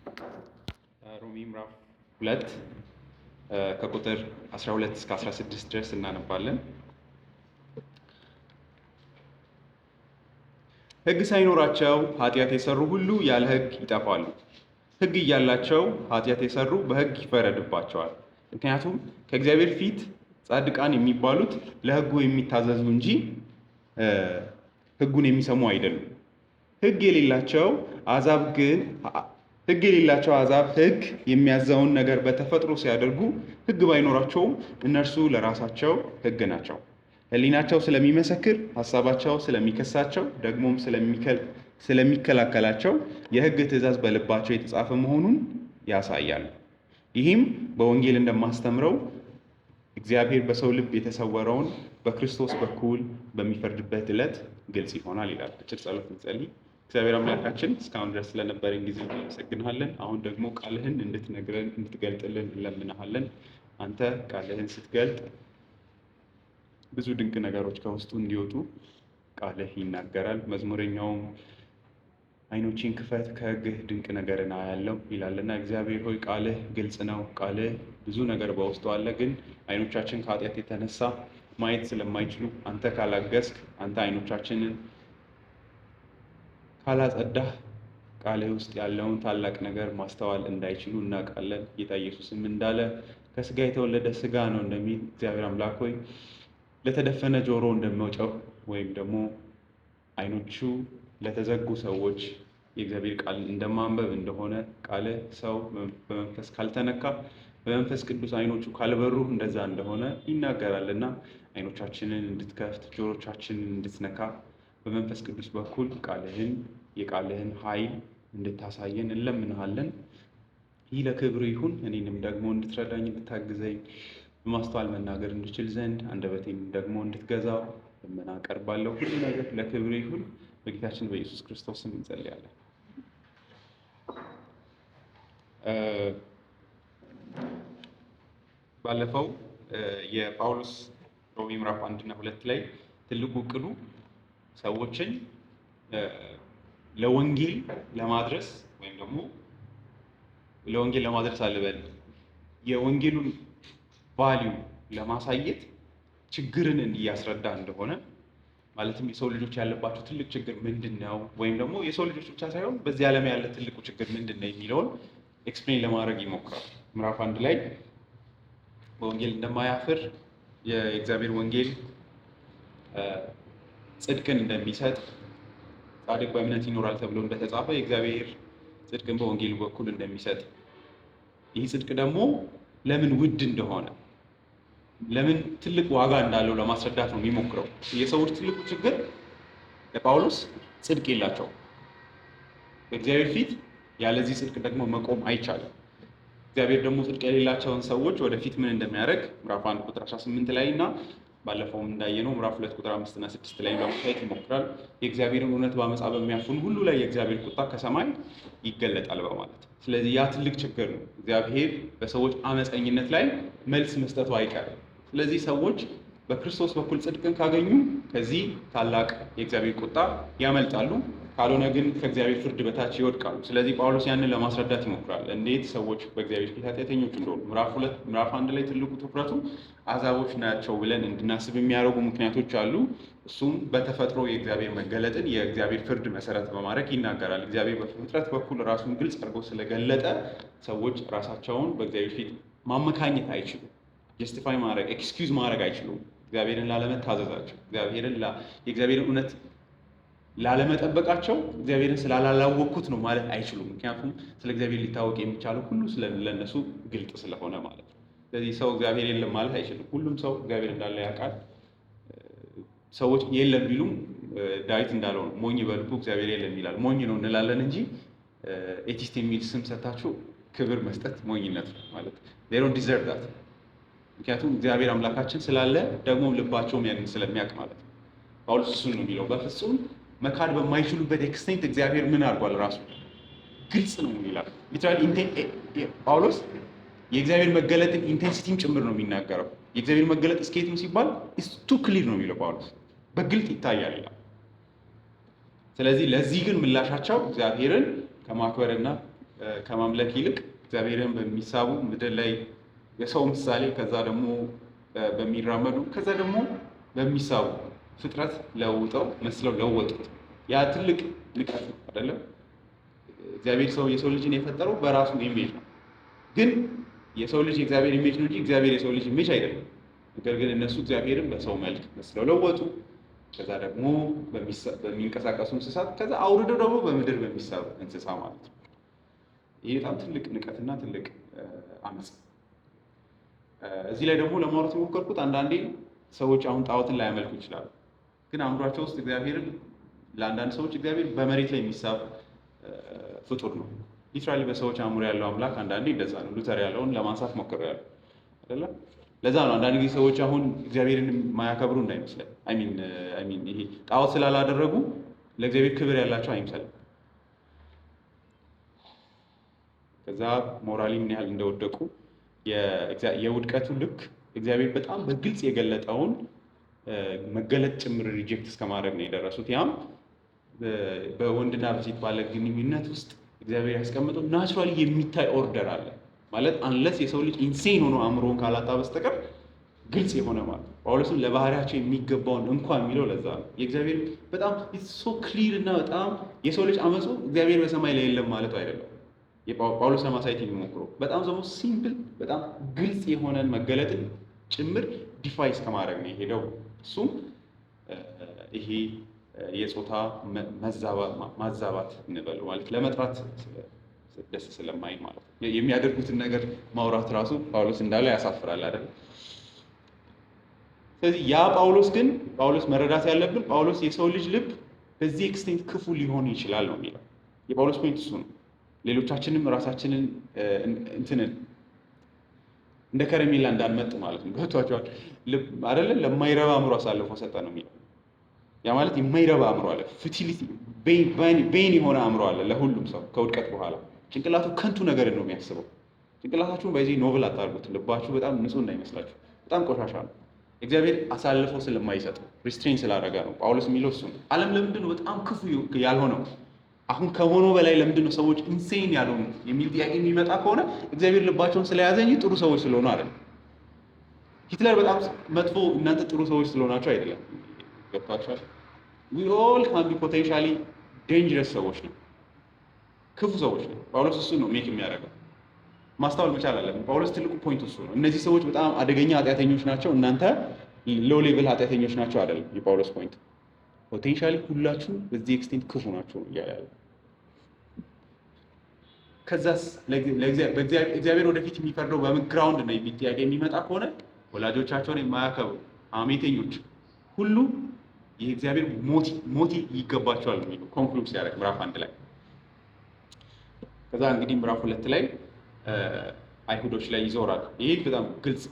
ሮሜ ምዕራፍ 2 ከቁጥር 12 እስከ 16 ድረስ እናነባለን። ሕግ ሳይኖራቸው ኃጢአት የሰሩ ሁሉ ያለ ሕግ ይጠፋሉ። ሕግ እያላቸው ኃጢአት የሰሩ በሕግ ይፈረድባቸዋል። ምክንያቱም ከእግዚአብሔር ፊት ጻድቃን የሚባሉት ለሕጉ የሚታዘዙ እንጂ ሕጉን የሚሰሙ አይደሉም። ሕግ የሌላቸው አሕዛብ ሕግ የሚያዘውን ነገር በተፈጥሮ ሲያደርጉ ሕግ ባይኖራቸውም እነርሱ ለራሳቸው ሕግ ናቸው። ሕሊናቸው ስለሚመሰክር፣ ሐሳባቸው ስለሚከሳቸው፣ ደግሞም ስለሚከላከላቸው የሕግ ትእዛዝ በልባቸው የተጻፈ መሆኑን ያሳያል። ይህም በወንጌል እንደማስተምረው እግዚአብሔር በሰው ልብ የተሰወረውን በክርስቶስ በኩል በሚፈርድበት ዕለት ግልጽ ይሆናል ይላል። አጭር ጸሎት እንጸልይ። እግዚአብሔር አምላካችን እስካሁን ድረስ ስለነበረን ጊዜ እናመሰግንሃለን። አሁን ደግሞ ቃልህን እንድትነግረን እንድትገልጥልን እንለምንሃለን። አንተ ቃልህን ስትገልጥ ብዙ ድንቅ ነገሮች ከውስጡ እንዲወጡ ቃልህ ይናገራል። መዝሙረኛውም ዓይኖቼን ክፈት ከሕግህ ድንቅ ነገርን አያለው ይላልና እግዚአብሔር ሆይ ቃልህ ግልጽ ነው። ቃልህ ብዙ ነገር በውስጡ አለ። ግን ዓይኖቻችን ከኃጢአት የተነሳ ማየት ስለማይችሉ አንተ ካላገዝክ፣ አንተ ዓይኖቻችንን ካላጸዳህ ቃልህ ውስጥ ያለውን ታላቅ ነገር ማስተዋል እንዳይችሉ እናውቃለን። ጌታ ኢየሱስም እንዳለ ከስጋ የተወለደ ስጋ ነው እንደሚል እግዚአብሔር አምላክ ሆይ ለተደፈነ ጆሮ እንደመውጫው ወይም ደግሞ ዓይኖቹ ለተዘጉ ሰዎች የእግዚአብሔር ቃል እንደማንበብ እንደሆነ ቃልህ ሰው በመንፈስ ካልተነካ በመንፈስ ቅዱስ ዓይኖቹ ካልበሩ እንደዛ እንደሆነ ይናገራልና ዓይኖቻችንን እንድትከፍት ጆሮቻችንን እንድትነካ በመንፈስ ቅዱስ በኩል የቃልህን ኃይል እንድታሳየን እንለምንሃለን። ይህ ለክብር ይሁን። እኔንም ደግሞ እንድትረዳኝ እንድታግዘኝ በማስተዋል መናገር እንድችል ዘንድ አንደበቴም ደግሞ እንድትገዛው ልመና አቀርባለሁ። ሁሉ ነገር ለክብር ይሁን። በጌታችን በኢየሱስ ክርስቶስ ስም እንጸልያለን። ባለፈው የጳውሎስ ሮሜ ምዕራፍ 1 እና 2 ላይ ትልቁ ዕቅዱ ሰዎችን ለወንጌል ለማድረስ ወይም ደግሞ ለወንጌል ለማድረስ አልበል የወንጌሉን ቫልዩ ለማሳየት ችግርን እያስረዳ እንደሆነ ማለትም የሰው ልጆች ያለባቸው ትልቅ ችግር ምንድን ነው፣ ወይም ደግሞ የሰው ልጆች ብቻ ሳይሆን በዚህ ዓለም ያለ ትልቁ ችግር ምንድን ነው የሚለውን ኤክስፕሌን ለማድረግ ይሞክራል። ምዕራፍ 1 ላይ በወንጌል እንደማያፍር የእግዚአብሔር ወንጌል ጽድቅን እንደሚሰጥ ጻድቅ በእምነት ይኖራል ተብሎ እንደተጻፈ የእግዚአብሔር ጽድቅን በወንጌሉ በኩል እንደሚሰጥ፣ ይህ ጽድቅ ደግሞ ለምን ውድ እንደሆነ ለምን ትልቅ ዋጋ እንዳለው ለማስረዳት ነው የሚሞክረው። የሰዎች ትልቁ ችግር ለጳውሎስ ጽድቅ የላቸውም። በእግዚአብሔር ፊት ያለዚህ ጽድቅ ደግሞ መቆም አይቻልም። እግዚአብሔር ደግሞ ጽድቅ የሌላቸውን ሰዎች ወደፊት ምን እንደሚያደርግ ምዕራፍ 1 ቁጥር 18 ላይ እና ባለፈውም እንዳየነው ምዕራፍ 2 ቁጥር 5 እና 6 ላይ ለማሳየት ይሞክራል። የእግዚአብሔርን እውነት በአመፃ በሚያፍኑ ሁሉ ላይ የእግዚአብሔር ቁጣ ከሰማይ ይገለጣል በማለት። ስለዚህ ያ ትልቅ ችግር ነው። እግዚአብሔር በሰዎች አመፀኝነት ላይ መልስ መስጠቱ አይቀርም። ስለዚህ ሰዎች በክርስቶስ በኩል ጽድቅን ካገኙ ከዚህ ታላቅ የእግዚአብሔር ቁጣ ያመልጣሉ፣ ካልሆነ ግን ከእግዚአብሔር ፍርድ በታች ይወድቃሉ። ስለዚህ ጳውሎስ ያንን ለማስረዳት ይሞክራል፣ እንዴት ሰዎች በእግዚአብሔር ፊት ኃጢአተኞች እንደሆኑ። ምዕራፍ 1 ላይ ትልቁ ትኩረቱ አሕዛቦች ናቸው ብለን እንድናስብ የሚያደርጉ ምክንያቶች አሉ። እሱም በተፈጥሮ የእግዚአብሔር መገለጥን የእግዚአብሔር ፍርድ መሰረት በማድረግ ይናገራል። እግዚአብሔር በፍጥረት በኩል ራሱን ግልጽ አድርጎ ስለገለጠ ሰዎች ራሳቸውን በእግዚአብሔር ፊት ማመካኘት አይችሉም። ጀስቲፋይ ማድረግ ኤክስኪውዝ ማድረግ አይችሉም። እግዚአብሔርን ላለመታዘዛቸው፣ የእግዚአብሔርን እውነት ላለመጠበቃቸው፣ እግዚአብሔርን ስላላወቅኩት ነው ማለት አይችሉም። ምክንያቱም ስለ እግዚአብሔር ሊታወቅ የሚቻለው ሁሉ ለእነሱ ግልጥ ስለሆነ ማለት ነው። ስለዚህ ሰው እግዚአብሔር የለም ማለት አይችልም። ሁሉም ሰው እግዚአብሔር እንዳለ ያውቃል። ሰዎች የለም ቢሉም ዳዊት እንዳለው ነው፣ ሞኝ በልቡ እግዚአብሔር የለም ይላል። ሞኝ ነው እንላለን እንጂ ኤቲስት የሚል ስም ሰታችሁ ክብር መስጠት ሞኝነት ነው ማለት they don't deserve that። ምክንያቱም እግዚአብሔር አምላካችን ስላለ ደግሞ ልባቸውም ያንን ስለሚያውቅ ማለት ነው። ጳውሎስ እሱን ነው የሚለው። በፍጹም መካድ በማይችሉበት ኤክስቴንት እግዚአብሔር ምን አድርጓል? ራሱ ግልጽ ነው ይላል። ሊትራሊ ጳውሎስ የእግዚአብሔር መገለጥን ኢንቴንሲቲም ጭምር ነው የሚናገረው። የእግዚአብሔር መገለጥ እስከየት ነው ሲባል ኢትስ ቱ ክሊር ነው የሚለው ጳውሎስ፣ በግልጥ ይታያል ይላል። ስለዚህ ለዚህ ግን ምላሻቸው እግዚአብሔርን ከማክበርና ከማምለክ ይልቅ እግዚአብሔርን በሚሳቡ ምድር ላይ የሰው ምሳሌ ከዛ ደግሞ በሚራመዱ ከዛ ደግሞ በሚሳቡ ፍጥረት ለውጠው መስለው ለወጡት። ያ ትልቅ ንቀት ነው አይደለም? እግዚአብሔር የሰው ልጅን የፈጠረው በራሱ ኢሜጅ ነው። ግን የሰው ልጅ የእግዚአብሔር ኢሜጅ ነው እንጂ እግዚአብሔር የሰው ልጅ ኢሜጅ አይደለም። ነገር ግን እነሱ እግዚአብሔርን በሰው መልክ መስለው ለወጡ። ከዛ ደግሞ በሚንቀሳቀሱ እንስሳት ከዛ አውርደው ደግሞ በምድር በሚሳቡ እንስሳ ማለት ነው። ይህ በጣም ትልቅ ንቀትና ትልቅ አመፅ። እዚህ ላይ ደግሞ ለማውራት የሞከርኩት አንዳንዴ ሰዎች አሁን ጣዖትን ላያመልኩ ይችላሉ። ግን አእምሯቸው ውስጥ እግዚአብሔርን ለአንዳንድ ሰዎች እግዚአብሔር በመሬት ላይ የሚሳብ ፍጡር ነው። ሊትራሊ በሰዎች አእምሮ ያለው አምላክ አንዳንዴ እንደዛ ነው። ሉተር ያለውን ለማንሳት ሞክሬያለሁ አይደለ? ለዛ ነው አንዳንድ ጊዜ ሰዎች አሁን እግዚአብሔርን የማያከብሩ እንዳይመስለን። አይሚን ይሄ ጣዖት ስላላደረጉ ለእግዚአብሔር ክብር ያላቸው አይመስልም። ከዛ ሞራሊ ምን ያህል እንደወደቁ የውድቀቱ ልክ እግዚአብሔር በጣም በግልጽ የገለጠውን መገለጥ ጭምር ሪጀክት እስከማድረግ ነው የደረሱት። ያም በወንድና በሴት ባለ ግንኙነት ውስጥ እግዚአብሔር ያስቀምጠው ናቹራሊ የሚታይ ኦርደር አለ ማለት አንለስ የሰው ልጅ ኢንሴን ሆኖ አእምሮን ካላጣ በስተቀር ግልጽ የሆነ ማለት ነው። ጳውሎስም ለባህሪያቸው የሚገባውን እንኳን የሚለው ለዛ ነው። የእግዚአብሔር በጣም ሶ ክሊር እና በጣም የሰው ልጅ አመፁ እግዚአብሔር በሰማይ ላይ የለም ማለቱ አይደለም። ጳውሎስ ለማሳየት የሚሞክረው በጣም ደግሞ ሲምፕል በጣም ግልጽ የሆነን መገለጥን ጭምር ዲፋይስ ከማድረግ ነው የሄደው። እሱም ይሄ የጾታ ማዛባት እንበለው ማለት ለመጥራት ደስ ስለማይ ማለት ነው። የሚያደርጉትን ነገር ማውራት ራሱ ጳውሎስ እንዳለ ያሳፍራል አይደል? ስለዚህ ያ ጳውሎስ መረዳት ያለብን ጳውሎስ የሰው ልጅ ልብ በዚህ ኤክስቴንት ክፉ ሊሆን ይችላል ነው የሚለው። የጳውሎስ ፖይንት እሱ ነው። ሌሎቻችንም ራሳችንን እንትንን እንደ ከረሜላ እንዳንመጥ ማለት ነው። ገብቷቸዋል አይደለ? ለማይረባ አእምሮ አሳልፎ ሰጠ ነው የሚለው። ያ ማለት የማይረባ አእምሮ አለ፣ ፊቲሊቲ ቤን የሆነ አእምሮ አለ ለሁሉም ሰው ከውድቀት በኋላ። ጭንቅላቱ ከንቱ ነገር ነው የሚያስበው። ጭንቅላታችሁን በዚህ ኖቭል አታርጉት። ልባችሁ በጣም ንጹህ እንዳይመስላችሁ፣ በጣም ቆሻሻ ነው። እግዚአብሔር አሳልፎ ስለማይሰጥ ሪስትሬን ስላደረገ ነው። ጳውሎስ የሚለው እሱ ነው። ዓለም ለምንድን ነው በጣም ክፉ ያልሆነው? አሁን ከሆነው በላይ ለምንድን ነው ሰዎች ኢንሴን ያልሆኑ የሚል ጥያቄ የሚመጣ ከሆነ እግዚአብሔር ልባቸውን ስለያዘ እንጂ ጥሩ ሰዎች ስለሆኑ አይደለም። ሂትለር በጣም መጥፎ እናንተ ጥሩ ሰዎች ስለሆናቸው አይደለም። ገብቷችኋል? we all can be potentially dangerous ሰዎች ነው፣ ክፉ ሰዎች ነው። ጳውሎስ እሱ ነው ሜክ የሚያደርገው ማስተዋል መቻል አለብን። ጳውሎስ ትልቁ ፖይንት እሱ ነው። እነዚህ ሰዎች በጣም አደገኛ ኃጢአተኞች ናቸው፣ እናንተ ሎው ሌቭል ኃጢአተኞች ናቸው አይደለም የጳውሎስ ፖይንት። ፖቴንሻሊ ሁላችሁ በዚህ ኤክስቴንት ክፉ ናቸው እያለ ያለ። ከዛስ እግዚአብሔር ወደፊት የሚፈርደው በምን ግራውንድ ነው የሚል ጥያቄ የሚመጣ ከሆነ ወላጆቻቸውን የማያከብሩ አሜተኞች ሁሉ የእግዚአብሔር ሞት ይገባቸዋል የሚለው ኮንክሉድ ሲያደርግ ምዕራፍ 1 ላይ። ከዛ እንግዲህ ምዕራፍ 2 ላይ አይሁዶች ላይ ይዞራል። ይሄ በጣም ግልጽ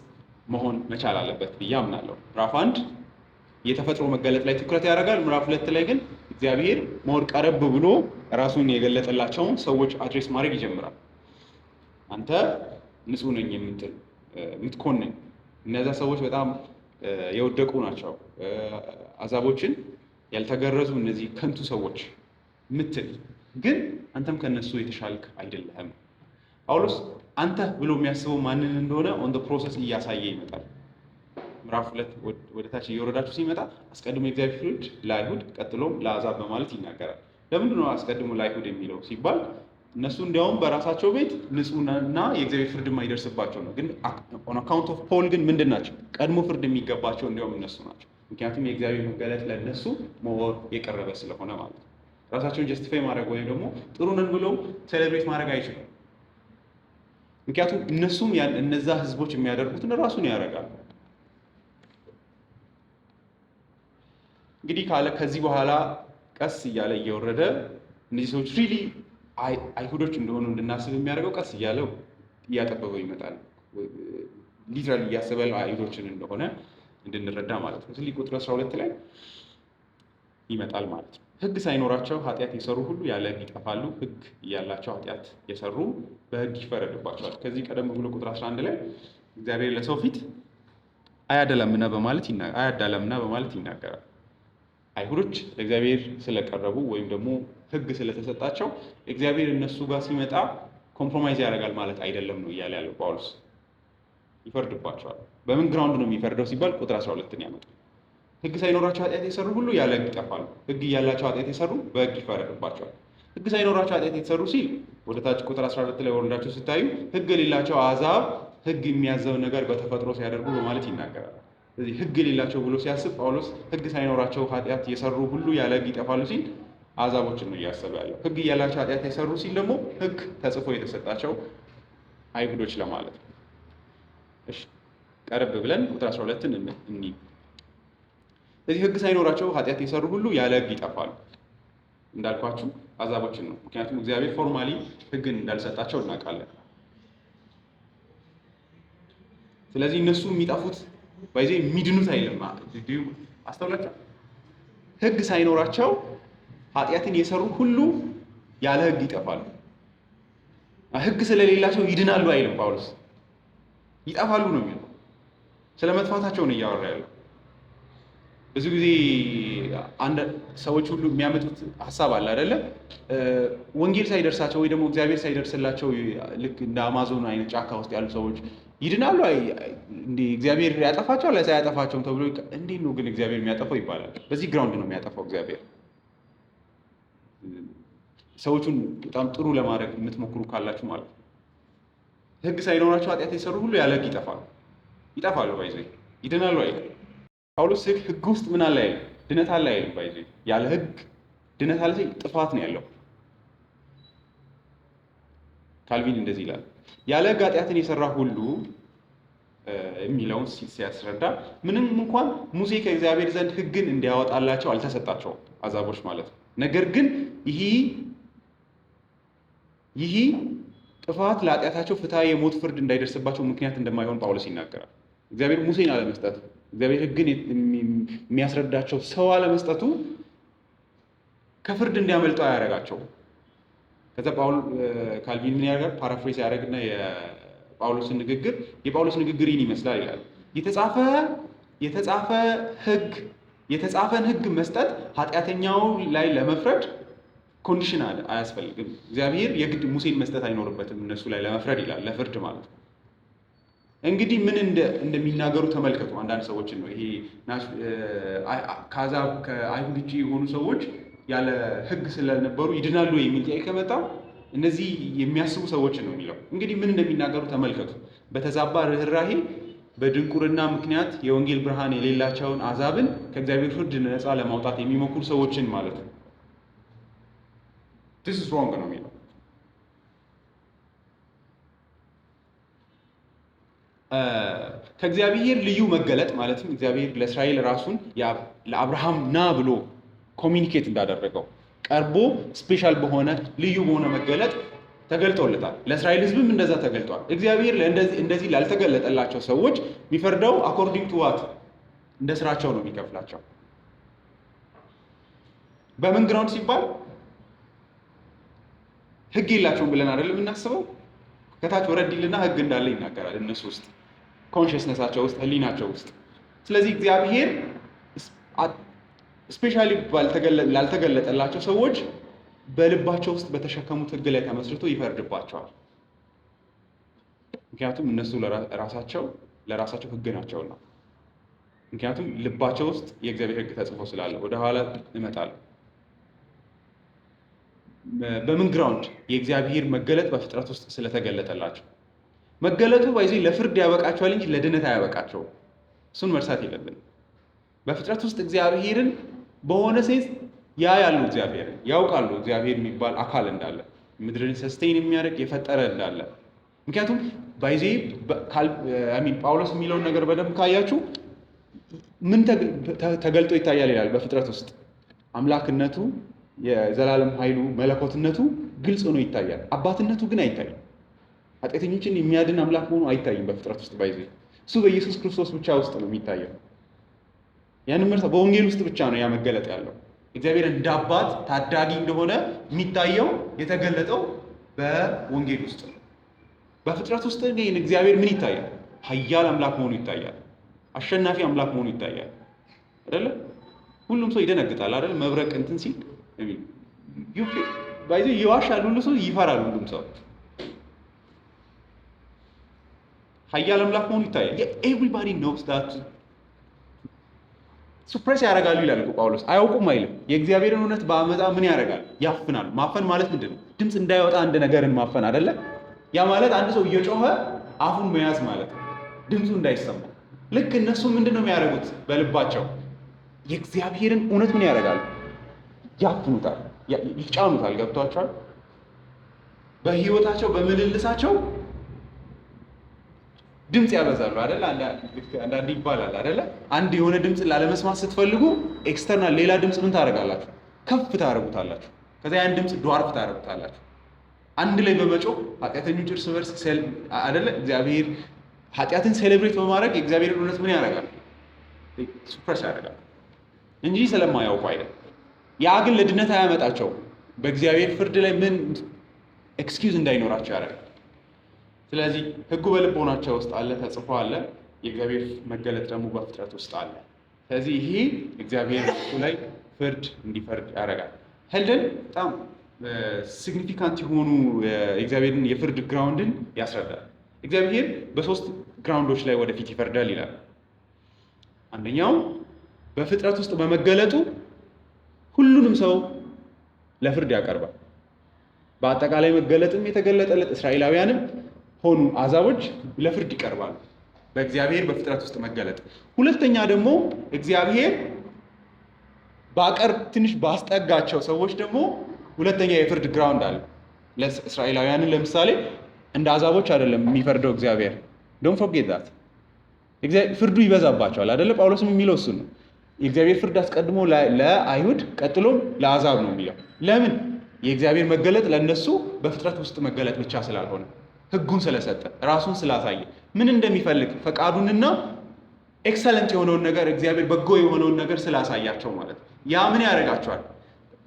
መሆን መቻል አለበት ብዬ አምናለሁ። ምዕራፍ 1 የተፈጥሮ መገለጥ ላይ ትኩረት ያደርጋል። ምዕራፍ 2 ላይ ግን እግዚአብሔር ሞር ቀረብ ብሎ ራሱን የገለጠላቸውን ሰዎች አድሬስ ማድረግ ይጀምራል። አንተ ንጹህ ነኝ የምትኮንን እነዛ ሰዎች በጣም የወደቁ ናቸው፣ አዛቦችን ያልተገረዙ እነዚህ ከንቱ ሰዎች ምትል ግን አንተም ከነሱ የተሻልክ አይደለህም። ጳውሎስ አንተ ብሎ የሚያስበው ማንን እንደሆነ ኦን ዘ ፕሮሰስ እያሳየ ይመጣል። ምዕራፍ 2 ወደ ታች እየወረዳችሁ ሲመጣ አስቀድሞ የእግዚአብሔር ፍርድ ለአይሁድ ቀጥሎም ለአሕዛብ በማለት ይናገራል። ለምንድን ነው አስቀድሞ ለአይሁድ የሚለው ሲባል እነሱ እንዲያውም በራሳቸው ቤት ንጹህና የእግዚአብሔር ፍርድ የማይደርስባቸው ነው። ግን ኦን አካውንት ኦፍ ፖል ግን ምንድን ናቸው? ቀድሞ ፍርድ የሚገባቸው እንዲያውም እነሱ ናቸው። ምክንያቱም የእግዚአብሔር መገለጥ ለእነሱ ሞር የቀረበ ስለሆነ ማለት ነው። ራሳቸውን ጀስቲፋይ ማድረግ ወይም ደግሞ ጥሩ ነን ብለው ሴሌብሬት ማድረግ አይችሉም። ምክንያቱም እነሱም እነዛ ህዝቦች የሚያደርጉትን ራሱን ያደርጋሉ። እንግዲህ ከዚህ በኋላ ቀስ እያለ እየወረደ እነዚህ ሰዎች ሪሊ አይሁዶች እንደሆኑ እንድናስብ የሚያደርገው ቀስ እያለው እያጠበበው ይመጣል። ሊትራሊ እያሰበ አይሁዶችን እንደሆነ እንድንረዳ ማለት ነው። ስለዚህ ቁጥር 12 ላይ ይመጣል ማለት ነው። ህግ ሳይኖራቸው ኃጢአት የሰሩ ሁሉ ያለ ህግ ይጠፋሉ፣ ህግ እያላቸው ኃጢአት የሰሩ በህግ ይፈረድባቸዋል። ከዚህ ቀደም ብሎ ቁጥር 11 ላይ እግዚአብሔር ለሰው ፊት አያደላምና በማለት ይናገራል። አይሁዶች ለእግዚአብሔር ስለቀረቡ ወይም ደግሞ ህግ ስለተሰጣቸው እግዚአብሔር እነሱ ጋር ሲመጣ ኮምፕሮማይዝ ያደርጋል ማለት አይደለም ነው እያለ ያለው ጳውሎስ። ይፈርድባቸዋል። በምን ግራውንድ ነው የሚፈርደው ሲባል ቁጥር 12ን ያመጣል። ሕግ ሳይኖራቸው ኃጢአት የሰሩ ሁሉ ያለ ሕግ ይጠፋሉ። ሕግ እያላቸው ኃጢአት የሰሩ በሕግ ይፈረድባቸዋል። ሕግ ሳይኖራቸው ኃጢአት የተሰሩ ሲል ወደ ታች ቁጥር 12 ላይ ወርዳችሁ ስታዩ ሕግ የሌላቸው አሕዛብ ሕግ የሚያዘውን ነገር በተፈጥሮ ሲያደርጉ በማለት ይናገራል። ስለዚህ ሕግ የሌላቸው ብሎ ሲያስብ ጳውሎስ ሕግ ሳይኖራቸው ኃጢአት የሰሩ ሁሉ ያለ ሕግ ይጠፋሉ ሲል አሕዛቦችን ነው እያሰበ ያለው። ሕግ እያላቸው ኃጢአት የሰሩ ሲል ደግሞ ሕግ ተጽፎ የተሰጣቸው አይሁዶች ለማለት ነው። እሺ ቀረብ ብለን ቁጥር 12ን እንይ። ስለዚህ ሕግ ሳይኖራቸው ኃጢአት የሰሩ ሁሉ ያለ ሕግ ይጠፋሉ። እንዳልኳችሁ አሕዛቦችን ነው። ምክንያቱም እግዚአብሔር ፎርማሊ ሕግን እንዳልሰጣቸው እናውቃለን። ስለዚህ እነሱ የሚጠፉት ባይዜ የሚድኑት አይልም። አስተውላችሁ ሕግ ሳይኖራቸው ኃጢአትን የሰሩ ሁሉ ያለ ሕግ ይጠፋሉ። ሕግ ስለሌላቸው ይድናሉ አይልም ጳውሎስ። ይጠፋሉ ነው የሚለው። ስለ መጥፋታቸው ነው እያወራ ያለው። ብዙ ጊዜ አንድ ሰዎች ሁሉ የሚያመጡት ሀሳብ አለ አይደለ? ወንጌል ሳይደርሳቸው ወይ ደግሞ እግዚአብሔር ሳይደርስላቸው ልክ እንደ አማዞን አይነት ጫካ ውስጥ ያሉ ሰዎች ይድናሉ። እንዴ እግዚአብሔር ያጠፋቸዋል ሳያጠፋቸውም ተብሎ እንዴት ነው ግን እግዚአብሔር የሚያጠፋው ይባላል። በዚህ ግራውንድ ነው የሚያጠፋው እግዚአብሔር። ሰዎቹን በጣም ጥሩ ለማድረግ የምትሞክሩ ካላችሁ ማለት ነው። ሕግ ሳይኖራቸው ኃጢአት የሰሩ ሁሉ ያለ ሕግ ይጠፋሉ። ባይዘ ይድናሉ አይደል? ጳውሎስ ሕግ ውስጥ ምን አለ አይደል? ድነት አለ አይደል? ባይዘ ያለ ሕግ ድነት አለ ሲል ጥፋት ነው ያለው። ካልቪን እንደዚህ ይላል፣ ያለ ሕግ ኃጢአትን የሰራ ሁሉ የሚለውን ሲያስረዳ ምንም እንኳን ሙሴ ከእግዚአብሔር ዘንድ ሕግን እንዲያወጣላቸው አልተሰጣቸውም፣ አሕዛቦች ማለት ነው። ነገር ግን ይህ ጥፋት ለኃጢአታቸው ፍትሐዊ የሞት ፍርድ እንዳይደርስባቸው ምክንያት እንደማይሆን ጳውሎስ ይናገራል። እግዚአብሔር ሙሴን አለመስጠቱ፣ እግዚአብሔር ሕግን የሚያስረዳቸው ሰው አለመስጠቱ ከፍርድ እንዲያመልጡ አያደርጋቸው። ከዛ ካልቪን ምን ያደርጋል? ፓራፍሬዝ ያደርግና የጳውሎስን ንግግር ይህን ይመስላል ይላል። የተጻፈን ሕግ መስጠት ኃጢአተኛው ላይ ለመፍረድ ኮንዲሽን አያስፈልግም። እግዚአብሔር የግድ ሙሴን መስጠት አይኖርበትም እነሱ ላይ ለመፍረድ ይላል፣ ለፍርድ ማለት ነው። እንግዲህ ምን እንደሚናገሩ ተመልከቱ። አንዳንድ ሰዎችን ነው ይሄ ከአሕዛብ ከአይሁድ ውጭ የሆኑ ሰዎች ያለ ሕግ ስለነበሩ ይድናሉ የሚል ጥያቄ ከመጣ እነዚህ የሚያስቡ ሰዎችን ነው የሚለው። እንግዲህ ምን እንደሚናገሩ ተመልከቱ። በተዛባ ርኅራኄ በድንቁርና ምክንያት የወንጌል ብርሃን የሌላቸውን አሕዛብን ከእግዚአብሔር ፍርድ ነፃ ለማውጣት የሚሞክሩ ሰዎችን ማለት ነው። this is wrong ነው የሚለው። ከእግዚአብሔር ልዩ መገለጥ ማለትም እግዚአብሔር ለእስራኤል ራሱን ለአብርሃም ና ብሎ ኮሚኒኬት እንዳደረገው ቀርቦ ስፔሻል በሆነ ልዩ በሆነ መገለጥ ተገልጦለታል። ለእስራኤል ሕዝብም እንደዛ ተገልጧል። እግዚአብሔር እንደዚህ ላልተገለጠላቸው ሰዎች የሚፈርደው አኮርዲንግ ቱ ዋት እንደ ስራቸው ነው የሚከፍላቸው። በምን ግራውንድ ሲባል ሕግ የላቸውም ብለን አይደለም የምናስበው። ከታች ወረድ ይልና ሕግ እንዳለ ይናገራል እነሱ ውስጥ ኮንሽስነሳቸው ውስጥ ህሊናቸው ውስጥ። ስለዚህ እግዚአብሔር ስፔሻሊ ላልተገለጠላቸው ሰዎች በልባቸው ውስጥ በተሸከሙት ሕግ ላይ ተመስርቶ ይፈርድባቸዋል። ምክንያቱም እነሱ ለራሳቸው ሕግ ናቸውና። ምክንያቱም ልባቸው ውስጥ የእግዚአብሔር ሕግ ተጽፎ ስላለ። ወደ ኋላ እመጣለሁ። በምን ግራውንድ? የእግዚአብሔር መገለጥ በፍጥረት ውስጥ ስለተገለጠላቸው። መገለጡ ባይዘይ ለፍርድ ያበቃቸዋል እንጂ ለድነት አያበቃቸውም። እሱን መርሳት የለብንም። በፍጥረት ውስጥ እግዚአብሔርን በሆነ ሴንስ ያያሉ፣ እግዚአብሔርን ያውቃሉ። እግዚአብሔር የሚባል አካል እንዳለ፣ ምድርን ሰስቴን የሚያደርግ የፈጠረ እንዳለ። ምክንያቱም ባይዘይ ጳውሎስ የሚለውን ነገር በደንብ ካያችሁ ምን ተገልጦ ይታያል ይላል። በፍጥረት ውስጥ አምላክነቱ፣ የዘላለም ኃይሉ፣ መለኮትነቱ ግልጽ ሆኖ ይታያል። አባትነቱ ግን አይታይም። ኃጢአተኞችን የሚያድን አምላክ ሆኖ አይታይም በፍጥረት ውስጥ። ባይዘይ እሱ በኢየሱስ ክርስቶስ ብቻ ውስጥ ነው የሚታየው። ያንን መርሳ በወንጌል ውስጥ ብቻ ነው ያ መገለጥ ያለው። እግዚአብሔር እንደ አባት ታዳጊ እንደሆነ የሚታየው የተገለጠው በወንጌል ውስጥ ነው። በፍጥረት ውስጥ ግን እግዚአብሔር ምን ይታያል? ኃያል አምላክ መሆኑ ይታያል። አሸናፊ አምላክ መሆኑ ይታያል። አይደለ? ሁሉም ሰው ይደነግጣል አይደል? መብረቅ እንትን ሲል ባይዘይ ይዋሻል፣ ሁሉ ሰው ይፈራል። ሁሉም ሰው ኃያል አምላክ መሆኑ ይታያል። ኤቭሪባዲ ኖውስ ዳት ሱፕሬስ ያደርጋሉ ይላል ጳውሎስ። አያውቁም አይልም። የእግዚአብሔርን እውነት በአመፃ ምን ያደርጋል? ያፍናል። ማፈን ማለት ምንድን ነው? ድምፅ እንዳይወጣ አንድ ነገርን ማፈን አይደለ? ያ ማለት አንድ ሰው እየጮኸ አፉን መያዝ ማለት ነው፣ ድምፁ እንዳይሰማ። ልክ እነሱ ምንድን ነው የሚያደርጉት? በልባቸው የእግዚአብሔርን እውነት ምን ያደርጋሉ? ያፍኑታል፣ ይጫኑታል። ገብቷቸዋል? በህይወታቸው በምልልሳቸው ድምፅ ያበዛሉ አይደለ? አንዳንድ ይባላል አይደለ? አንድ የሆነ ድምፅ ላለመስማት ስትፈልጉ ኤክስተርናል ሌላ ድምፅ ምን ታደርጋላችሁ? ከፍ ታደርጉታላችሁ። ከዛ ያን ድምፅ ዷርፍ ታደርጉታላችሁ። አንድ ላይ በመጮህ ኃጢአተኞች እርስ በርስ አይደለ? እግዚአብሔር ኃጢአትን ሴሌብሬት በማድረግ የእግዚአብሔርን እውነት ምን ያደርጋል? ሱፕረስ ያደርጋል እንጂ ስለማያውቁ አይደል። ያ ግን ለድነት አያመጣቸው። በእግዚአብሔር ፍርድ ላይ ምን ኤክስኪውዝ እንዳይኖራቸው ያደርጋል። ስለዚህ ህጉ በልቦናቸው ውስጥ አለ፣ ተጽፎ አለ። የእግዚአብሔር መገለጥ ደግሞ በፍጥረት ውስጥ አለ። ስለዚህ ይሄ እግዚአብሔር እሱ ላይ ፍርድ እንዲፈርድ ያደርጋል። ሄልደን በጣም ሲግኒፊካንት የሆኑ የእግዚአብሔርን የፍርድ ግራውንድን ያስረዳል። እግዚአብሔር በሶስት ግራውንዶች ላይ ወደፊት ይፈርዳል ይላል። አንደኛው በፍጥረት ውስጥ በመገለጡ ሁሉንም ሰው ለፍርድ ያቀርባል። በአጠቃላይ መገለጥም የተገለጠለት እስራኤላውያንም ሆኑ አሕዛቦች ለፍርድ ይቀርባሉ በእግዚአብሔር በፍጥረት ውስጥ መገለጥ። ሁለተኛ ደግሞ እግዚአብሔር ትንሽ ባስጠጋቸው ሰዎች ደግሞ ሁለተኛ የፍርድ ግራውንድ አለ። ለእስራኤላውያንን ለምሳሌ እንደ አሕዛቦች አይደለም የሚፈርደው እግዚአብሔር። ዶንት ፎርጌት ዛት። ፍርዱ ይበዛባቸዋል አይደለ? ጳውሎስም የሚለው እሱ ነው። የእግዚአብሔር ፍርድ አስቀድሞ ለአይሁድ ቀጥሎም ለአሕዛብ ነው የሚለው። ለምን? የእግዚአብሔር መገለጥ ለእነሱ በፍጥረት ውስጥ መገለጥ ብቻ ስላልሆነ፣ ህጉን ስለሰጠ፣ ራሱን ስላሳየ፣ ምን እንደሚፈልግ ፈቃዱንና ኤክሰለንት የሆነውን ነገር እግዚአብሔር በጎ የሆነውን ነገር ስላሳያቸው ማለት ነው። ያ ምን ያደርጋቸዋል?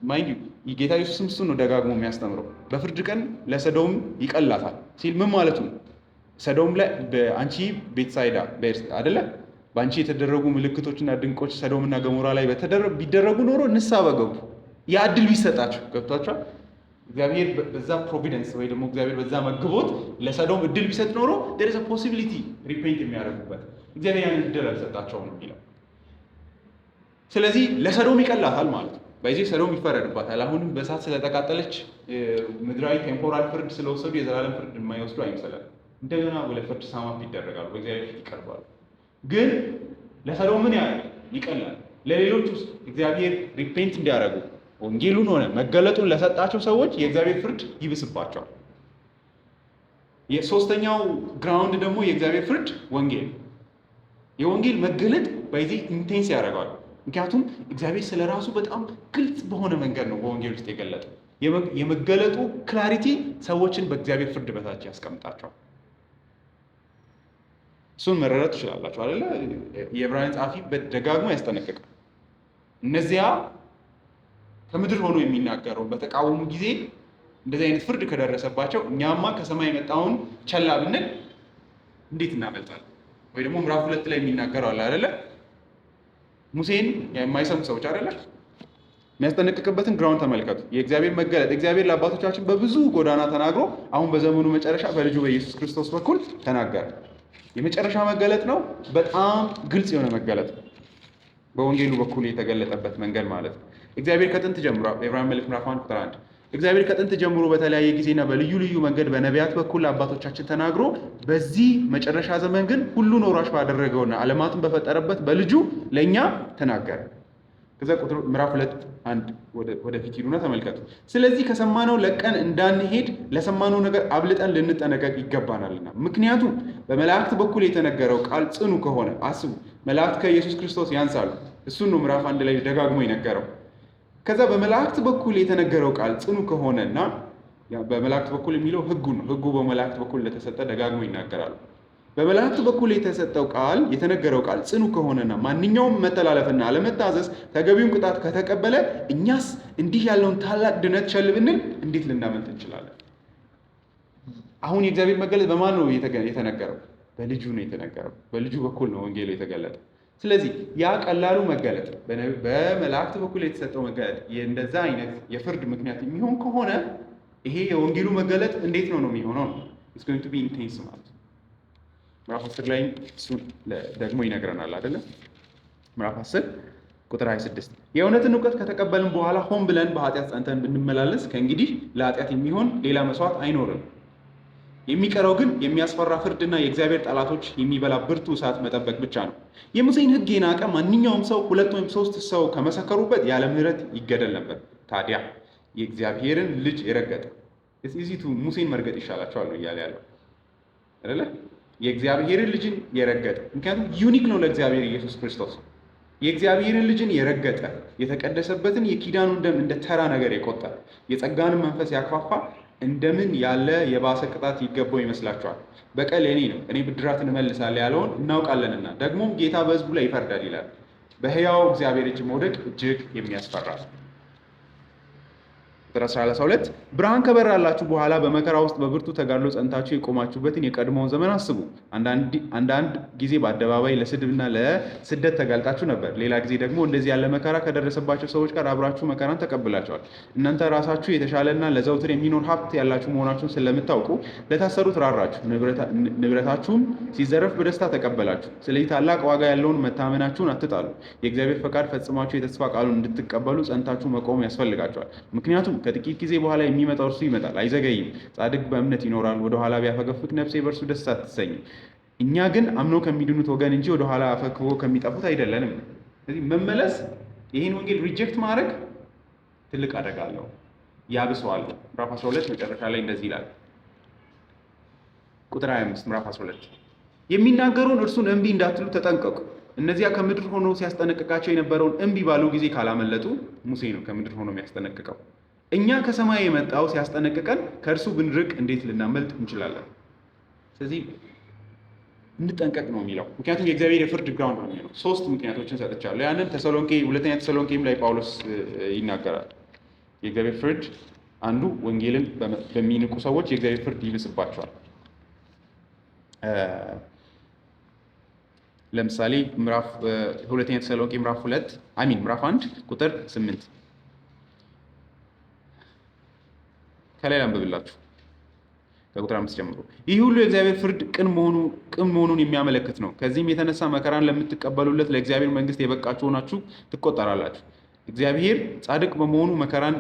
ማይንድ ዩ ጌታ ኢየሱስም እሱ ነው ደጋግሞ የሚያስተምረው። በፍርድ ቀን ለሰዶም ይቀላታል ሲል ምን ማለቱ ነው? ሰዶም ላይ በአንቺ ቤትሳይዳ አይደለ? በአንቺ የተደረጉ ምልክቶችና ድንቆች ሰዶምና ገሞራ ላይ ቢደረጉ ኖሮ ንስሐ በገቡ ያ እድል ቢሰጣቸው። ገብቷቸዋል? እግዚአብሔር በዛ ፕሮቪደንስ ወይ ደግሞ እግዚአብሔር በዛ መግቦት ለሰዶም እድል ቢሰጥ ኖሮ there is a possibility ሪፔንት የሚያደርጉበት። እግዚአብሔር ያንን እድል አልሰጣቸውም ነው የሚለው። ስለዚህ ለሰዶም ይቀላታል ማለት ነው። በዚህ ሰዶም ይፈረድባታል። አሁንም በእሳት ስለተቃጠለች ምድራዊ ቴምፖራል ፍርድ ስለወሰዱ የዘላለም ፍርድ የማይወስዱ አይመስላል። እንደገና ወደ ፍርድ ሳማፕ ይደረጋሉ፣ በእግዚአብሔር ፊት ይቀርባሉ። ግን ለሰዶም ምን ያህል ይቀላል? ለሌሎች ውስጥ እግዚአብሔር ሪፔንት እንዲያደርጉ ወንጌሉን ሆነ መገለጡን ለሰጣቸው ሰዎች የእግዚአብሔር ፍርድ ይብስባቸዋል። የሶስተኛው ግራውንድ ደግሞ የእግዚአብሔር ፍርድ ወንጌል። የወንጌል መገለጥ በዚህ ኢንቴንስ ያደርጋሉ። ምክንያቱም እግዚአብሔር ስለ ራሱ በጣም ግልጽ በሆነ መንገድ ነው በወንጌል ውስጥ የገለጠው። የመገለጡ ክላሪቲ ሰዎችን በእግዚአብሔር ፍርድ በታች ያስቀምጣቸዋል። እሱን መረዳት ትችላላችሁ አይደለ? የዕብራውያን ጸሐፊ በደጋግሞ ያስጠነቅቃል። እነዚያ ከምድር ሆኖ የሚናገረው በተቃወሙ ጊዜ እንደዚህ አይነት ፍርድ ከደረሰባቸው እኛማ ከሰማይ የመጣውን ቸላ ብንል እንዴት እናመልጣለን? ወይ ደግሞ ምዕራፍ 2 ላይ የሚናገረው አለ አይደለ? ሙሴን የማይሰሙ ሰዎች አይደለ? የሚያስጠነቅቅበትን ግራውንድ ተመልከቱ። የእግዚአብሔር መገለጥ እግዚአብሔር ለአባቶቻችን በብዙ ጎዳና ተናግሮ አሁን በዘመኑ መጨረሻ በልጁ በኢየሱስ ክርስቶስ በኩል ተናገረ። የመጨረሻ መገለጥ ነው። በጣም ግልጽ የሆነ መገለጥ ነው። በወንጌሉ በኩል የተገለጠበት መንገድ ማለት ነው። እግዚአብሔር ከጥንት ጀምሮ ዕብራውያን መልእክት ምዕራፍ 1 ቁጥር 1 እግዚአብሔር ከጥንት ጀምሮ በተለያየ ጊዜና በልዩ ልዩ መንገድ በነቢያት በኩል አባቶቻችን ተናግሮ በዚህ መጨረሻ ዘመን ግን ሁሉን ወራሽ ባደረገውና ዓለማትን በፈጠረበት በልጁ ለእኛ ተናገረ። ከዛ ቁጥር ምዕራፍ 2:1 ወደፊት ሂዱና ተመልከቱ። ስለዚህ ከሰማነው ለቀን እንዳንሄድ ለሰማነው ነገር አብልጠን ልንጠነቀቅ ይገባናልና። ምክንያቱም በመላእክት በኩል የተነገረው ቃል ጽኑ ከሆነ፣ አስቡ፣ መላእክት ከኢየሱስ ክርስቶስ ያንሳሉ። እሱን ነው ምዕራፍ 1 ላይ ደጋግሞ የነገረው። ከዛ በመላእክት በኩል የተነገረው ቃል ጽኑ ከሆነና በመላእክት በኩል የሚለው ህጉ ነው። ህጉ በመላእክት በኩል ለተሰጠ ደጋግሞ ይናገራሉ። በመላእክት በኩል የተነገረው ቃል ጽኑ ከሆነና ማንኛውም መተላለፍና አለመታዘዝ ተገቢውን ቅጣት ከተቀበለ እኛስ እንዲህ ያለውን ታላቅ ድነት ቸል ብንል እንዴት ልናመልጥ እንችላለን? አሁን የእግዚአብሔር መገለጥ በማን ነው የተነገረው? በልጁ ነው የተነገረው። በልጁ በኩል ነው ወንጌሉ የተገለጠው። ስለዚህ ያ ቀላሉ መገለጥ በመላእክት በኩል የተሰጠው መገለጥ እንደዛ አይነት የፍርድ ምክንያት የሚሆን ከሆነ ይሄ የወንጌሉ መገለጥ እንዴት ነው የሚሆነው? ኢትስ ጎይንግ ቱ ቢ ኢንቴንስ ማለት ነው። ምዕራፍ 10 ላይ እሱ ደግሞ ይነግረናል አይደለ? ምዕራፍ 10 ቁጥር 26 የእውነትን እውቀት ከተቀበልን በኋላ ሆን ብለን በኃጢአት ጸንተን ብንመላለስ ከእንግዲህ ለኃጢአት የሚሆን ሌላ መስዋዕት አይኖርም። የሚቀረው ግን የሚያስፈራ ፍርድና የእግዚአብሔር ጠላቶች የሚበላ ብርቱ እሳት መጠበቅ ብቻ ነው። የሙሴን ሕግ የናቀ ማንኛውም ሰው 2 ወይም 3 ሰው ከመሰከሩበት ያለ ምሕረት ይገደል ነበር። ታዲያ የእግዚአብሔርን ልጅ የረገጠ እዚቱ ሙሴን መርገጥ ይሻላቸዋል ነው እያለ ያለው አይደለ? የእግዚአብሔርን ልጅን የረገጠ ምክንያቱም ዩኒክ ነው ለእግዚአብሔር ኢየሱስ ክርስቶስ። የእግዚአብሔርን ልጅን የረገጠ የተቀደሰበትን የኪዳኑን ደም እንደ ተራ ነገር የቆጠረ የጸጋንም መንፈስ ያክፋፋ እንደምን ያለ የባሰ ቅጣት ይገባው ይመስላችኋል? በቀል የኔ ነው፣ እኔ ብድራትን እመልሳለሁ ያለውን እናውቃለንና ደግሞም ጌታ በሕዝቡ ላይ ይፈርዳል ይላል። በሕያው እግዚአብሔር እጅ መውደቅ እጅግ የሚያስፈራ ነው። ቁጥር 12 ብርሃን ከበራላችሁ በኋላ በመከራ ውስጥ በብርቱ ተጋድሎ ጸንታችሁ የቆማችሁበትን የቀድሞውን ዘመን አስቡ። አንዳንድ ጊዜ በአደባባይ ለስድብና ለስደት ተጋልጣችሁ ነበር። ሌላ ጊዜ ደግሞ እንደዚህ ያለ መከራ ከደረሰባቸው ሰዎች ጋር አብራችሁ መከራን ተቀብላችኋል። እናንተ ራሳችሁ የተሻለና ለዘውትር የሚኖር ሀብት ያላችሁ መሆናችሁን ስለምታውቁ ለታሰሩት ራራችሁ፣ ንብረታችሁም ሲዘረፍ በደስታ ተቀበላችሁ። ስለዚህ ታላቅ ዋጋ ያለውን መታመናችሁን አትጣሉ። የእግዚአብሔር ፈቃድ ፈጽማችሁ የተስፋ ቃሉን እንድትቀበሉ ጸንታችሁ መቆም ያስፈልጋችኋል። ምክንያቱም ከጥቂት ጊዜ በኋላ የሚመጣው እርሱ ይመጣል፣ አይዘገይም። ጻድቅ በእምነት ይኖራል። ወደ ኋላ ቢያፈገፍግ ነፍሴ በእርሱ ደስ አትሰኝም። እኛ ግን አምነው ከሚድኑት ወገን እንጂ ወደ ኋላ አፈግፍጎ ከሚጠፉት አይደለንም። ስለዚህ መመለስ፣ ይህን ወንጌል ሪጀክት ማድረግ ትልቅ አደጋ አለው፣ ያብሰዋል። ምዕራፍ 12 መጨረሻ ላይ እንደዚህ ይላል። ቁጥር 25 ምዕራፍ 12 የሚናገሩን እርሱን እምቢ እንዳትሉ ተጠንቀቁ። እነዚያ ከምድር ሆኖ ሲያስጠነቅቃቸው የነበረውን እምቢ ባሉ ጊዜ ካላመለጡ፣ ሙሴ ነው ከምድር ሆኖ የሚያስጠነቅቀው። እኛ ከሰማይ የመጣው ሲያስጠነቅቀን ከእርሱ ብንርቅ እንዴት ልናመልጥ እንችላለን? ስለዚህ እንጠንቀቅ ነው የሚለው። ምክንያቱም የእግዚአብሔር የፍርድ ግራውንድ ነው የሚለው። 3 ምክንያቶችን ሰጥቻለሁ። ያንን ሁለተኛ ተሰሎንቄም ላይ ጳውሎስ ይናገራል። የእግዚአብሔር ፍርድ አንዱ ወንጌልን በሚንቁ ሰዎች የእግዚአብሔር ፍርድ ይብስባቸዋል። ለምሳሌ ሁለተኛ ተሰሎንቄ ምዕራፍ 1 ቁጥር 8 ከላይ አንብብላችሁ ከቁጥር 5 ጀምሮ ይህ ሁሉ የእግዚአብሔር ፍርድ ቅን መሆኑን የሚያመለክት ነው። ከዚህም የተነሳ መከራን ለምትቀበሉለት ለእግዚአብሔር መንግስት የበቃችሁ ሆናችሁ ትቆጠራላችሁ። እግዚአብሔር ጻድቅ በመሆኑ መከራን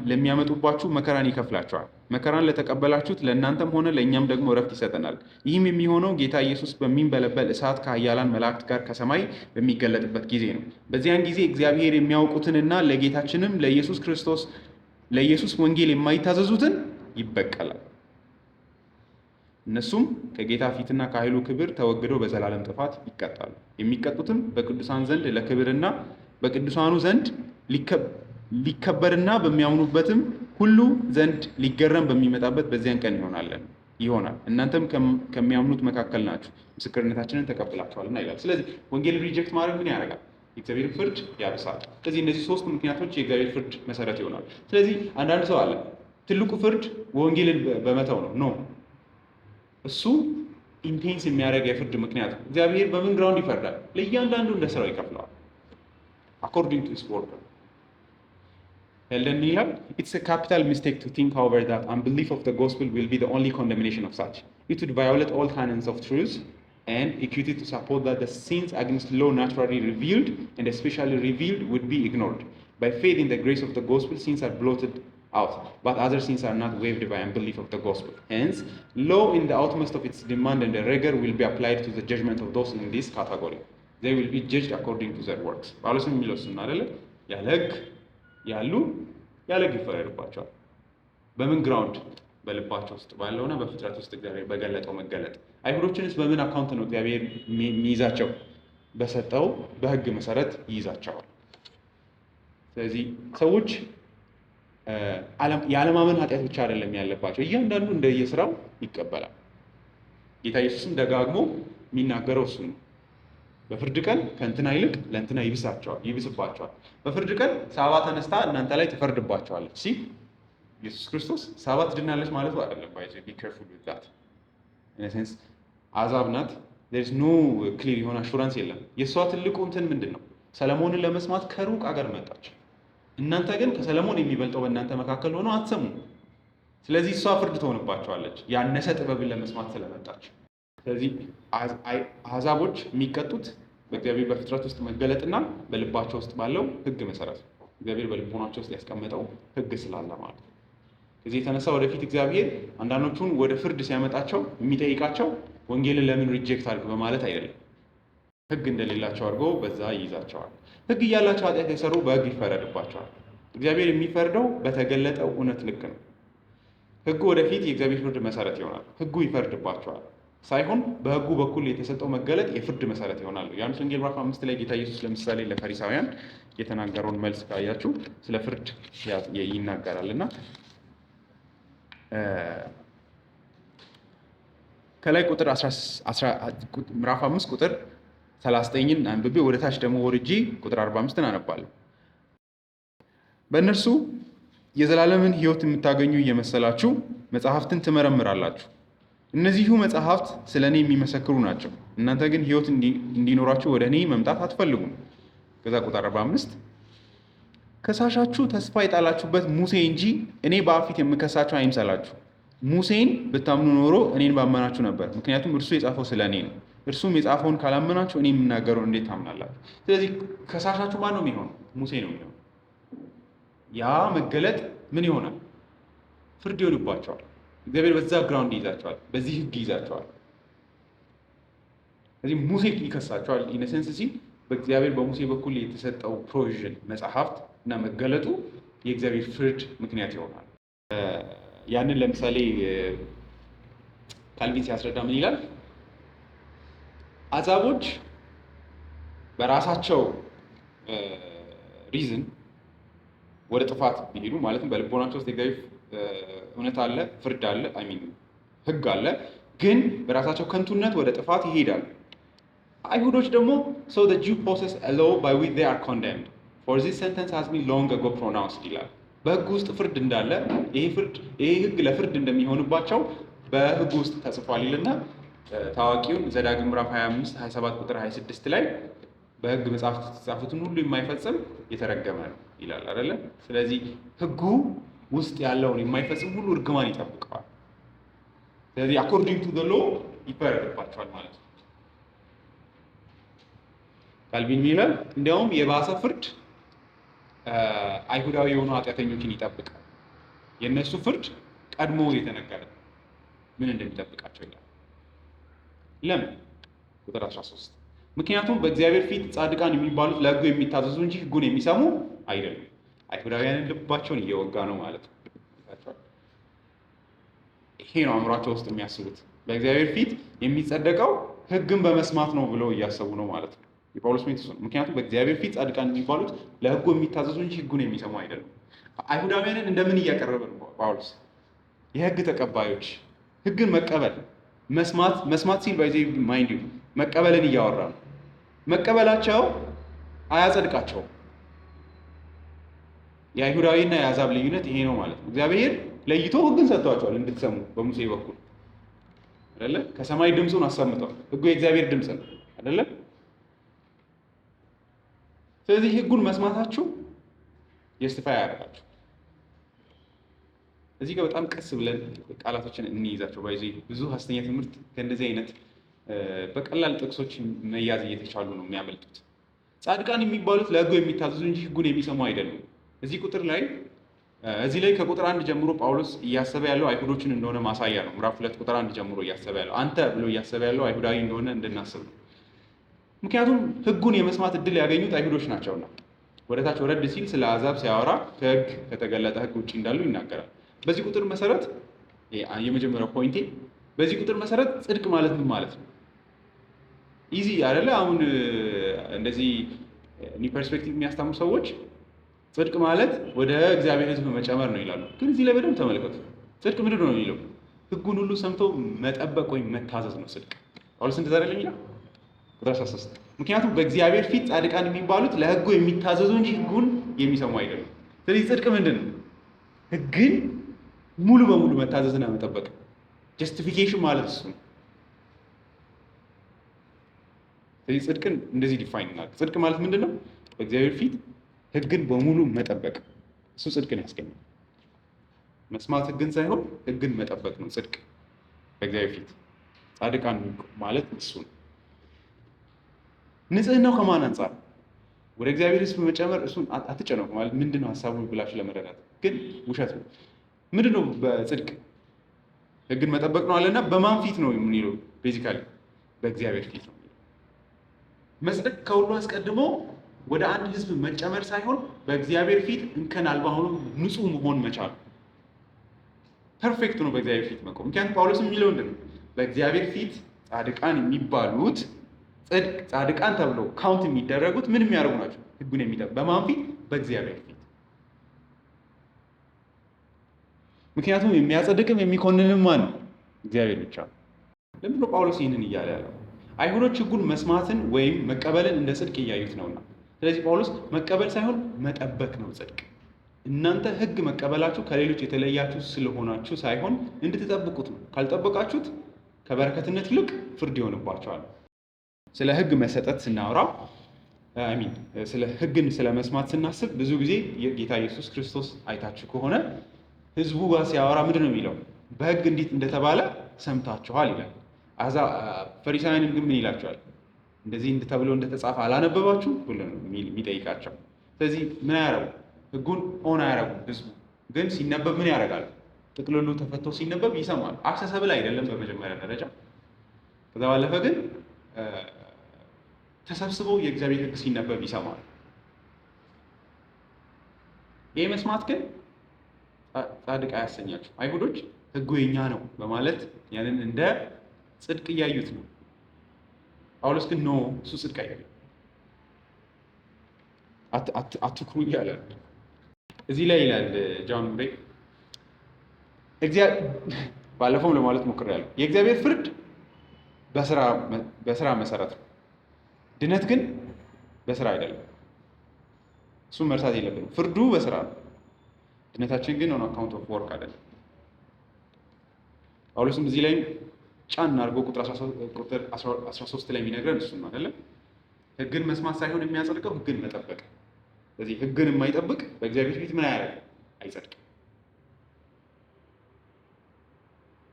ለሚያመጡባችሁ መከራን ይከፍላችኋል። መከራን ለተቀበላችሁት ለእናንተም ሆነ ለእኛም ደግሞ እረፍት ይሰጠናል። ይህም የሚሆነው ጌታ ኢየሱስ በሚንበለበል እሳት ከኃያላን መላእክት ጋር ከሰማይ በሚገለጥበት ጊዜ ነው። በዚያን ጊዜ እግዚአብሔር የሚያውቁትንና ለጌታችንም ለኢየሱስ ወንጌል የማይታዘዙትን ይበቀላል። እነሱም ከጌታ ፊትና ከኃይሉ ክብር ተወግደው በዘላለም ጥፋት ይቀጣሉ። የሚቀጡትም በቅዱሳን ዘንድ ለክብርና በቅዱሳኑ ዘንድ ሊከበርና በሚያምኑበትም ሁሉ ዘንድ ሊገረም በሚመጣበት በዚያን ቀን ይሆናል። እናንተም ከሚያምኑት መካከል ናችሁ፣ ምስክርነታችንን ተቀብላችኋልና ይላል። ስለዚህ ወንጌል ሪጀክት ማድረግ ምን ያደርጋል? የእግዚአብሔር ፍርድ ያብሳል። ስለዚህ እነዚህ 3 ምክንያቶች የእግዚአብሔር ፍርድ መሰረት ይሆናሉ። ስለዚህ አንዳንድ ሰው አለ ትልቁ ፍርድ ወንጌልን በመተው ነው። እሱ ኢንቴንስ የሚያደርግ የፍርድ ምክንያት ነው። እግዚአብሔር በምን ግራውንድ ይፈርዳል? ለእያንዳንዱ እንደ ስራው ይከፍለዋል። አኮርዲንግ ቱ ሂዝ ወርክ Eldon ይላል it's a capital mistake to think however that unbelief of the gospel will be the only condemnation of such. It would violate all canons of truth and equity to support that the sins against law naturally revealed and especially revealed would be ignored. By faith in the grace of the gospel, sins are blotted out, but other sins are not waived by unbelief of the gospel. Hence, law in the utmost of its demand and rigor will be applied to the judgment of those in this category. They will be judged according to their works. ጳውሎስ የሚለው እሱን አይደለ? ያለ ሕግ ያሉ ያለ ሕግ ይፈረድባቸዋል። በምን ግራውንድ? በልባቸው ውስጥ ባለውና በፍጥረት ውስጥ እግዚአብሔር በገለጠው መገለጥ። አይሁዶችንስ በምን አካውንት ነው እግዚአብሔር የሚይዛቸው? በሰጠው በሕግ መሰረት ይይዛቸዋል። ስለዚህ ሰዎች የዓለማመን ኃጢአት ብቻ አይደለም ያለባቸው፣ እያንዳንዱ እንደየስራው ይቀበላል። ጌታ ኢየሱስም ደጋግሞ የሚናገረው እሱ ነው። በፍርድ ቀን ከእንትና ይልቅ ለእንትና ይብስባቸዋል። በፍርድ ቀን ሳባ ተነስታ እናንተ ላይ ትፈርድባቸዋለች ሲል ኢየሱስ ክርስቶስ ሳባ ትድናለች ማለቱ አይደለም። ቢ ኬርፉል ዊዝ ዛት ኢን ሴንስ አዛብ ናት። ዜር ኢዝ ኖ ክሊር የሆነ አሹራንስ የለም። የእሷ ትልቁ እንትን ምንድን ነው? ሰለሞንን ለመስማት ከሩቅ አገር መጣች። እናንተ ግን ከሰለሞን የሚበልጠው በእናንተ መካከል ሆኖ አትሰሙ። ስለዚህ እሷ ፍርድ ትሆንባቸዋለች፣ ያነሰ ጥበብን ለመስማት ስለመጣች። ስለዚህ አሕዛቦች የሚቀጡት በእግዚአብሔር በፍጥረት ውስጥ መገለጥና በልባቸው ውስጥ ባለው ሕግ መሰረት ነው። እግዚአብሔር በልቦናቸው ውስጥ ያስቀመጠው ሕግ ስላለ ማለት ነው። ከዚህ የተነሳ ወደፊት እግዚአብሔር አንዳንዶቹን ወደ ፍርድ ሲያመጣቸው የሚጠይቃቸው ወንጌልን ለምን ሪጀክት አድርግ በማለት አይደለም። ሕግ እንደሌላቸው አድርጎ በዛ ይይዛቸዋል። ሕግ እያላቸው ኃጢአት የሰሩ በሕግ ይፈረድባቸዋል። እግዚአብሔር የሚፈርደው በተገለጠው እውነት ልክ ነው። ሕጉ ወደፊት የእግዚአብሔር ፍርድ መሰረት ይሆናል። ሕጉ ይፈርድባቸዋል ሳይሆን በሕጉ በኩል የተሰጠው መገለጥ የፍርድ መሰረት ይሆናል። ዮሐንስ ወንጌል ምዕራፍ 5 ላይ ጌታ ኢየሱስ ለምሳሌ ለፈሪሳውያን የተናገረውን መልስ ካያችሁ ስለ ፍርድ ይናገራል እና ከላይ ቁጥር ምዕራፍ 5 ቁጥር 39ን አንብቤ ወደ ታች ደግሞ ወርጄ ቁጥር 45ን አነባለሁ። በእነርሱ የዘላለምን ሕይወት የምታገኙ እየመሰላችሁ መጽሐፍትን ትመረምራላችሁ። እነዚሁ መጽሐፍት ስለ እኔ የሚመሰክሩ ናቸው። እናንተ ግን ሕይወት እንዲኖራችሁ ወደ እኔ መምጣት አትፈልጉም። ከዛ ቁጥር 45 ከሳሻችሁ ተስፋ የጣላችሁበት ሙሴ እንጂ እኔ በአብ ፊት የምከሳችሁ አይምሰላችሁ። ሙሴን ብታምኑ ኖሮ እኔን ባመናችሁ ነበር፣ ምክንያቱም እርሱ የጻፈው ስለ እኔ ነው። እርሱም የጻፈውን ካላመናችሁ እኔ የምናገረውን እንዴት ታምናላችሁ? ስለዚህ ከሳሻችሁ ማን ነው የሚሆነው? ሙሴ ነው የሚሆነው። ያ መገለጥ ምን ይሆናል? ፍርድ ይሆንባቸዋል። እግዚአብሔር በዛ ግራውንድ ይይዛቸዋል፣ በዚህ ሕግ ይይዛቸዋል። ስለዚህ ሙሴ ይከሳቸዋል። ኢነሰንስ ሲል በእግዚአብሔር በሙሴ በኩል የተሰጠው ፕሮቪዥን መጽሐፍት እና መገለጡ የእግዚአብሔር ፍርድ ምክንያት ይሆናል። ያንን ለምሳሌ ካልቪን ሲያስረዳ ምን ይላል? አሕዛቦች በራሳቸው ሪዝን ወደ ጥፋት ቢሄዱ ማለትም በልቦናቸው ውስጥ የእግዚአብሔር እውነት አለ፣ ፍርድ አለ፣ ሕግ አለ፣ ግን በራሳቸው ከንቱነት ወደ ጥፋት ይሄዳሉ። አይሁዶች ደግሞ so the Jew possess a law by which they are condemned for this sentence has been long ago pronounced ይላል። በሕግ ውስጥ ፍርድ እንዳለ ይሄ ሕግ ለፍርድ እንደሚሆንባቸው በሕግ ውስጥ ተጽፏል ይልና ታዋቂውን ዘዳግም ምዕራፍ 25 27 ቁጥር 26 ላይ በሕግ መጽሐፍ የተጻፉትን ሁሉ የማይፈጽም የተረገመ ነው ይላል አይደለ? ስለዚህ ሕጉ ውስጥ ያለውን የማይፈጽም ሁሉ እርግማን ይጠብቀዋል። ስለዚህ አኮርዲንግ ቱ ዘ ሎ ይፈረድባቸዋል ማለት ነው። ካልቪን ይላል እንዲያውም የባሰ ፍርድ አይሁዳዊ የሆኑ ኃጢአተኞችን ይጠብቃል። የእነሱ ፍርድ ቀድሞ የተነገረ ምን እንደሚጠብቃቸው ይላል። ለምን? ቁጥር 13 ምክንያቱም በእግዚአብሔር ፊት ጻድቃን የሚባሉት ለሕጉ የሚታዘዙ እንጂ ሕጉን የሚሰሙ አይደሉም። አይሁዳውያንን ልባቸውን እየወጋ ነው ማለት ነው። ይሄ ነው አእምሯቸው ውስጥ የሚያስቡት። በእግዚአብሔር ፊት የሚጸደቀው ሕግን በመስማት ነው ብለው እያሰቡ ነው ማለት ነው። የጳውሎስ ሜንት ነው። ምክንያቱም በእግዚአብሔር ፊት ጻድቃን የሚባሉት ለሕጉ የሚታዘዙ እንጂ ሕጉን የሚሰሙ አይደሉም። አይሁዳውያንን እንደምን እያቀረበ ነው ጳውሎስ? የሕግ ተቀባዮች፣ ሕግን መቀበል መስማት ሲል ባይዜ ማይንድ መቀበልን እያወራ ነው። መቀበላቸው አያጸድቃቸውም። የአይሁዳዊና የአሕዛብ ልዩነት ይሄ ነው ማለት ነው። እግዚአብሔር ለይቶ ሕግን ሰጥቷቸዋል እንድትሰሙ በሙሴ በኩል አይደለ? ከሰማይ ድምፁን አሰምተዋል። ሕጉ የእግዚአብሔር ድምፅ ነው አይደለ? ስለዚህ ሕጉን መስማታችሁ ጀስቲፋይ ያደርጋችሁ። እዚህ ጋር በጣም ቀስ ብለን ቃላቶችን እንይዛቸው። ባይዜ ብዙ ሐሰተኛ ትምህርት ከእንደዚህ አይነት በቀላል ጥቅሶች መያዝ እየተቻሉ ነው የሚያመልጡት። ጻድቃን የሚባሉት ለሕጉ የሚታዘዙ እንጂ ሕጉን የሚሰሙ አይደሉም። እዚህ ላይ ከቁጥር 1 ጀምሮ ጳውሎስ እያሰበ ያለው አይሁዶችን እንደሆነ ማሳያ ነው። ምዕራፍ 2 ቁጥር 1 ጀምሮ እያሰበ ያለው አንተ ብሎ እያሰበ ያለው አይሁዳዊ እንደሆነ እንድናስብ ነው። ምክንያቱም ሕጉን የመስማት እድል ያገኙት አይሁዶች ናቸውና። ወደታች ወረድ ሲል ስለ አሕዛብ ሲያወራ ከሕግ ከተገለጠ ሕግ ውጭ እንዳሉ ይናገራል። በዚህ ቁጥር መሰረት የመጀመሪያው ፖይንቴ፣ በዚህ ቁጥር መሰረት ጽድቅ ማለት ምን ማለት ነው? ኢዚ አይደለ? አሁን እንደዚህ ኒው ፐርስፔክቲቭ የሚያስተምሩ ሰዎች ጽድቅ ማለት ወደ እግዚአብሔር ሕዝብ መጨመር ነው ይላሉ። ግን እዚህ ላይ በደንብ ተመልከቱ። ጽድቅ ምንድን ነው የሚለው? ሕጉን ሁሉ ሰምቶ መጠበቅ ወይም መታዘዝ ነው ጽድቅ። ጳውሎስ እንደዛ አይደለም ይላል ቁጥር 13 ምክንያቱም በእግዚአብሔር ፊት ጻድቃን የሚባሉት ለሕጉ የሚታዘዙ እንጂ ሕጉን የሚሰሙ አይደሉም። ስለዚህ ጽድቅ ምንድን ነው? ሕግን ሙሉ በሙሉ መታዘዝና መጠበቅ። ጀስቲፊኬሽን ማለት እሱ ነው። ስለዚህ ጽድቅን እንደዚህ ዲፋይን እናድርግ። ጽድቅ ማለት ምንድን ነው? በእግዚአብሔር ፊት ሕግን በሙሉ መጠበቅ። እሱ ጽድቅን ያስገኛል። መስማት ሕግን ሳይሆን ሕግን መጠበቅ ነው ጽድቅ በእግዚአብሔር ፊት። ጻድቃን ማለት እሱ ነው። ንጽህናው ከማን አንጻር? ወደ እግዚአብሔር ሕዝብ መጨመር እሱን አትጨነቁ ማለት ምንድነው ሀሳቡ ብላችሁ ለመረዳት ግን ውሸት ነው። ምንድነው በጽድቅ ህግን መጠበቅ ነው አለና በማን ፊት ነው የምንለው? ቤዚካሊ በእግዚአብሔር ፊት ነው። መጽደቅ ከሁሉ አስቀድሞ ወደ አንድ ሕዝብ መጨመር ሳይሆን በእግዚአብሔር ፊት እንከን አልባ ሆኖ ንጹህ መሆን መቻል። ፐርፌክት ነው በእግዚአብሔር ፊት መቆም። ምክንያቱም ጳውሎስ የሚለው ምንድን ነው? በእግዚአብሔር ፊት ጻድቃን የሚባሉት ጻድቃን ተብለው ካውንት የሚደረጉት ምን የሚያደርጉ ናቸው? ህጉን የሚጠብቁ። በማን ፊት? በእግዚአብሔር ፊት። ምክንያቱም የሚያጸድቅም የሚኮንንም ማን ነው? እግዚአብሔር ብቻ ነው። ለምንድን ነው ጳውሎስ ይህንን እያለ ያለው? አይሁዶች ህጉን መስማትን ወይም መቀበልን እንደ ጽድቅ እያዩት ነውና። ስለዚህ ጳውሎስ መቀበል ሳይሆን መጠበቅ ነው ጽድቅ። እናንተ ህግ መቀበላችሁ ከሌሎች የተለያችሁ ስለሆናችሁ ሳይሆን እንድትጠብቁት ነው። ካልጠበቃችሁት ከበረከትነት ይልቅ ፍርድ ይሆንባችኋል። ስለ ህግ መሰጠት ስናወራ ስለ ህግን ስለ መስማት ስናስብ ብዙ ጊዜ ጌታ ኢየሱስ ክርስቶስ አይታችሁ ከሆነ ህዝቡ ጋር ሲያወራ ምንድን ነው የሚለው? በህግ እንዴት እንደተባለ ሰምታችኋል ይላል። ፈሪሳውያንን ግን ምን ይላቸዋል? እንደዚህ ተብሎ እንደተጻፈ አላነበባችሁ ብሎ ነው የሚጠይቃቸው። ስለዚህ ምን አያረጉ? ህጉን ኦን አያረጉ። ህዝቡ ግን ሲነበብ ምን ያደርጋል? ጥቅልሉ ተፈቶ ሲነበብ ይሰማል። አክሰሰብል አይደለም በመጀመሪያ ደረጃ። ከዛ ባለፈ ግን ተሰብስበው የእግዚአብሔር ህግ ሲነበብ ይሰማል። ይህ መስማት ግን ጻድቅ አያሰኛቸው። አይሁዶች ህጉ የኛ ነው በማለት ያንን እንደ ጽድቅ እያዩት ነው። ጳውሎስ ግን ኖ፣ እሱ ጽድቅ አይደለም፣ አትኩሩ እያለ እዚህ ላይ ይላል ጆን ብሬ። ባለፈውም ለማለት ሞክሬያለሁ። የእግዚአብሔር ፍርድ በስራ መሰረት ነው። ድነት ግን በስራ አይደለም። እሱም መርሳት የለብንም። ፍርዱ በስራ ነው፣ ድነታችን ግን ኦን አካውንት ኦፍ ወርክ አይደለም። ጳውሎስም እዚህ ላይ ጫን አድርጎ ቁጥር 13 ላይ የሚነግረን እሱን ነው አይደለም። ህግን መስማት ሳይሆን የሚያጸድቀው ህግን መጠበቅ። ስለዚህ ህግን የማይጠብቅ በእግዚአብሔር ፊት ምን አያደርግም? አይጸድቅም።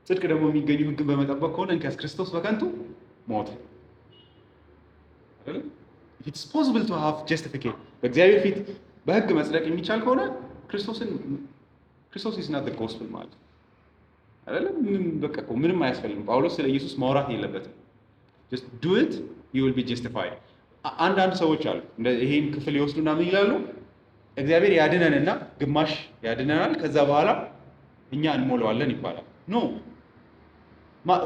ጽድቅ ደግሞ የሚገኘው ህግን በመጠበቅ ከሆነ እንኪያስ ክርስቶስ በከንቱ ሞተ አይደለም። ኢትስ ፖሲብል ቱ ሃቭ ጀስቲፊኬሽን። በእግዚአብሔር ፊት በህግ መጽደቅ የሚቻል ከሆነ ክርስቶስ ኢዝ ናት ዘ ጎስፔል ማለት አይደለም። በቃ እኮ ምንም አያስፈልግም። ጳውሎስ ስለ ኢየሱስ ማውራት የለበትም። just do it you will be justified። አንዳንድ ሰዎች አሉ ይሄን ክፍል ይወስዱና ምን ይላሉ? እግዚአብሔር ያድነንና ግማሽ ያድነናል ከዛ በኋላ እኛ እንሞላዋለን ይባላል። ኖ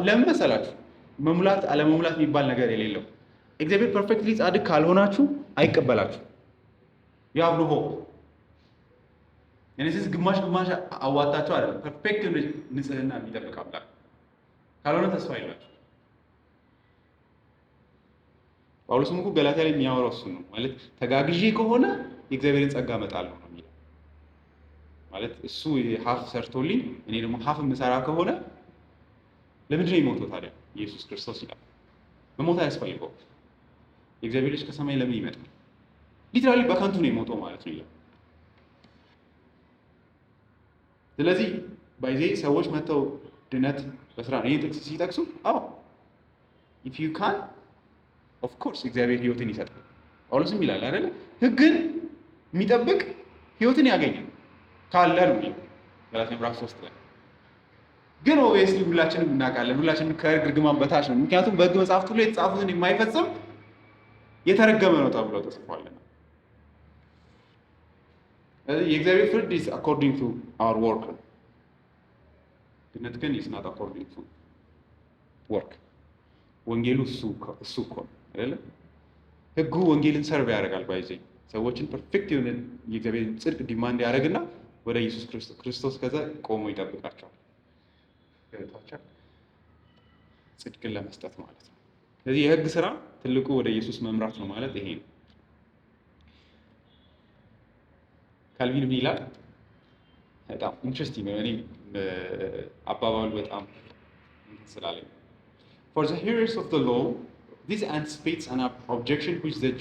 ለምን መሰላችሁ? መሙላት አለመሙላት የሚባል ነገር የሌለው። እግዚአብሔር ፐርፌክትሊ ጻድቅ ካልሆናችሁ አይቀበላችሁ። you have no hope። የነዚህ ግማሽ አዋጣቸው አይደለም። ፐርፌክት ንጽህና የሚጠብቅ አምላክ ካልሆነ ተስፋ የላችሁ። ጳውሎስም እኮ ገላትያ ላይ የሚያወራው እሱ ነው ማለት ተጋግዤ ከሆነ የእግዚአብሔርን ጸጋ እመጣለሁ ነው የሚለው። ማለት እሱ ሀፍ ሰርቶልኝ እኔ ደግሞ ሀፍ የምሰራ ከሆነ ለምንድን ነው የሞተው ታዲያ ኢየሱስ ክርስቶስ ይላል። መሞት አያስፈልገው። የእግዚአብሔር ልጅ ከሰማይ ለምን ይመጣል? ሊትራሊ በከንቱ ነው የሞተው ማለት ነው ይላል። ስለዚህ ባይዜ ሰዎች መተው ድነት በስራ ነው ይሄን ጥቅስ ሲጠቅሱ if you can of course እግዚአብሔር ህይወትን ይሰጣል። ጳውሎስም ይላል አይደል ህግን የሚጠብቅ ህይወትን ያገኛል ካለ ነው የሚለው ገላትያ ምዕራፍ 3 ላይ። ግን ኦብቪየስሊ ሁላችንም እናውቃለን፣ ሁላችንም ከህግ እርግማን በታች ነው። ምክንያቱም በህግ መጽሐፍት ሁሉ የተጻፉትን የማይፈጽም የተረገመ ነው ተብሎ ተጽፏልና። የእግዚአብሔር ፍርድ is according to our work። ድነት ግን is not according to work። ወንጌሉ እሱ እኮ አይደለ? ህጉ ወንጌልን ሰርቭ ያደርጋል። ባይዘኝ ሰዎችን ፐርፌክት የሆነ የእግዚአብሔር ጽድቅ ዲማንድ ያደርግና ወደ ኢየሱስ ክርስቶስ ከዛ ቆሞ ይጠብቃቸዋል። ገብቷቸዋል? ጽድቅን ለመስጠት ማለት ነው። ስለዚህ የህግ ስራ ትልቁ ወደ ኢየሱስ መምራት ነው ማለት ይሄ ነው። ካልቪን ምን ይላል? በጣም ኢንትረስቲንግ ነው። እኔ አባባሉ በጣም ስላለኝ For the hearers of the law, this anticipates an objection which the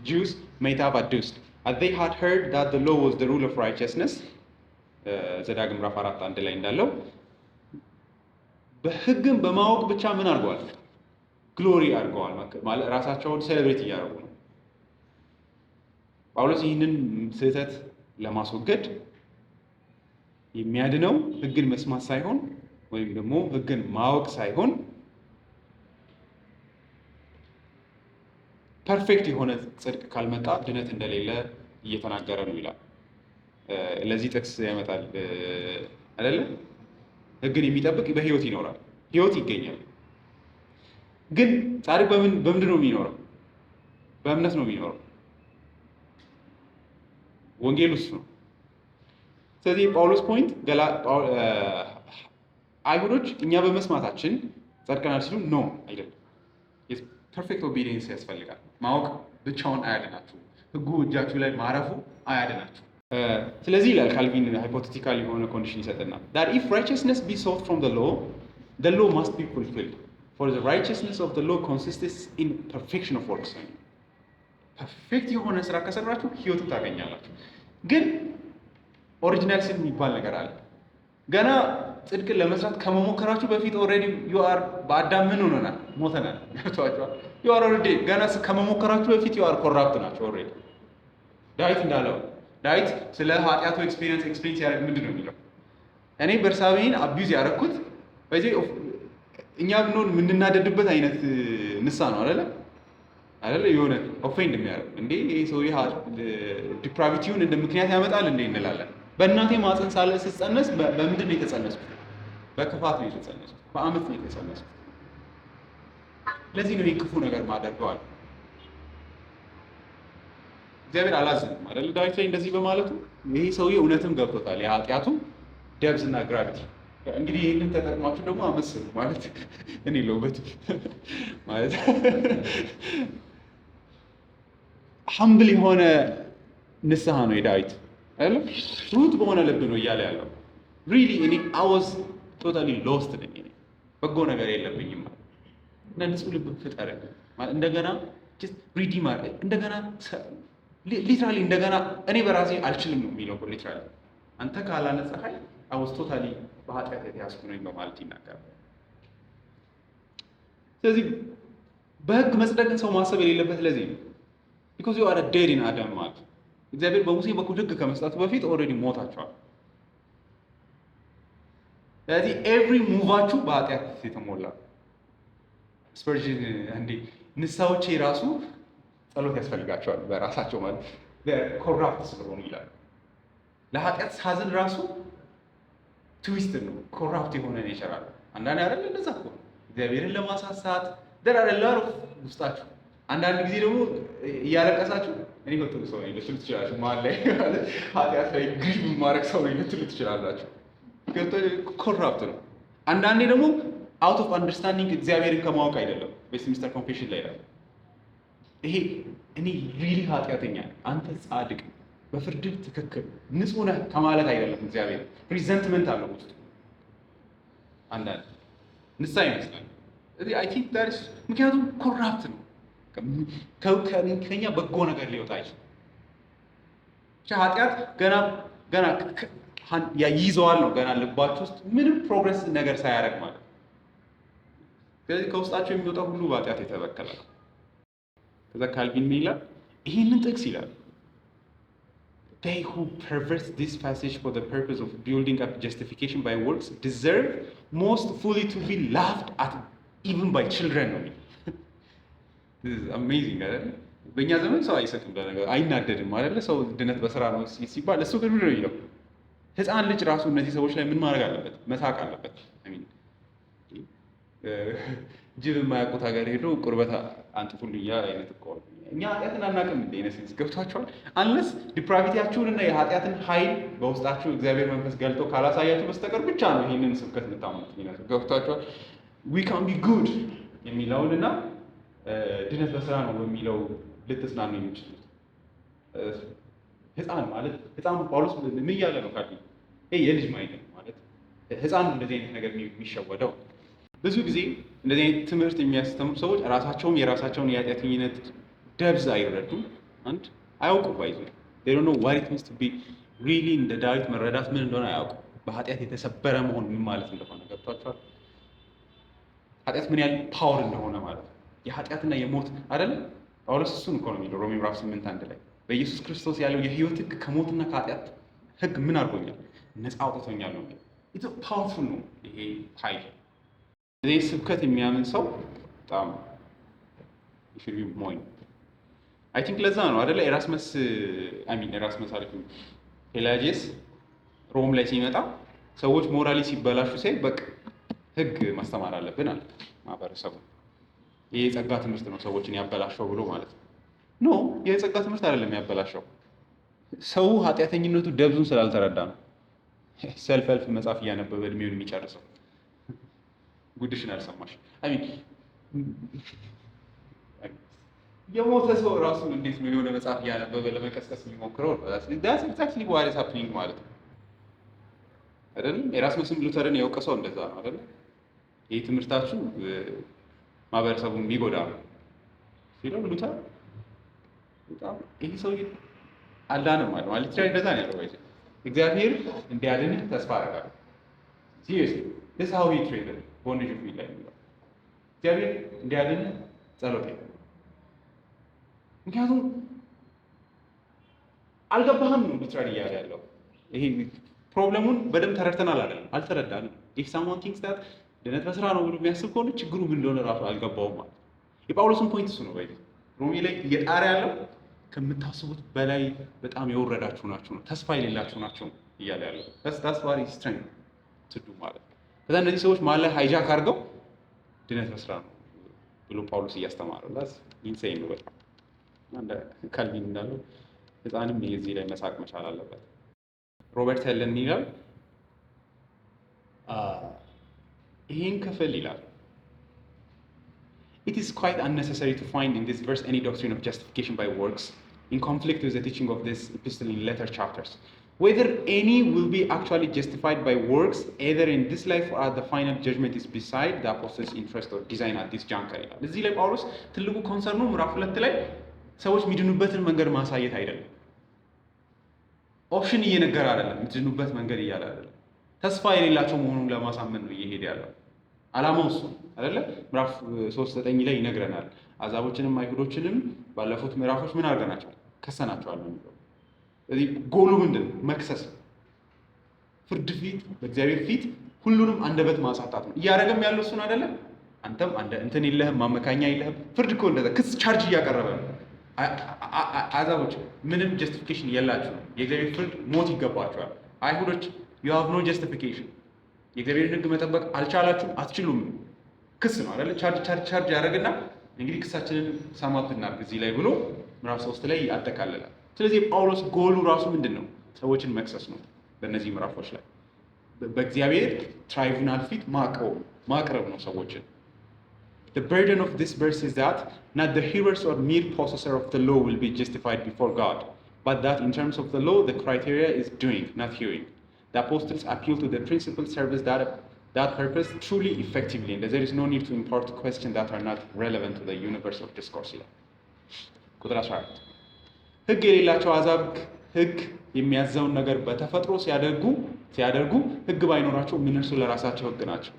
Jews might have adduced, as they had heard that the law was the rule of righteousness. ዘዳግም ምዕራፍ 4:1 ላይ እንዳለው በህግም በማወቅ ብቻ ምን አድርገዋል? ግሎሪ አድርገዋል ማለት ራሳቸውን ሴሌብሬት እያደረጉ ነው። ጳውሎስ ይህንን ስህተት ለማስወገድ የሚያድነው ህግን መስማት ሳይሆን ወይም ደግሞ ህግን ማወቅ ሳይሆን ፐርፌክት የሆነ ጽድቅ ካልመጣ ድነት እንደሌለ እየተናገረ ነው ይላል። ለዚህ ጥቅስ ያመጣል አይደለ? ህግን የሚጠብቅ በህይወት ይኖራል፣ ህይወት ይገኛል። ግን ጻድቅ በምንድን ነው የሚኖረው? በእምነት ነው የሚኖረው። ወንጌል ውስጥ ነው። ስለዚህ ጳውሎስ ፖይንት አይሁዶች እኛ በመስማታችን ጸድቀናል ሲሉ ኖ አይደለም። ፐርፌክት ኦቢዲየንስ ያስፈልጋል። ማወቅ ብቻውን አያድናችሁ። ህጉ እጃችሁ ላይ ማረፉ አያድናችሁ። ስለዚህ ይላል ካልቪን ሃይፖቴቲካል የሆነ ኮንዲሽን ይሰጥና that if righteousness be sought from the law must be fulfilled for the righteousness of the law consists in perfection of works. ፐርፌክት የሆነ ስራ ከሰራችሁ ህይወትን ታገኛላችሁ። ግን ኦሪጂናል ሲን የሚባል ነገር አለ። ገና ጽድቅን ለመስራት ከመሞከራችሁ በፊት ኦልሬዲ ዩ አር በአዳም ምን ሆነናል? ሞተናል። ገብቷችኋል? ዩ አር ኦልሬዲ ገና ከመሞከራችሁ በፊት ዩ አር ኮራፕት ናቸው ኦልሬዲ። ዳዊት እንዳለው ዳዊት ስለ ኃጢአቱ ኤክስፒሪየንስ ሲያደርግ ምንድን ነው የሚለው? እኔ በርሳቤን አቢዩዝ ያደረኩት በዚህ እኛ ብንሆን የምንናደድበት አይነት ንሳ ነው አይደለ? የሆነ ኦፌንድ የሚያደርግ እንዴ ይሄ ሰው ዲፕራቪቲውን እንደ ምክንያት ያመጣል እንዴ እንላለን። በእናቴ ማፀን ሳለ ስጸነስ በምንድን ነው የተጸነስኩት? በክፋት ነው የተጸነስኩት፣ በአመት ነው የተጸነስኩት። ለዚህ ነው ይህ ክፉ ነገር ማደርገዋል። እግዚአብሔር አላዘንም አይደል? ዳዊት ላይ እንደዚህ በማለቱ ይሄ ሰውዬ እውነትም ገብቶታል የኃጢአቱ ደብዝ እና ግራቪቲ። እንግዲህ ይህንን ተጠቅማችሁ ደግሞ አመስሉ ማለት እኔ ለውበት ማለት ሀምብል የሆነ ንስሐ ነው የዳዊት አይደል? ሩት በሆነ ልብ ነው እያለ ያለው። ሪሊ እኔ አወዝ ቶታሊ ሎስት ነኝ። እኔ በጎ ነገር የለብኝም ማለት እና ንጹህ ልብ ፍጠር ማለት እንደገና ጀስት ሪዲም አድርገህ እንደገና ሊትራሊ እንደገና እኔ በራሴ አልችልም ነው የሚለው። ሊትራሊ አንተ ካላነጻኸኝ አወዝ ቶታሊ በኃጢአት የተያዝኩ ነኝ በማለት ይናገራል። ስለዚህ በህግ መጽደቅን ሰው ማሰብ የሌለበት ለዚህ ነው። ቢኮዝ ዩ አር ዴድ ኢን አዳም ማለት እግዚአብሔር በሙሴ በኩል ህግ ከመስጠቱ በፊት ኦልሬዲ ሞታችኋል። ስለዚህ ኤቭሪ ሙቫችሁ በኃጢአት የተሞላ ስፐርጅን እንዴ ንስሐዎቼ ራሱ ጸሎት ያስፈልጋቸዋል በራሳቸው ማለት ኮራፕት ስለሆኑ ይላል። ለኃጢአት ሳዝን ራሱ ትዊስት ነው፣ ኮራፕት የሆነ ኔቸር አለ። አንዳንድ አይደል እንደዛ እኮ እግዚአብሔርን ለማሳሳት ደራደላሩ ውስጣችሁ አንዳንድ ጊዜ ደግሞ እያለቀሳችሁ እኔ በጥሩ ሰው ነኝ ልትሉ ትችላላችሁ። መሀል ላይ ኃጢአት ላይ ግዥ ማድረግ ሰው ነኝ ልትሉ ትችላላችሁ። ኮራፕት ነው። አንዳንዴ ደግሞ አውት ኦፍ አንደርስታንዲንግ እግዚአብሔርን ከማወቅ አይደለም። ዌስትሚኒስተር ኮንፌሽን ላይ ይላል ይሄ እኔ ሪሊ ኃጢአተኛ አንተ ጻድቅ በፍርድ ትክክል ንጹህ ነህ ከማለት አይደለም። እግዚአብሔር ሪዘንትመንት አለው ውስጥ አንዳንድ ንስሐ ይመስላል። ስለዚህ አይ ቲንክ ዳትስ ምክንያቱም ኮራፕት ነው። ከኛ በጎ ነገር ሊወጣ አይችልም። ኃጢአት ገና ይይዘዋል ነው ገና ልባችሁ ውስጥ ምንም ፕሮግረስ ነገር ሳያደርግ ማለት ነው። ስለዚህ ከውስጣቸው የሚወጣው ሁሉ በኃጢአት የተበከለ ነው። ከዛ ካልቪን ምን ይላል? ይህንን ጥቅስ ይላል they who pervert this passage for the purpose of building up justification by works deserve most fully to be laughed at even by children ነው። this is amazing አይደል? በእኛ ዘመን ሰው አይሰጥም ለነገር አይናደድም አይደል? ሰው ድነት በስራ ነው ሲባል እሱ ግን ነው ይለው። ህፃን ልጅ ራሱ እነዚህ ሰዎች ላይ ምን ማድረግ አለበት? መሳቅ አለበት። አሚን ጅብ የማያውቁት ሀገር ሄዶ ቁርበት አንጥፉልኝ አይነት እኮ እኛ ኃጢአትን አናውቅም እንደ ኢነሴንስ ገብቷቸዋል። አንለስ ዲፕራቪቲያችሁንና የኃጢአትን ኃይል በውስጣችሁ እግዚአብሔር መንፈስ ገልጦ ካላሳያችሁ በስተቀር ብቻ ነው ይህንን ስብከት የምታምኑት። ይነሱ ገብቷቸዋል። ዊ ካን ቢ ጉድ የሚለውንና ድነት በስራ ነው በሚለው ልትጽናኑ የሚችሉት። ህፃን ማለት ህፃን ጳውሎስ ምን እያለ ነው ካል የልጅ ማይነት ማለት ህፃን እንደዚህ አይነት ነገር የሚሸወደው። ብዙ ጊዜ እንደዚህ አይነት ትምህርት የሚያስተምሩ ሰዎች ራሳቸውም የራሳቸውን የኃጢአተኝነት ደብዝ አይረዱም። አንድ አያውቁም። ባይዙ they don't know what it means to be really እንደ ዳዊት መረዳት ምን እንደሆነ አያውቁም። በኃጢአት የተሰበረ መሆን ምን ማለት እንደሆነ ገብቷቸዋል። ኃጢአት ምን ያህል ፓወር እንደሆነ ማለት ነው። የኃጢአትና የሞት አይደለ? ጳውሎስ እሱን እኮ ነው የሚለው ሮሜ ምዕራፍ 8:1 ላይ በኢየሱስ ክርስቶስ ያለው የህይወት ህግ ከሞትና ከኃጢአት ህግ ምን አድርጎኛል? ነፃ አውጥቶኛል ነው። ኢትስ ፓወርፉል ነው ይሄ ኃይል። እዚህ ስብከት የሚያምን ሰው በጣም should be ሞኝ አይ ቲንክ ለዛ ነው አይደለ? ኤራስመስ አልኩኝ ፔላጂየስ ሮም ላይ ሲመጣ ሰዎች ሞራሊ ሲበላሹ ሲል በቃ ህግ ማስተማር አለብን አለ ማህበረሰቡ። ይሄ የጸጋ ትምህርት ነው ሰዎችን ያበላሸው ብሎ ማለት ነው። ኖ የጸጋ ትምህርት አይደለም ያበላሸው፣ ሰው ኃጢአተኝነቱ ደብዙን ስላልተረዳ ነው። ሰልፍ ሄልፕ መጽሐፍ እያነበበ እድሜውን የሚጨርሰው። ጉድሽን አልሰማሽ? የሞተ ሰው ራሱ እንዴት ነው የሆነ መጽሐፍ እያነበበ ለመቀስቀስ የሚሞክረው? ዳስ ኤግዛክትሊ ዋት ኢዝ ሃፕኒንግ ማለት ነው አይደል? ኤራስመስም ሉተርን የወቀሰው እንደዛ ነው አይደል? ይህ ትምህርታችሁ ማህበረሰቡን የሚጎዳ ነው ሲለው ሉተር በጣም ይህ ሰው አልዳንም ማለት ነው። እንደዛ ነው ያለው። እግዚአብሔር እንዲያድንህ ተስፋ አደርጋለሁ። ሲሪየስሊ this is how he treated bondage of ላይ የሚለው እግዚአብሔር እንዲያድንህ ጸሎቴ። ምክንያቱም አልገባህም ነው ሉተር እያለ ያለው። ይሄ ፕሮብለሙን በደንብ ተረድተናል አይደለም? አልተረዳንም። if someone thinks that ድነት በስራ ነው ብሎ የሚያስብ ከሆነ ችግሩ ምን እንደሆነ ራሱ አልገባውም ማለት። የጳውሎስን ፖይንት እሱ ነው። ሮሜ ላይ እየጣረ ያለው ከምታስቡት በላይ በጣም የወረዳችሁ ናችሁ ነው፣ ተስፋ የሌላችሁ ናችሁ እያለ ያለው that's very strange to do ማለት ነው። ከዛ እነዚህ ሰዎች ማለት ሃይጃክ አድርገው ድነት በስራ ነው ብሎ ጳውሎስ እያስተማረው that's insane ነው በጣም። አንደ ካልቪን እንዳለው ህፃንም የዚህ ላይ መሳቅ መቻል አለበት። ሮበርት ሄለን ይላል ይህን ክፍል ይላል it is quite unnecessary to find in this verse any doctrine of justification by works in conflict with the teaching of this epistle in later chapters. Whether any will be actually justified by works either in this life or at the final judgment is beside the apostles' interest or design at this juncture ይላል። እዚህ ላይ ጳውሎስ ትልቁ ኮንሰርኑ ምዕራፍ 2 ላይ ሰዎች የሚድኑበትን መንገድ ማሳየት አይደለም። ኦፕሽን እየነገረ አይደለም፣ የምትድኑበት መንገድ እያለ አይደለም። ተስፋ የሌላቸው መሆኑን ለማሳመን ነው እየሄደ ያለው። ዓላማው እሱ አይደለ? ምዕራፍ 3:9 ላይ ይነግረናል። አሕዛቦችንም አይሁዶችንም ባለፉት ምዕራፎች ምን አድርገናቸው? ከሰናቸዋል ነው የሚለው። ስለዚህ ጎሉ ምንድን ነው? መክሰስ፣ ፍርድ ፊት፣ በእግዚአብሔር ፊት ሁሉንም አንደበት ማሳጣት ነው። እያደረገም ያለው እሱን አይደለ? አንተም እንትን የለህም፣ ማመካኛ የለህም። ፍርድ እኮ እንደዛ ክስ ቻርጅ እያቀረበ ነው። አሕዛቦች ምንም ጀስቲፊኬሽን የላችሁም፣ የእግዚአብሔር ፍርድ ሞት ይገባቸዋል። አይሁዶች you have no justification፣ የእግዚአብሔርን ሕግ መጠበቅ አልቻላችሁም፣ አትችሉም። ክስ ነው አይደለ? ቻርጅ ያደረግና እንግዲህ ክሳችንን ሰማት እናድርግ እዚህ ላይ ብሎ ምዕራፍ 3 ላይ ያጠቃልላል። ስለዚህ ጳውሎስ ጎሉ ራሱ ምንድን ነው? ሰዎችን መክሰስ ነው። በእነዚህ ምዕራፎች ላይ በእግዚአብሔር ትራይቡናል ፊት ማቅረብ ነው ሰዎችን። The burden of this verse is that not the hearers or mere possessor of the law will be justified before God, but that in terms of the law the criteria is doing, not hearing. The apostles appeal to the principal service that purpose truly effectively, and there is no need to import questions that are not relevant to the universe of discourse. ቁጥር 14 ሕግ የሌላቸው አሕዛብ ሕግ የሚያዘውን ነገር በተፈጥሮ ሲያደርጉ ሕግ ባይኖራቸው እነርሱ ለራሳቸው ሕግ ናቸው።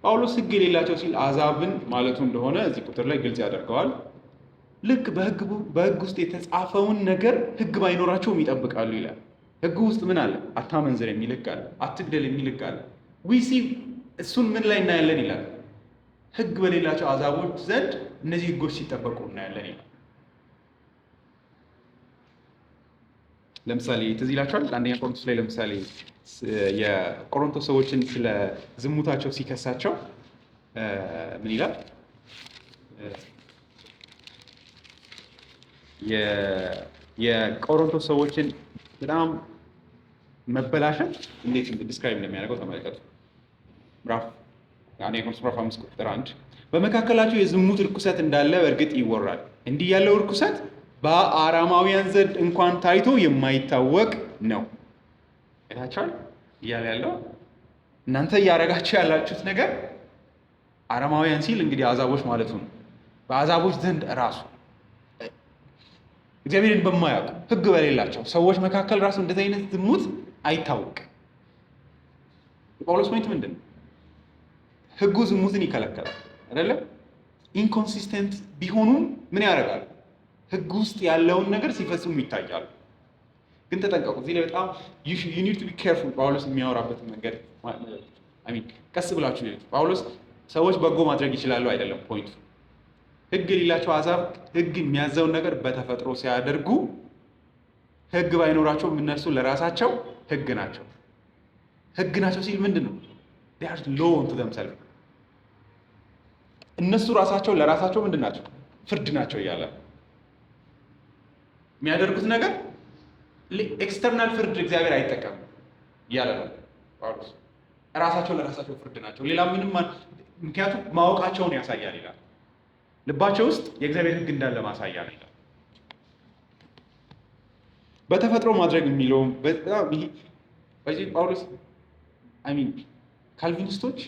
ጳውሎስ ሕግ የሌላቸው ሲል አሕዛብን ማለቱ እንደሆነ እዚህ ቁጥር ላይ ግልጽ ያደርገዋል። ልክ በሕግ ውስጥ የተጻፈውን ነገር ሕግ ባይኖራቸውም ይጠብቃሉ ይላል። ሕግ ውስጥ ምን አለ? አታመንዝር የሚል ሕግ አለ። አትግደል የሚል ሕግ አለ። ዊሲ እሱን ምን ላይ እናያለን ይላል? ሕግ በሌላቸው አሕዛቦች ዘንድ እነዚህ ሕጎች ሲጠበቁ እናያለን ይላል። ለምሳሌ ትዝ ይላችኋል አንደኛ ቆሮንቶስ ላይ ለምሳሌ የቆሮንቶስ ሰዎችን ስለ ዝሙታቸው ሲከሳቸው ምን ይላል? የቆሮንቶስ ሰዎችን በጣም መበላሸት እንዴት ዲስክራይብ እንደሚያደርገው ተመልከቱ። አንደኛ ቆሮንቶስ ምዕራፍ 5 ቁጥር 1 በመካከላቸው የዝሙት ርኩሰት እንዳለ በእርግጥ ይወራል። እንዲህ ያለው ርኩሰት በአራማውያን ዘንድ እንኳን ታይቶ የማይታወቅ ነው። አይታችኋል እያለ ያለው እናንተ እያደረጋችሁ ያላችሁት ነገር አራማውያን ሲል እንግዲህ አሕዛቦች ማለቱ ነው። በአሕዛቦች ዘንድ ራሱ እግዚአብሔርን በማያውቁ ሕግ በሌላቸው ሰዎች መካከል ራሱ እንደዚህ አይነት ዝሙት አይታወቅም። የጳውሎስ ፖይንት ምንድን ነው? ህጉ ዝሙትን ይከለከላል አይደለ? ኢንኮንሲስተንት ቢሆኑም ምን ያደርጋሉ? ህግ ውስጥ ያለውን ነገር ሲፈጽሙ ይታያሉ። ግን ተጠንቀቁ። እዚህ ላይ በጣም you need to be careful። ጳውሎስ የሚያወራበት መንገድ ቀስ ብላችሁ ነው። ጳውሎስ ሰዎች በጎ ማድረግ ይችላሉ አይደለም ፖይንቱ። ህግ የሌላቸው አሕዛብ ህግ የሚያዘውን ነገር በተፈጥሮ ሲያደርጉ ህግ ባይኖራቸውም እነርሱ ለራሳቸው ህግ ናቸው። ህግ ናቸው ሲል ምንድን ነው? they are law unto themselves። እነሱ ራሳቸው ለራሳቸው ምንድን ናቸው? ፍርድ ናቸው እያለ የሚያደርጉት ነገር ኤክስተርናል ፍርድ እግዚአብሔር አይጠቀምም እያለ ነው ጳውሎስ። ራሳቸው ለራሳቸው ፍርድ ናቸው። ሌላ ምንም ምክንያቱም ማወቃቸውን ያሳያል ይላል። ልባቸው ውስጥ የእግዚአብሔር ህግ እንዳለ ማሳያ ነው ይላል። በተፈጥሮ ማድረግ የሚለውም በጣም ይሄ በዚህ ጳውሎስ ካልቪኒስቶች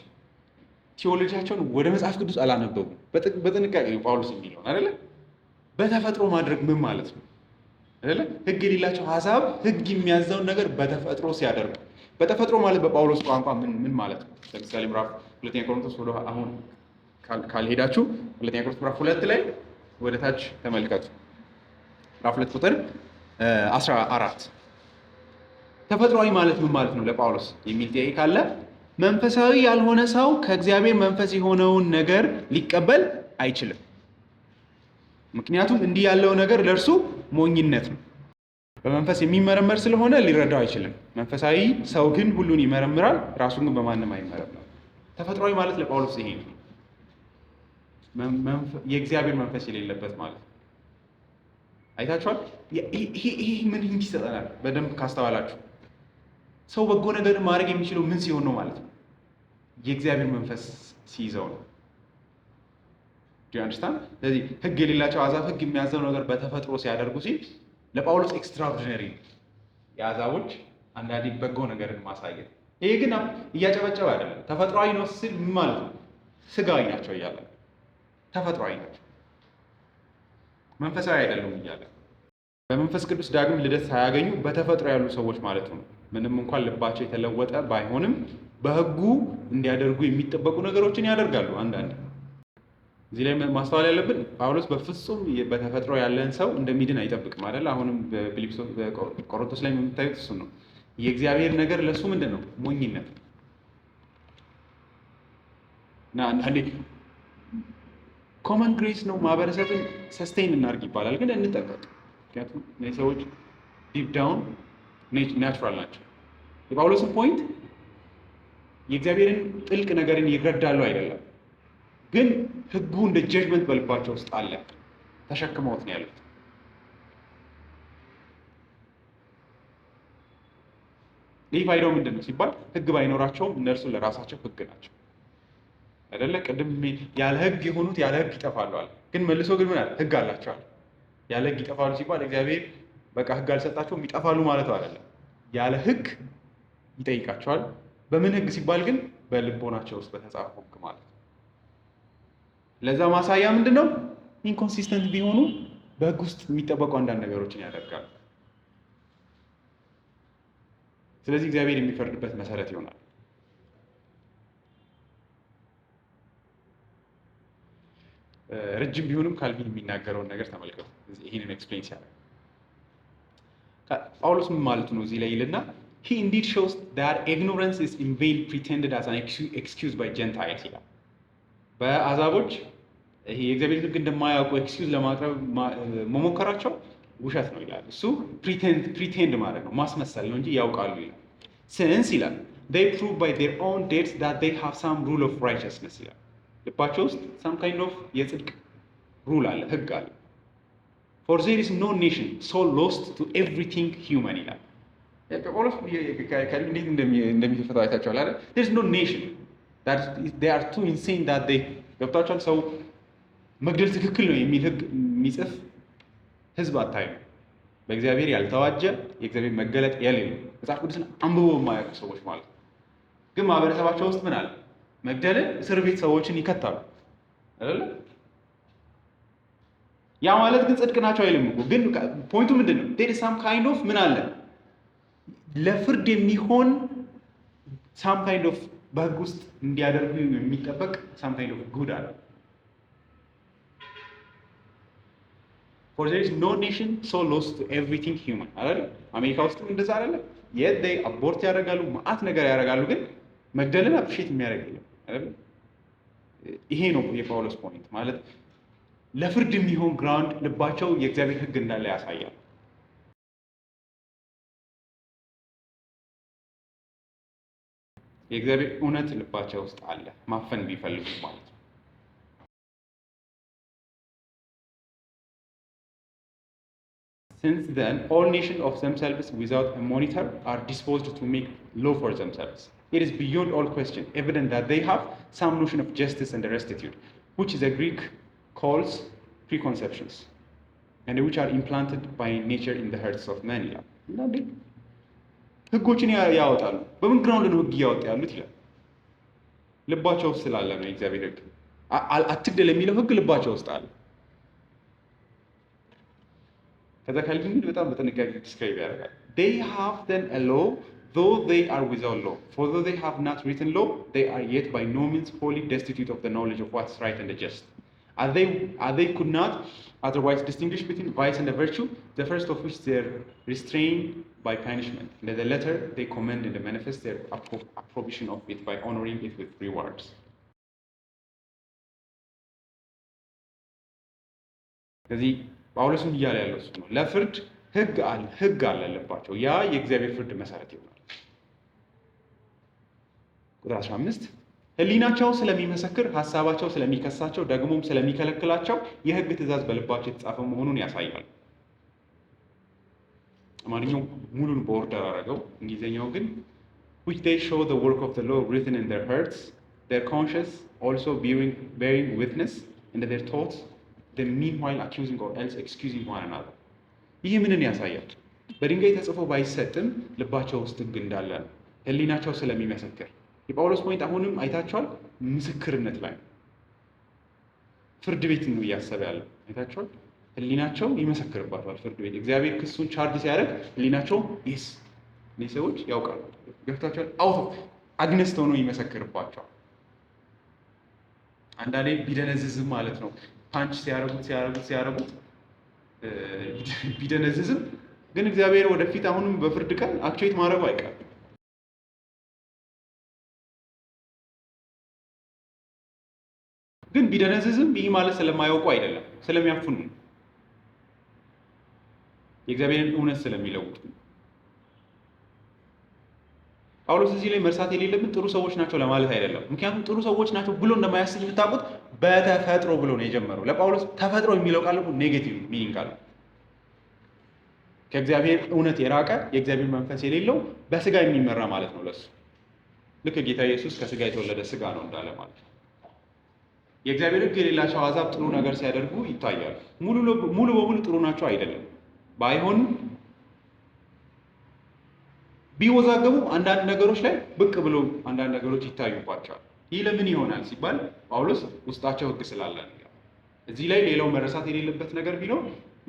ቲዎሎጂያቸውን ወደ መጽሐፍ ቅዱስ አላነበቡም። በጥንቃቄ ነው ጳውሎስ የሚለውን አይደለ? በተፈጥሮ ማድረግ ምን ማለት ነው አይደለ? ህግ የሌላቸው አሕዛብ ህግ የሚያዘውን ነገር በተፈጥሮ ሲያደርጉ፣ በተፈጥሮ ማለት በጳውሎስ ቋንቋ ምን ማለት ነው? ለምሳሌ ምዕራፍ 2 ቆሮንቶስ ወደ አሁን ካልሄዳችሁ 2 ቆሮንቶስ ምዕራፍ 2 ላይ ወደ ታች ተመልከቱ። ምዕራፍ 2 ቁጥር 14 ተፈጥሯዊ ማለት ምን ማለት ነው ለጳውሎስ የሚል ጥያቄ ካለ መንፈሳዊ ያልሆነ ሰው ከእግዚአብሔር መንፈስ የሆነውን ነገር ሊቀበል አይችልም። ምክንያቱም እንዲህ ያለው ነገር ለእርሱ ሞኝነት ነው። በመንፈስ የሚመረመር ስለሆነ ሊረዳው አይችልም። መንፈሳዊ ሰው ግን ሁሉን ይመረምራል፣ ራሱን ግን በማንም አይመረምርም። ተፈጥሯዊ ማለት ለጳውሎስ ይሄ ነው። የእግዚአብሔር መንፈስ የሌለበት ማለት ነው። አይታችኋል? ይሄ ምን ህግ ይሰጠናል? በደንብ ካስተዋላችሁ ሰው በጎ ነገር ማድረግ የሚችለው ምን ሲሆን ነው ማለት ነው? የእግዚአብሔር መንፈስ ሲይዘው ነው። ዱ ዩ አንደርስታንድ? ስለዚህ ህግ የሌላቸው አሕዛብ ህግ የሚያዘው ነገር በተፈጥሮ ሲያደርጉ ሲል ለጳውሎስ ኤክስትራኦርዲነሪ የአሕዛቦች አንዳንዴ በጎ ነገርን ማሳየት። ይሄ ግን እያጨበጨበ አይደለም። ተፈጥሯዊ ነው ሲል ምን ማለት ነው? ስጋዊ ናቸው እያለ ተፈጥሯዊ ናቸው፣ መንፈሳዊ አይደሉም እያለ በመንፈስ ቅዱስ ዳግም ልደት ሳያገኙ በተፈጥሮ ያሉ ሰዎች ማለት ነው። ምንም እንኳን ልባቸው የተለወጠ ባይሆንም በህጉ እንዲያደርጉ የሚጠበቁ ነገሮችን ያደርጋሉ። አንዳንድ እዚህ ላይ ማስተዋል ያለብን ጳውሎስ በፍጹም በተፈጥሮ ያለን ሰው እንደሚድን አይጠብቅም አይደል? አሁንም በቆሮንቶስ ላይ የምታዩት እሱ ነው። የእግዚአብሔር ነገር ለእሱ ምንድን ነው? ሞኝነት እና አንዳንዴ ኮመን ግሬስ ነው ማህበረሰብን ሰስቴን እናድርግ ይባላል፣ ግን እንጠንቀቅ። ምክንያቱም እነዚህ ሰዎች ዲፕ ዳውን ናቹራል ናቸው። የጳውሎስን ፖይንት የእግዚአብሔርን ጥልቅ ነገርን ይረዳሉ አይደለም፣ ግን ህጉ እንደ ጀጅመንት በልባቸው ውስጥ አለ፣ ተሸክመውት ነው ያሉት። ይህ ፋይዳው ምንድን ነው ሲባል ህግ ባይኖራቸውም እነርሱ ለራሳቸው ህግ ናቸው አይደለ? ቅድም ያለ ህግ የሆኑት ያለ ህግ ይጠፋሉ አለ። ግን መልሶ ግን ምን አለ? ህግ አላቸዋል። ያለ ህግ ይጠፋሉ ሲባል እግዚአብሔር በቃ ህግ አልሰጣቸውም ይጠፋሉ ማለት አይደለም። ያለ ህግ ይጠይቃቸዋል። በምን ህግ ሲባል ግን በልቦናቸው ውስጥ በተጻፈው ህግ ማለት ነው። ለዛ ማሳያ ምንድን ነው? ኢንኮንሲስተንት ቢሆኑ በህግ ውስጥ የሚጠበቁ አንዳንድ ነገሮችን ያደርጋሉ። ስለዚህ እግዚአብሔር የሚፈርድበት መሰረት ይሆናል። ረጅም ቢሆንም ካልቪን የሚናገረውን ነገር ተመልከቱ። ይህንን ኤክስፕሌን ሲያደርግ ጳውሎስ ምን ማለቱ ነው እዚህ ላይ ይልና he indeed shows that ignorance is in vain pretended as an excuse by Gentiles ይላል። በአሕዛቦች ይሄ የእግዚአብሔር ህግ እንደማያውቁ ኤክስኪውዝ ለማቅረብ መሞከራቸው ውሸት ነው ይላል። እሱ ፕሪቴንድ ማድረግ ነው፣ ማስመሰል ነው እንጂ ያውቃሉ ይላል። since ይላል they prove by their own deeds that they have some rule of righteousness ይላል። ልባቸው ውስጥ some kind of የጽድቅ ሩል አለ፣ ህግ አለ። for there is no nation so lost to everything human ይላል። ጳውሎስ እንዴት እንደሚፈታው አይታችኋል አይደል? there is no nation that they are too insane that they ገብታችኋል። ሰው መግደል ትክክል ነው የሚል ህግ የሚጽፍ ህዝብ አታዩም። በእግዚአብሔር ያልተዋጀ የእግዚአብሔር መገለጥ የሌለው መጽሐፍ ቅዱስን አንብቦ የማያውቁ ሰዎች ማለት ነው። ግን ማህበረሰባቸው ውስጥ ምን አለ? መግደልን እስር ቤት ሰዎችን ይከታሉ አይደለ? ያ ማለት ግን ጽድቅ ናቸው አይልም እኮ። ግን ፖይንቱ ምንድን ነው? there is some kind of ምን አለ? ለፍርድ የሚሆን some kind of በህግ ውስጥ እንዲያደርጉ የሚጠበቅ some kind of good አለ። For there is no nation so lost to everything human አይደል? አሜሪካ ውስጥም እንደዛ አይደለ? yet they abort ያደርጋሉ፣ ማአት ነገር ያደርጋሉ፣ ግን መግደልን አፕሪሼት የሚያደርግ የለም አይደል? ይሄ ነው የጳውሎስ ፖይንት ማለት ለፍርድ የሚሆን ግራውንድ ልባቸው የእግዚአብሔር ህግ እንዳለ ያሳያል። የእግዚአብሔር እውነት ልባቸው ውስጥ አለ ማፈን ቢፈልጉ ማለት ነው። Since then, all nations of themselves without a monitor are disposed to make law for themselves. It is beyond all question evident that they have some notion of justice and restitution, which the Greek calls preconceptions, and which are implanted by nature in the hearts of men. ህጎችን ያወጣሉ። በምን ግራውንድ ነው ህግ እያወጡ ያሉት ይላል። ልባቸው ውስጥ ስላለ ነው የእግዚአብሔር ህግ። አትግደል የሚለው ህግ ልባቸው ውስጥ አለ። ከዛ ካልቪን በጣም በጥንቃቄ ዲስክራይብ ያደርጋል። they have then a law though they are without law, for though they have not written law, they are yet by no means wholly destitute of the knowledge of what is right and just. As they could not otherwise distinguish between vice and virtue, the first of which they are restrained by punishment, and the latter they commend and manifest their approbation of it by honoring it with rewards. ስለዚህ ጳውሎስም እያለ ያለው እሱ ነው። ለፍርድ ህግ አለባቸው። ያ የእግዚአብሔር ፍርድ መሰረት ይሆናል። ቁጥር 15 ህሊናቸው ስለሚመሰክር ሀሳባቸው ስለሚከሳቸው ደግሞም ስለሚከለክላቸው የህግ ትእዛዝ በልባቸው የተጻፈ መሆኑን ያሳያል። አማርኛው ሙሉን በኦርደር አደረገው። እንግሊዝኛው ግን which they show the work of the law written in their hearts, their conscience also bearing witness, and their thoughts the meanwhile accusing or else excusing one another. ይህ ምንን ያሳያል? በድንጋይ ተጽፎ ባይሰጥም ልባቸው ውስጥ ህግ እንዳለ ነው። ህሊናቸው ስለሚመሰክር የጳውሎስ ፖይንት አሁንም አይታችኋል። ምስክርነት ላይ ፍርድ ቤት ነው እያሰበ ያለው አይታችኋል። ህሊናቸው ይመሰክርባቸዋል ፍርድ ቤት። እግዚአብሔር ክሱን ቻርጅ ሲያደርግ ህሊናቸው ይስ እነዚህ ሰዎች ያውቃሉ ገብታችኋል። አውቶ አግነስት ሆኖ ይመሰክርባቸዋል። አንዳንዴ ቢደነዝዝም ማለት ነው ፓንች ሲያረጉት ቢደነዝዝም ግን እግዚአብሔር ወደፊት አሁንም በፍርድ ቀን አክቹዌት ማድረጉ አይቀርም። ግን ቢደነዝዝም ይህ ማለት ስለማያውቁ አይደለም፣ ስለሚያፍኑ የእግዚአብሔርን እውነት ስለሚለውጡ። ጳውሎስ እዚህ ላይ መርሳት የሌለብን ጥሩ ሰዎች ናቸው ለማለት አይደለም። ምክንያቱም ጥሩ ሰዎች ናቸው ብሎ እንደማያስብ የምታውቁት በተፈጥሮ ብሎ ነው የጀመረው። ለጳውሎስ ተፈጥሮ የሚለው ቃል ኔጌቲቭ ሚኒንግ አለው። ከእግዚአብሔር እውነት የራቀ የእግዚአብሔር መንፈስ የሌለው በስጋ የሚመራ ማለት ነው ለሱ። ልክ ጌታ ኢየሱስ ከስጋ የተወለደ ስጋ ነው እንዳለ ማለት ነው። የእግዚአብሔር ሕግ የሌላቸው አሕዛብ ጥሩ ነገር ሲያደርጉ ይታያሉ። ሙሉ በሙሉ ጥሩ ናቸው አይደለም። ባይሆን ቢወዛገቡ አንዳንድ ነገሮች ላይ ብቅ ብሎ አንዳንድ ነገሮች ይታዩባቸዋል። ይህ ለምን ይሆናል ሲባል ጳውሎስ ውስጣቸው ሕግ ስላለ ነው። እዚህ ላይ ሌላው መረሳት የሌለበት ነገር ቢኖር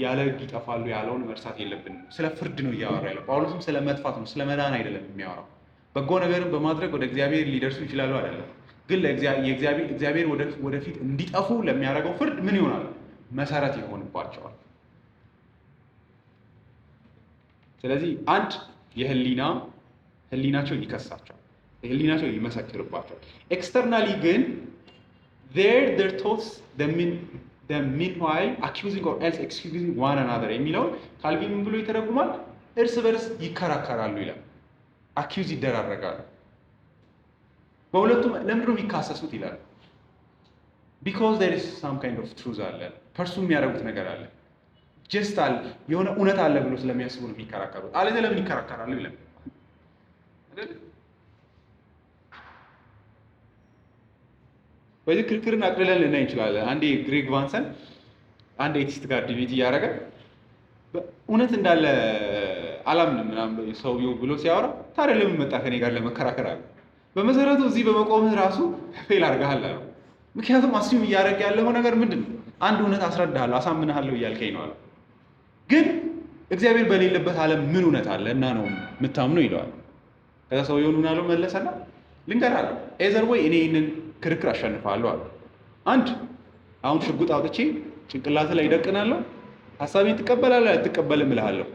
ያለ ሕግ ይጠፋሉ ያለውን መርሳት የለብንም። ስለ ፍርድ ነው እያወራ ያለው። ጳውሎስም ስለ መጥፋት ነው፣ ስለ መዳን አይደለም የሚያወራው። በጎ ነገርን በማድረግ ወደ እግዚአብሔር ሊደርሱ ይችላሉ አይደለም። ግን እግዚአብሔር ወደፊት እንዲጠፉ ለሚያደርገው ፍርድ ምን ይሆናል? መሰረት ይሆንባቸዋል። ስለዚህ አንድ ህሊናቸው ይከሳቸዋል፣ ህሊናቸው ይመሰክርባቸዋል። ኤክስተርናሊ ግን their thoughts the meanwhile accusing or else excusing one another የሚለውን ካልቪን ምን ብሎ ይተረጉማል? እርስ በርስ ይከራከራሉ ይላል። አኪዩዝ ይደራረጋሉ። በሁለቱም ለምንድን ነው የሚካሰሱት ይላል? because there is some kind of truth አለ፣ ፐርሱ የሚያደርጉት ነገር አለ፣ ጀስት አለ፣ የሆነ እውነት አለ ብሎ ስለሚያስቡ ነው የሚከራከሩት። አለዚያ ለምን ይከራከራሉ ይላል። በዚህ ክርክርን አቅልለን ልናይ እንችላለን። አንዴ ግሬግ ቫንሰን አንድ ኤቲስት ጋር ዲቤት እያደረገ እውነት እንዳለ አላምንም ምናምን ሰውየው ብሎ ሲያወራ ታዲያ ለምን መጣ ከኔ ጋር ለመከራከር አለ። በመሰረቱ እዚህ በመቆምህ ራሱ ፌል አድርገሃል አለው። ምክንያቱም አስዩም እያደረገ ያለው ነገር ምንድን ነው? አንድ እውነት አስረዳሃለሁ፣ አሳምንሃለሁ እያልከኝ ነው አለ። ግን እግዚአብሔር በሌለበት ዓለም ምን እውነት አለ እና ነው የምታምነው ይለዋል። ከዛ ሰውየው ምን አለው መለሰና ልንገርሃለሁ ኤዘር ወይ እኔ ይህንን ክርክር አሸንፋለሁ አሉ። አንድ አሁን ሽጉጥ አውጥቼ ጭንቅላት ላይ ይደቅናለሁ፣ ሀሳቤን ትቀበላለህ አትቀበልም እልሃለሁ።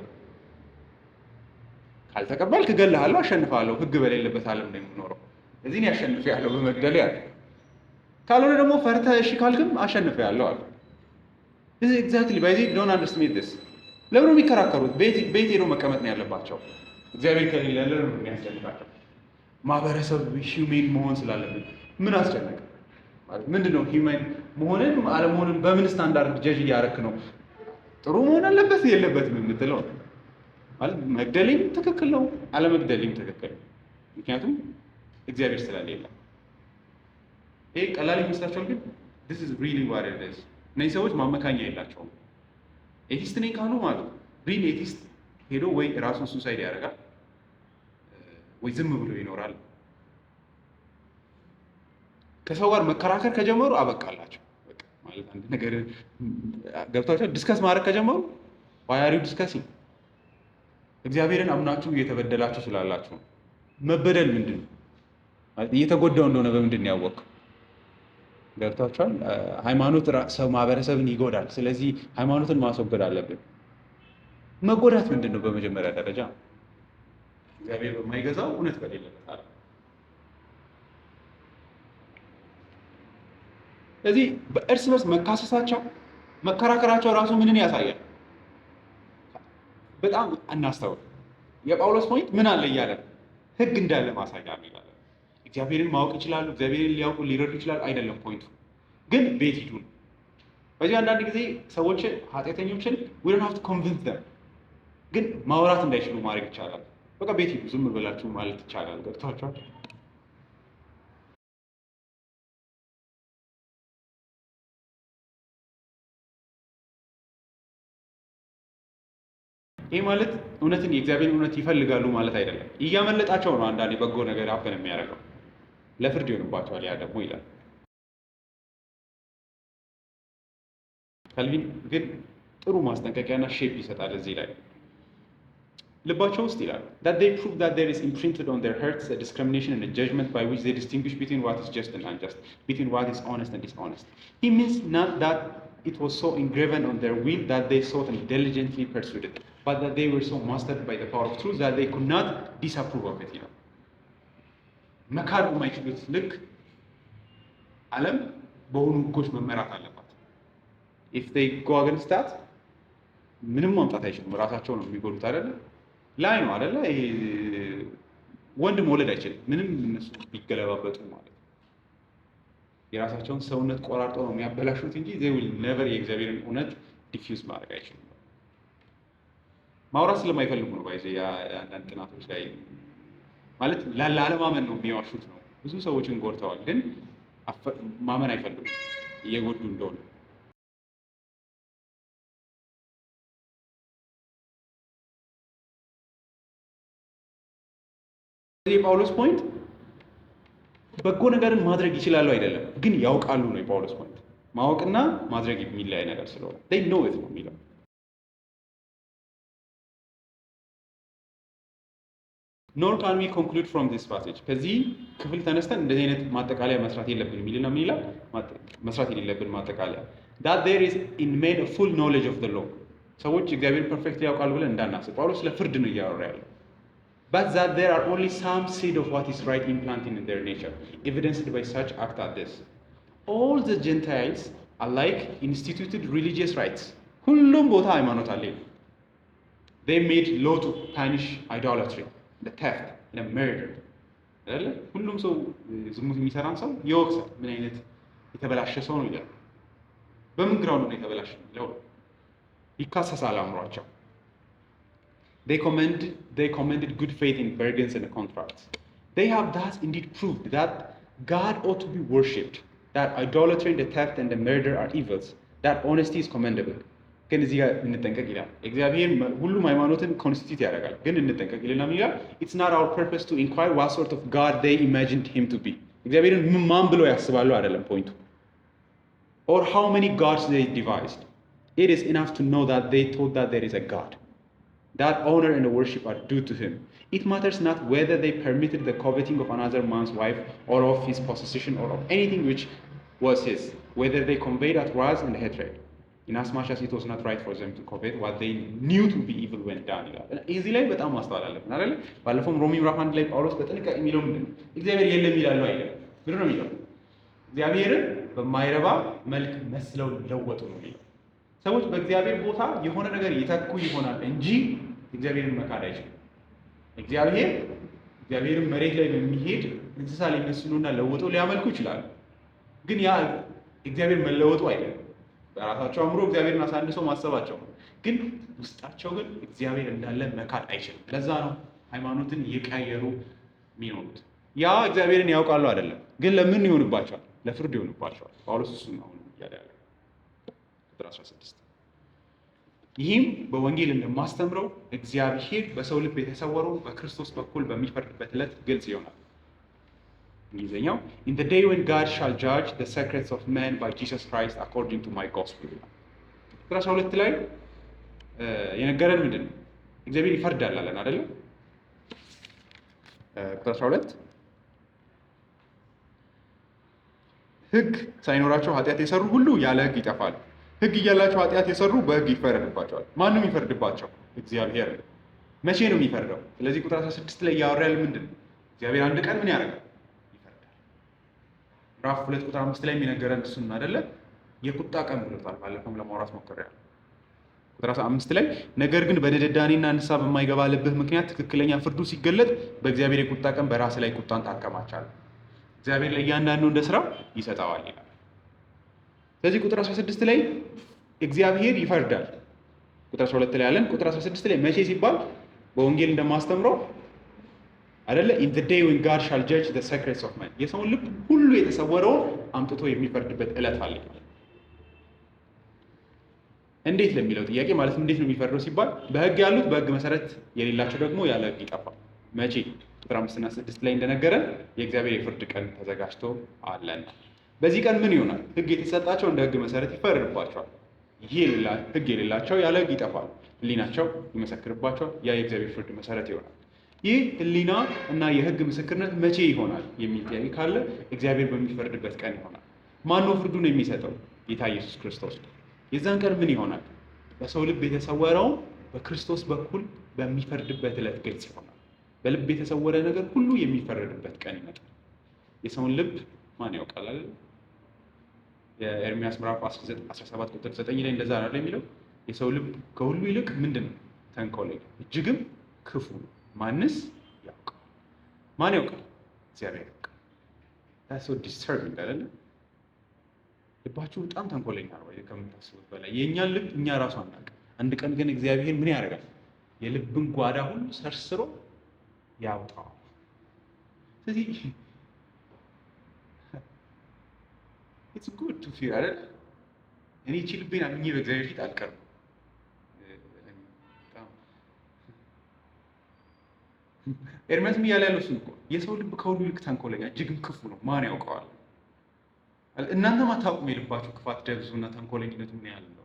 ካልተቀበልክ እገልሃለሁ፣ አሸንፋለሁ። ህግ በሌለበት ዓለም ነው የምኖረው። እዚህ እኔ አሸንፌያለሁ በመግደል ያለ። ካልሆነ ደግሞ ፈርተህ እሺ ካልክም አሸንፌያለሁ አለ። this is exactly by the don't underestimate this። ለምን የሚከራከሩት? ቤት ሄዶ መቀመጥ ነው ያለባቸው። እግዚአብሔር ከሌለ ለምን ነው የሚያስጨንቃቸው? ማህበረሰብ ሂውሜን መሆን ስላለብን ምን አስጨነቀ? ማለት ምንድነው ሂውሜን መሆንን አለመሆንን በምን ስታንዳርድ ጀጅ እያደረክ ነው? ጥሩ መሆን አለበት የለበትም የምትለው ማለት መግደልም ትክክል ነው፣ አለመግደልም ትክክል ነው። ምክንያቱም እግዚአብሔር ስለሌለ። ይሄ ቀላል ይመስላችኋል፣ ግን this is really what it is። እነዚህ ሰዎች ማመካኛ የላቸውም። ኤቲስት ነኝ ካሉ ማለት ሪል ኤቲስት ሄዶ ወይ ራሱን ሱሳይድ ያደርጋል ወይ ዝም ብሎ ይኖራል። ከሰው ጋር መከራከር ከጀመሩ አበቃላቸው። በቃ ማለት አንድ ነገር ገብታችሁ ዲስከስ ማድረግ ከጀመሩ why are you discussing? እግዚአብሔርን አምናችሁ እየተበደላችሁ ስላላችሁ ነው። መበደል ምንድን ነው? ማለት እየተጎዳው እንደሆነ በምንድን ነው ያወቅው? ገብታችኋል? ሃይማኖት ሰው ማህበረሰብን ይጎዳል። ስለዚህ ሃይማኖትን ማስወገድ አለብን። መጎዳት ምንድን ነው? በመጀመሪያ ደረጃ እግዚአብሔር በማይገዛው እውነት በሌለበት አለ። ስለዚህ በእርስ በርስ መካሰሳቸው መከራከራቸው ራሱ ምንን ያሳያል? በጣም እናስተውል። የጳውሎስ ፖይንት ምን አለ እያለ ህግ እንዳለ ማሳያ ነው ይላል። እግዚአብሔርን ማወቅ ይችላሉ፣ እግዚአብሔርን ሊያውቁ ሊረዱ ይችላሉ አይደለም ፖይንቱ። ግን ቤት ሂዱ ነው። በዚህ አንዳንድ ጊዜ ሰዎችን ኃጢአተኞችን we don't have to convince them፣ ግን ማውራት እንዳይችሉ ማድረግ ይቻላል። በቃ ቤት ሂዱ ዝም ብላችሁ ማለት ይቻላል። ገብታችኋል? ይህ ማለት እውነትን የእግዚአብሔር እውነት ይፈልጋሉ ማለት አይደለም። እያመለጣቸው ነው አንዳንዴ በጎ ነገር አፈን የሚያደርገው ለፍርድ ይሆንባቸዋል። ያ ደግሞ ይላል ካልቪን ግን ጥሩ ማስጠንቀቂያና ሼፕ ይሰጣል እዚህ ላይ ልባቸው ውስጥ ይላል that they prove that there is imprinted on their hearts a discrimination and a judgment by which they distinguish between what is just and unjust, between what is honest and dishonest. He means not that it was so engraven on their will that they sought and diligently pursued it, but that they were so mastered by the power of truth that they could not disapprove of it. መካድ የማይችሉት ልክ ዓለም በሆኑ ህጎች መመራት አለባት። if they go against that ምንም ማምጣት አይችሉም። ራሳቸው ነው የሚጎዱት አይደለ? ላይ ነው አይደለ? ይሄ ወንድ መውለድ አይችልም ምንም እነሱ ቢገለባበጡ ማለት ነው። የራሳቸውን ሰውነት ቆራርጠው ነው የሚያበላሹት እንጂ they will never የእግዚአብሔርን እውነት ዲፊውዝ ማድረግ አይችሉም። ማውራት ስለማይፈልጉ ነው ባይዘ አንዳንድ ጥናቶች ላይ ማለት ላለማመን ነው የሚዋሹት ነው። ብዙ ሰዎችን ጎድተዋል፣ ግን ማመን አይፈልጉም እየጎዱ እንደሆነ። የጳውሎስ ፖይንት በጎ ነገርን ማድረግ ይችላሉ አይደለም፣ ግን ያውቃሉ ነው የጳውሎስ ፖይንት። ማወቅና ማድረግ የሚለያይ ነገር ስለሆነ they know it ነው የሚለው። nor can we conclude from this passage ከዚህ ክፍል ተነስተን እንደዚህ አይነት ማጠቃለያ መስራት የለብንም የሚልና ምን ይላል? መስራት የሌለብን ማጠቃለያ that there is in men a full knowledge of the law ሰዎች እግዚአብሔር ፐርፌክት ያውቃሉ ብለን እንዳናስብ። ጳውሎስ ለፍርድ ነው እያወራ ያለው። but that there are only some seed of what is right implanted in their nature, evidenced by such act as this. All the Gentiles alike instituted religious rites. ሁሉም ቦታ ሃይማኖት አለ። They made law to punish idolatry, the theft, the murder. አይደለ? ሁሉም ሰው ዝሙት የሚሰራን ሰው ይወቅሳል። ምን አይነት የተበላሸ ሰው ነው ይላል። በምን ግራውንድ ነው የተበላሸ ነው? ይካሰሳል አእምሯቸው። They commended good faith in bargains and contracts. They have thus indeed proved that God ought to be worshipped, that idolatry and the theft and the murder are evils, that honesty is commendable. ግን እዚህ ጋር እንጠንቀቅ ይላል። እግዚአብሔር ሁሉም ሃይማኖትን ኮንስቲቲዩት ያደርጋል፣ ግን እንጠንቀቅ ይልና ምን ይላል? It's not our purpose to inquire what sort of God they imagined him to be. እግዚአብሔርን ማን ብለው ያስባሉ አይደለም ፖይንቱ። Or how many gods they devised. It is enough to know that they thought that there is a God. that honor and worship are due to him. It matters not whether they permitted the coveting of another man's wife or of his possession or of anything which was his, whether they conveyed at wrath and hatred, inasmuch as it was not right for them to covet what they knew to be evil when done ይላል። እዚህ ላይ በጣም ማስተዋል አለብን አይደል? ባለፈውም ሮሜ ምዕራፍ 1 ላይ ጳውሎስ በጥንቃቄ የሚለው ምንድን ነው? እግዚአብሔር የለም ይላሉ አይደለም? ምንድን ነው የሚለው? እግዚአብሔርን በማይረባ መልክ መስለው ለወጡ ነው የሚለው። ሰዎች በእግዚአብሔር ቦታ የሆነ ነገር ይተኩ ይሆናል እንጂ እግዚአብሔርን መካድ አይችሉም። እግዚአብሔርን መሬት ላይ በሚሄድ እንስሳ ሊመስሉና ለውጠው ሊያመልኩ ይችላሉ። ግን ያ እግዚአብሔር መለወጡ አይደለም። በራሳቸው አእምሮ እግዚአብሔርን አሳንሰው ማሰባቸው ነው። ግን ውስጣቸው ግን እግዚአብሔር እንዳለ መካድ አይችልም። ለዛ ነው ሃይማኖትን እየቀያየሩ የሚኖሩት። ያ እግዚአብሔርን ያውቃሉ አይደለም፣ ግን ለምን ይሆንባቸዋል? ለፍርድ ይሆንባቸዋል። ጳውሎስ እሱን ነው እያለ ያለው ቁጥር 16። ይህም በወንጌል እንደማስተምረው እግዚአብሔር በሰው ልብ የተሰወረው በክርስቶስ በኩል በሚፈርድበት ዕለት ግልጽ ይሆናል። እንግሊዝኛው in the day when God shall judge the secrets of men by Jesus Christ according to my gospel። ቁጥር 12 ላይ የነገረን ምንድን ነው? እግዚአብሔር ይፈርዳል አለን አይደለ? ቁጥር 12 ሕግ ሳይኖራቸው ኃጢአት የሰሩ ሁሉ ያለ ሕግ ይጠፋሉ። ሕግ እያላቸው ኃጢአት የሰሩ በሕግ ይፈረድባቸዋል። ማንም ይፈርድባቸው? እግዚአብሔር። መቼ ነው የሚፈርደው? ስለዚህ ቁጥር 16 ላይ ያወራል ምንድን ነው? እግዚአብሔር አንድ ቀን ምን ያደርጋል? ይፈርዳል። ምዕራፍ 2 ቁጥር 5 ላይ የሚነገረን እሱን አይደለ? የቁጣ ቀን ብሎታል። ባለፈውም ለማውራት ሞክሬያለሁ። ቁጥር 5 ላይ ነገር ግን በደደዳኔና ንስሐ በማይገባ ልብህ ምክንያት ትክክለኛ ፍርዱ ሲገለጥ በእግዚአብሔር የቁጣ ቀን በራስ ላይ ቁጣን ታከማቻለህ። እግዚአብሔር ለእያንዳንዱ እንደ ስራው ይሰጠዋል ይላል። ስለዚህ ቁጥር 16 ላይ እግዚአብሔር ይፈርዳል። ቁጥር 12 ላይ ያለን ቁጥር 16 ላይ መቼ ሲባል በወንጌል እንደማስተምረው አይደለ? in the day when God shall judge the secrets of men። የሰውን ልብ ሁሉ የተሰወረውን አምጥቶ የሚፈርድበት ዕለት አለ። እንዴት ለሚለው ጥያቄ ማለት እንዴት ነው የሚፈርደው ሲባል በሕግ ያሉት በሕግ መሰረት የሌላቸው ደግሞ ያለ ሕግ ይጠፋል። መቼ? ቁጥር 5 እና 6 ላይ እንደነገረን የእግዚአብሔር የፍርድ ቀን ተዘጋጅቶ አለን። በዚህ ቀን ምን ይሆናል? ሕግ የተሰጣቸው እንደ ሕግ መሰረት ይፈረድባቸዋል። ሕግ የሌላቸው ያለ ሕግ ይጠፋል። ሕሊናቸው ይመሰክርባቸዋል። ያ የእግዚአብሔር ፍርድ መሰረት ይሆናል። ይህ ሕሊና እና የሕግ ምስክርነት መቼ ይሆናል የሚል ጥያቄ ካለ እግዚአብሔር በሚፈርድበት ቀን ይሆናል። ማነው ፍርዱን የሚሰጠው? ጌታ ኢየሱስ ክርስቶስ። የዛን ቀን ምን ይሆናል? በሰው ልብ የተሰወረውን በክርስቶስ በኩል በሚፈርድበት ዕለት ግልጽ ይሆናል። በልብ የተሰወረ ነገር ሁሉ የሚፈረድበት ቀን ይመጣል። የሰውን ልብ ማን ያውቃል? የኤርምያስ ምዕራፍ 17 ቁጥር 9 ላይ እንደዛ ነው የሚለው። የሰው ልብ ከሁሉ ይልቅ ምንድን ነው? ተንኮለኛ እጅግም ክፉ ነው። ማንስ ያውቃል? ማን ያውቃል? እግዚአብሔር ያውቃል። that's so disturbing አይደለ? ልባችሁ በጣም ተንኮለኛ ነው ከምታስቡት በላይ። የእኛን ልብ እኛ ራሱ አናውቅም። አንድ ቀን ግን እግዚአብሔር ምን ያደርጋል? የልብን ጓዳ ሁሉ ሰርስሮ ያውጣው። ስለዚህ it's good to fear አይደል? እኔ እቺ ልቤን አምኜ በእግዚአብሔር ፊት አልቀርም። ኤርምያስ እያለ ያለው እሱን እኮ የሰው ልብ ከሁሉ ይልቅ ተንኮለኛ እጅግም ክፉ ነው፣ ማን ያውቀዋል? እናንተም አታውቁም የልባችሁ ክፋት ደብዙና ተንኮለኝነቱ ምን ያህል እንደሆነ።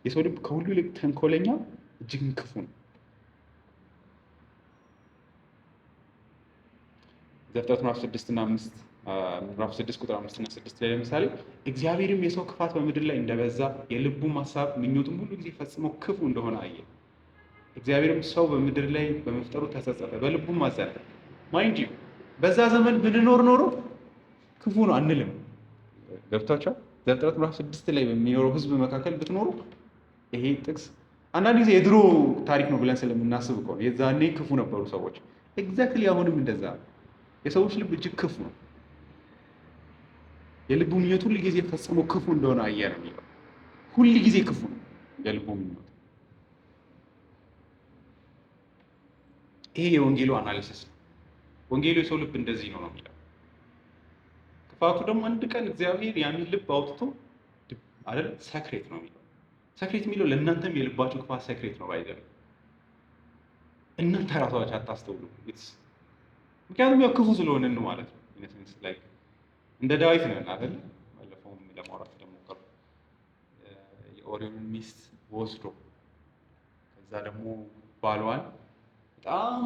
የሰው ልብ ከሁሉ ይልቅ ተንኮለኛ እጅግም ክፉ ነው። ዘፍጥረት ምዕራፍ 6 እና 5 ምዕራፍ 6 ቁጥር 5 እና 6 ላይ ለምሳሌ እግዚአብሔርም የሰው ክፋት በምድር ላይ እንደበዛ የልቡም ሐሳብ ምኞቱም ሁሉ ጊዜ ፈጽሞ ክፉ እንደሆነ አየ። እግዚአብሔርም ሰው በምድር ላይ በመፍጠሩ ተጸጸተ፣ በልቡም አዘነ። ማይንድ ዩ በዛ ዘመን ብንኖር ኖሮ ክፉ ነው አንልም። ገብታችኋል? ዘፍጥረት ምዕራፍ 6 ላይ በሚኖረው ሕዝብ መካከል ብትኖሩ ይሄ ጥቅስ አንዳንድ ጊዜ የድሮ ታሪክ ነው ብለን ስለምናስብ እኮ ነው። የዛኔ ክፉ ነበሩ ሰዎች። ኤግዛክትሊ አሁንም እንደዛ የሰዎች ልብ እጅግ ክፉ ነው። የልቡ ምኞት ሁሉ ጊዜ ፈጽሞ ክፉ እንደሆነ አየ ነው የሚለው። ሁሉ ጊዜ ክፉ ነው የልቡ ምኞት። ይሄ የወንጌሉ አናሊሲስ ነው። ወንጌሉ የሰው ልብ እንደዚህ ነው ነው የሚለው። ክፋቱ ደግሞ አንድ ቀን እግዚአብሔር ያንን ልብ አውጥቶ አይደል ሰክሬት ነው የሚለው። ሰክሬት የሚለው ለእናንተም የልባችሁ ክፋት ሰክሬት ነው ባይደለም እናንተ ራሳችሁ አታስተውሉ። ምክንያቱም ያው ክፉ ስለሆነን ነው ማለት ነው። ኢነሰንስ ላይክ እንደ ዳዊት ነን አይደል? ባለፈውም ለማውራት እንደሞከርኩ የኦሪዮንን ሚስት ወስዶ ከዛ ደግሞ ባሏን በጣም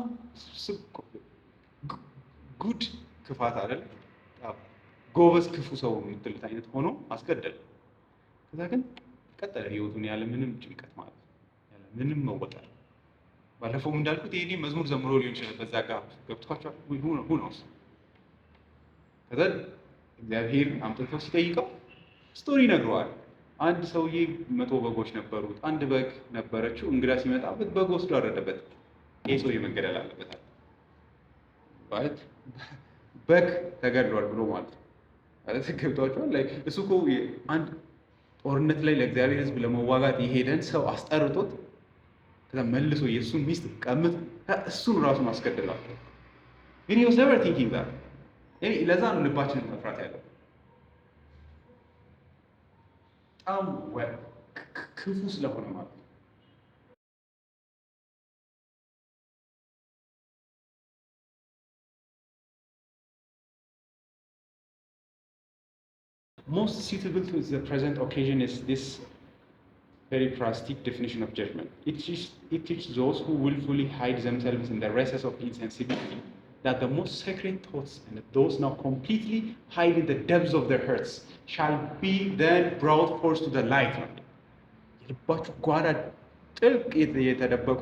ጉድ ክፋት አይደል ጎበዝ ክፉ ሰው የምትሉት አይነት ሆኖ አስገደለ። ከዛ ግን ቀጠለ ህይወቱን ያለ ምንም ጭንቀት ማለት ነው፣ ያለ ምንም መወጠር። ባለፈውም እንዳልኩት ይሄ መዝሙር ዘምሮ ሊሆን ይችላል። በዛ ጋር ገብቷቸዋል ነው። ከዛ እግዚአብሔር አምጥቶ ሲጠይቀው ስቶሪ ነግረዋል። አንድ ሰውዬ 100 በጎች ነበሩት፣ አንድ በግ ነበረችው። እንግዳ ሲመጣበት በግ ወስዶ አረደበት። ይሄ ሰውዬ መገደል አለበታል ማለት በግ ተገድሏል ብሎ ማለት ነው። ማለት ገብቷቸዋል። ላይ እሱ እኮ አንድ ጦርነት ላይ ለእግዚአብሔር ሕዝብ ለመዋጋት የሄደን ሰው አስጠርቶት ከዛ መልሶ የእሱን ሚስት ቀምጥ እሱን ራሱን አስገድሏል። ግን he was never thinking that ለዛ ነው ልባችንን መፍራት ያለው። በጣም ክፉ ስለሆነ ማለት ነው። Most suitable to the present occasion is this very drastic definition of judgment. It teaches those who willfully hide themselves in the recesses of insensibility that the most sacred thoughts and those now completely hide in the depths of their hearts shall be then brought forth to the light. የልባችሁ ጓዳ ጥልቅ የተደበቁ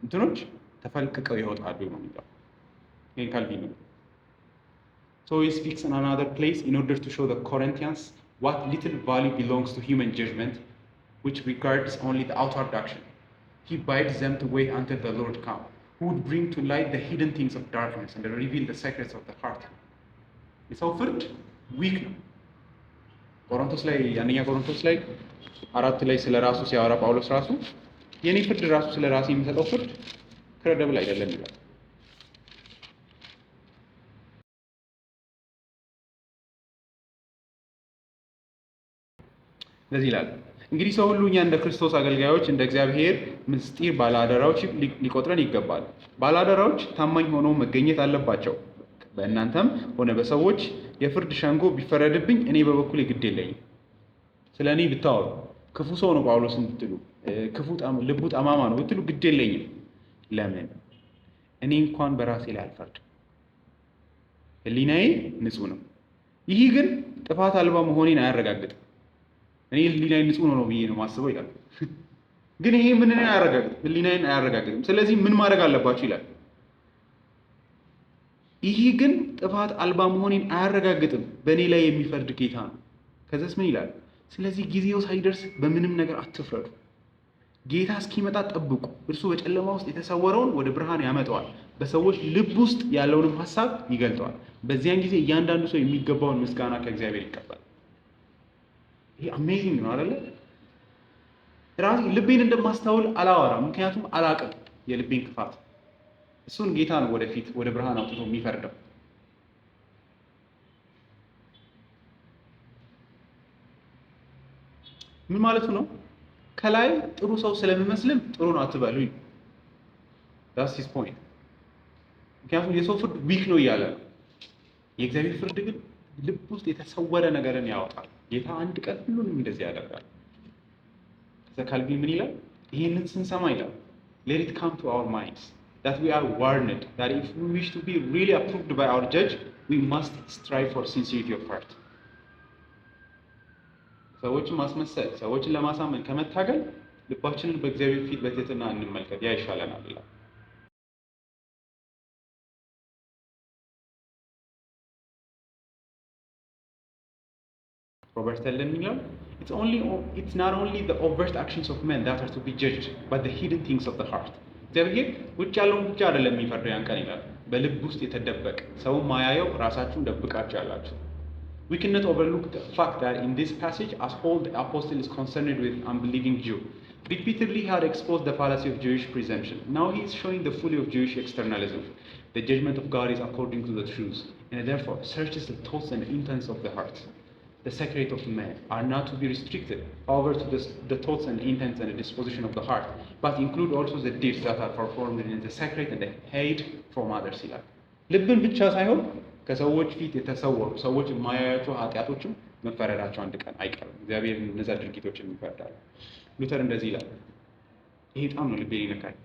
እንትኖች ተፈልቅቀው ይወጣሉ ነው የሚለው። ይሄን ካልቪን ነው። So he speaks in another place in order to show the Corinthians what little value belongs to human judgment, which regards only the outward action. He bids them to wait until the Lord come, who would bring to light the hidden things of darkness and reveal the secrets of the heart. የሰው ፍርድ ዊክ ነው። ቆሮንቶስ ላይ አንደኛ ቆሮንቶስ ላይ 4 ላይ ስለ ራሱ ሲያወራ ጳውሎስ ራሱ የኔ ፍርድ ራሱ ስለ ራሱ የሚሰጠው ፍርድ ክሬዲብል አይደለም ይላል። ለዚህ ይላል እንግዲህ ሰው ሁሉ እኛ እንደ ክርስቶስ አገልጋዮች እንደ እግዚአብሔር ምስጢር ባለአደራዎች ሊቆጥረን ይገባል። ባለአደራዎች ታማኝ ሆነው መገኘት አለባቸው። በእናንተም ሆነ በሰዎች የፍርድ ሸንጎ ቢፈረድብኝ እኔ በበኩሌ ግድ የለኝም። ስለ እኔ ብታወሩ ክፉ ሰው ነው ጳውሎስን ብትሉ፣ ክፉ ልቡ ጠማማ ነው ብትሉ ግድ የለኝም። ለምን? እኔ እንኳን በራሴ ላይ አልፈርድም። ሕሊናዬ ንጹሕ ነው። ይህ ግን ጥፋት አልባ መሆኔን አያረጋግጥም። እኔ ሕሊናዬ ንጹሕ ነው ብዬ ነው ማስበው ይላል። ግን ይሄ ምንን አያረጋግጥም? ሕሊናዬን አያረጋግጥም። ስለዚህ ምን ማድረግ አለባችሁ ይላል። ይህ ግን ጥፋት አልባ መሆኔን አያረጋግጥም፣ በእኔ ላይ የሚፈርድ ጌታ ነው። ከዛስ ምን ይላል? ስለዚህ ጊዜው ሳይደርስ በምንም ነገር አትፍረዱ። ጌታ እስኪመጣ ጠብቁ። እርሱ በጨለማ ውስጥ የተሰወረውን ወደ ብርሃን ያመጣዋል፣ በሰዎች ልብ ውስጥ ያለውንም ሀሳብ ይገልጠዋል። በዚያን ጊዜ እያንዳንዱ ሰው የሚገባውን ምስጋና ከእግዚአብሔር ይቀበላል። ይሄ አሜዚንግ ነው አይደለ? ራሴ ልቤን እንደማስተውል አላወራም፣ ምክንያቱም አላቅም የልቤን ክፋት። እሱን ጌታ ነው ወደፊት ወደ ብርሃን አውጥቶ የሚፈርደው። ምን ማለቱ ነው? ከላይ ጥሩ ሰው ስለሚመስልም ጥሩ ነው አትበሉኝ። that's his point። ምክንያቱም የሰው ፍርድ ዊክ ነው እያለ ነው። የእግዚአብሔር ፍርድ ግን ልብ ውስጥ የተሰወረ ነገርን ያወጣል። ጌታ አንድ ቀን ሁሉንም እንደዚህ ያደርጋል። ከዛ ካልቪን ምን ይላል? ይህንን ስንሰማ ይላል let it come to our minds that we are warned that if we wish to be really approved by our judge we must strive for sincerity of heart። ሰዎችን ማስመሰል፣ ሰዎችን ለማሳመን ከመታገል ልባችንን በእግዚአብሔር ፊት በትህትና እንመልከት፣ ያ ይሻለናል ይላል። ሮበርት ተለን ይላል it's not only the overt actions of men that are to be judged but the hidden things of the heart። እግዚአብሔር ውጭ ያለውን ብቻ አይደለም የሚፈርደው ያን ቀን ይላል፣ በልብ ውስጥ የተደበቀ ሰው ማያየው ራሳችሁን ደብቃችሁ ያላችሁ። We cannot overlook the fact that in this passage, as Paul the apostle is concerned with unbelieving Jew, repeatedly had exposed the fallacy of Jewish presumption. Now he is showing the folly of Jewish externalism. The judgment of God is according to the truth, and therefore searches the thoughts and intents of the heart. The secret of man are not to be restricted, however, to the thoughts and intents and the disposition of the heart, but include also the deeds that are performed in the secret and the hide from others. ልብን ብቻ ሳይሆን ከሰዎች ፊት የተሰወሩ ሰዎች የማያያቸው ኃጢአቶችም መፈረዳቸው አንድ ቀን አይቀርም። እግዚአብሔር እነዛ ድርጊቶችን ይፈርዳል። ሉተር እንደዚህ ይላል። ይሄ በጣም ነው ልቤን ይነካል።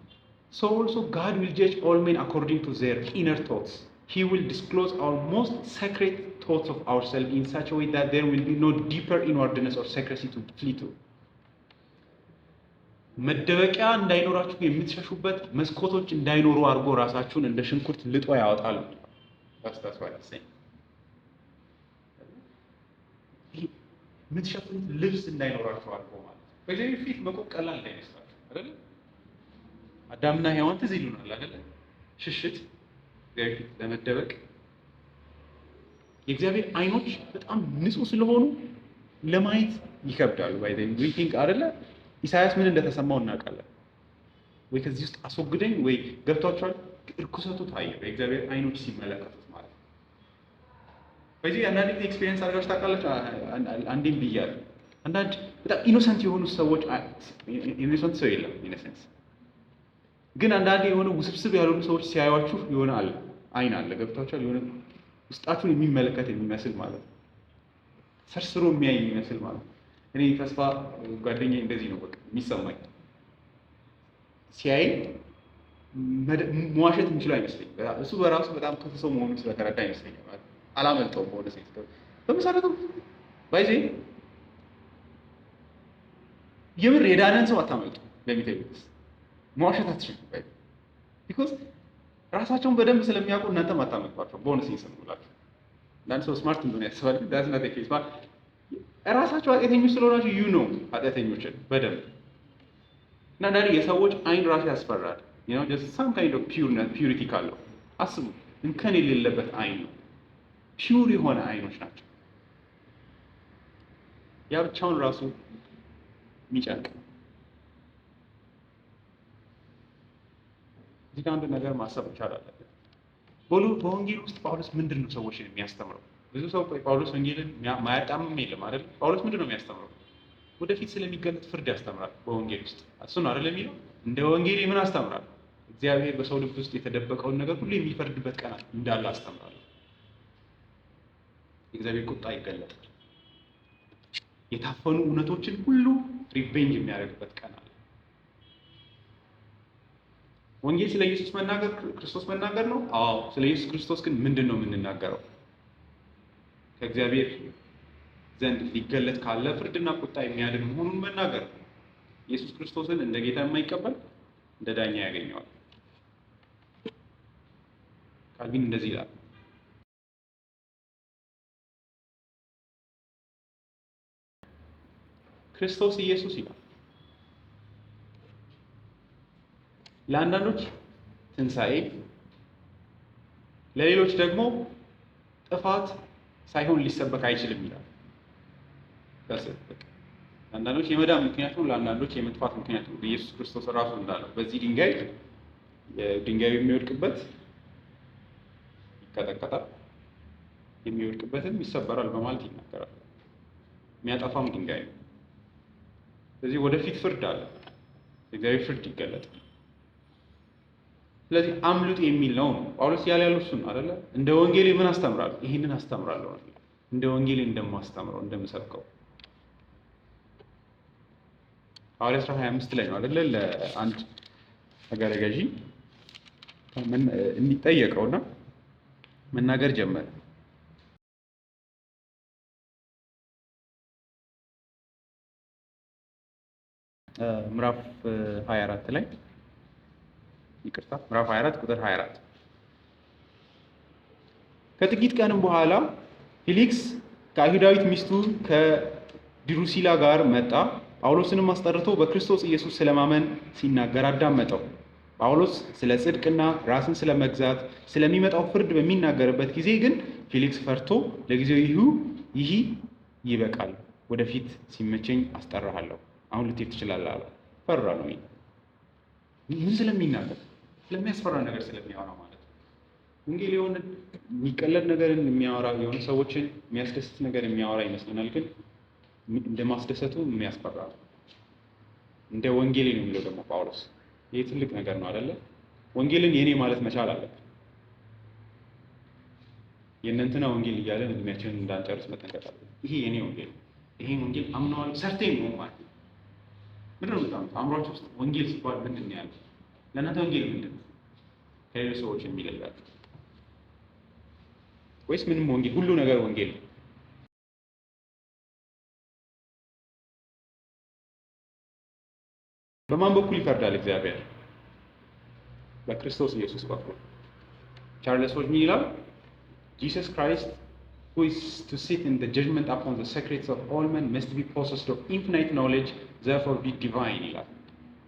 So also God will judge all men according to their inner thoughts. He will disclose our most secret thoughts of ourselves in such a way that there will be no deeper inwardness or secrecy to flee to. መደበቂያ እንዳይኖራችሁ የምትሸሹበት መስኮቶች እንዳይኖሩ አድርጎ ራሳችሁን እንደ ሽንኩርት ልጦ ያወጣል። የምትሸፍኑት ልብስ እንዳይኖራችሁ አድርጎ ማለት ነው። በእግዚአብሔር ፊት መቆም ቀላል እንዳይመስላችሁ አይደል? አዳምና ሔዋን ትዝ ይሉናል አይደል? ሽሽት እግዚአብሔር ፊት ለመደበቅ የእግዚአብሔር አይኖች በጣም ንጹህ ስለሆኑ ለማየት ይከብዳሉ። ባይ ዘ ዊ ቲንክ አይደለ? ኢሳያስ ምን እንደተሰማው እናውቃለን። ወይ ከዚህ ውስጥ አስወግደኝ ወይ ገብቷቸዋል። እርኩሰቱ ታየ በእግዚአብሔር አይኖች ሲመለከቱት ማለት ነው። በዚህ አንዳንድ ጊዜ ኤክስፒሪየንስ አድርጋችሁ ታውቃላችሁ? አንዴም ብያለሁ። አንዳንድ በጣም ኢኖሰንት የሆኑ ሰዎች ኢኖሰንት ሰው የለም ኢኖሰንስ፣ ግን አንዳንድ የሆነ ውስብስብ ያልሆኑ ሰዎች ሲያዩአችሁ የሆነ አለ አይን አለ ገብቷቸዋል። የሆነ ውስጣችሁን የሚመለከት የሚመስል ማለት ነው። ሰርስሮ የሚያይ የሚመስል ማለት ነው። እኔ ተስፋ ጓደኛዬ እንደዚህ ነው በቃ የሚሰማኝ። ሲያይ መዋሸት የሚችለው አይመስለኝም። እሱ በራሱ በጣም ክፉ ሰው መሆኑን ስለተረዳ አይመስለኝም ማለት አላመልጠውም። በሆነ ሴት በመሰረቱ ባይዜ የምር የዳነን ሰው አታመልጡ። ለሚታዩት መዋሸት አትችሉም። ቢኮዝ ራሳቸውን በደንብ ስለሚያውቁ እናንተም አታመልጧቸው። በሆነ ሴንስ ነው ብላችሁ አንዳንድ ሰው ስማርት እንደሆነ ያስባል። ግን ዳዝ ናት ኬስ ማለት ራሳቸው ኃጢአተኞች ስለሆናችሁ ዩ ነው ኃጢአተኞችን በደንብ እና አንዳንዴ የሰዎች አይን ራሱ ያስፈራል። you know just some kind of purity ካለው አስቡ። እንከን የሌለበት አይን ነው። ፒውር የሆነ አይኖች ናቸው። ያ ብቻውን ራሱ የሚጨንቅ ነው። እዚህ ጋር አንድ ነገር ማሰብ ይቻላል። በወንጌል ውስጥ ጳውሎስ ምንድን ነው ሰዎችን የሚያስተምረው? ብዙ ሰው ጳውሎስ ወንጌልን ማያጣምም የለም አይደል? ጳውሎስ ምንድን ነው የሚያስተምረው? ወደፊት ስለሚገለጥ ፍርድ ያስተምራል። በወንጌል ውስጥ እሱን አይደል የሚለው? እንደ ወንጌል ምን አስተምራለሁ? እግዚአብሔር በሰው ልብ ውስጥ የተደበቀውን ነገር ሁሉ የሚፈርድበት ቀን እንዳለ አስተምራለሁ። የእግዚአብሔር ቁጣ ይገለጣል። የታፈኑ እውነቶችን ሁሉ ሪቬንጅ የሚያደርግበት ቀን አለ። ወንጌል ስለ ኢየሱስ መናገር ክርስቶስ መናገር ነው። አዎ። ስለ ኢየሱስ ክርስቶስ ግን ምንድን ነው የምንናገረው? ከእግዚአብሔር ዘንድ ሊገለጥ ካለ ፍርድና ቁጣ የሚያድን መሆኑን መናገር ነው። ኢየሱስ ክርስቶስን እንደ ጌታ የማይቀበል እንደ ዳኛ ያገኘዋል። ካልቪን እንደዚህ ይላል። ክርስቶስ ኢየሱስ ይላል ለአንዳንዶች ትንሣኤ፣ ለሌሎች ደግሞ ጥፋት ሳይሆን ሊሰበክ አይችልም ይላል። ለአንዳንዶች የመዳን ምክንያት ነው፣ ለአንዳንዶች የመጥፋት ምክንያት ነው። ኢየሱስ ክርስቶስ ራሱ እንዳለው በዚህ ድንጋዩ የሚወድቅበት ይቀጠቀጣል፣ የሚወድቅበትም ይሰበራል በማለት ይናገራል። የሚያጠፋም ድንጋይ ነው። ስለዚህ ወደፊት ፍርድ አለ። እግዚአብሔር ፍርድ ይገለጣል። ስለዚህ አምልጥ የሚል ነው ጳውሎስ ያለው እሱን አይደለ? እንደ ወንጌል ምን አስተምራለሁ? ይሄንን አስተምራለሁ። እንደ ወንጌል እንደማስተምረው እንደምሰብከው ሐዋርያት 25 ላይ ነው አይደለ? ለአንድ ሀገረ ገዢ እንዲጠየቀውና መናገር ጀመረ። ምዕራፍ 24 ላይ ይቅርታ፣ ምዕራፍ 24 ቁጥር 24 ከጥቂት ቀንም በኋላ ፊሊክስ ከአይሁዳዊት ሚስቱ ከድሩሲላ ጋር መጣ። ጳውሎስንም አስጠርቶ በክርስቶስ ኢየሱስ ስለማመን ሲናገር አዳመጠው። ጳውሎስ ስለ ጽድቅና ራስን ስለመግዛት ስለሚመጣው ፍርድ በሚናገርበት ጊዜ ግን ፊሊክስ ፈርቶ ለጊዜው ይህ ይበቃል፣ ወደፊት ሲመቸኝ አስጠራሃለሁ፣ አሁን ልትሄድ ትችላለህ አለ። ፈራ ነው። ምን ስለሚናገር? ስለሚያስፈራ ነገር ስለሚያወራ ማለት ነው። ወንጌል የሆነ የሚቀለድ ነገርን የሚያወራ የሆነ ሰዎችን የሚያስደስት ነገር የሚያወራ ይመስለናል፣ ግን እንደ ማስደሰቱ የሚያስፈራ ነው። እንደ ወንጌሌ ነው የሚለው ደግሞ ጳውሎስ። ይህ ትልቅ ነገር ነው አይደለ? ወንጌልን የኔ ማለት መቻል አለብን። የእነንትና ወንጌል እያለን እድሜያችንን እንዳንጨርስ መጠንቀቅ አለብን። ይሄ የኔ ወንጌል፣ ይሄን ወንጌል አምነዋለሁ ሰርቴን ነው ማለት ነው። ምንድን ነው በጣም አእምሯችሁ ውስጥ ወንጌል ሲባል ምንድን ነው ያለው? ለእናንተ ወንጌል ምንድን ነው? ከሌሎች ሰዎች የሚለያችሁ ወይስ ምንም ወንጌል ሁሉ ነገር ወንጌል ነው? በማን በኩል ይፈርዳል እግዚአብሔር? በክርስቶስ ኢየሱስ በኩል። ቻርልስ ምን ይላል? Jesus Christ, who is to sit in the judgment upon the secrets of all men, must be possessed of infinite knowledge, therefore be divine ይላል።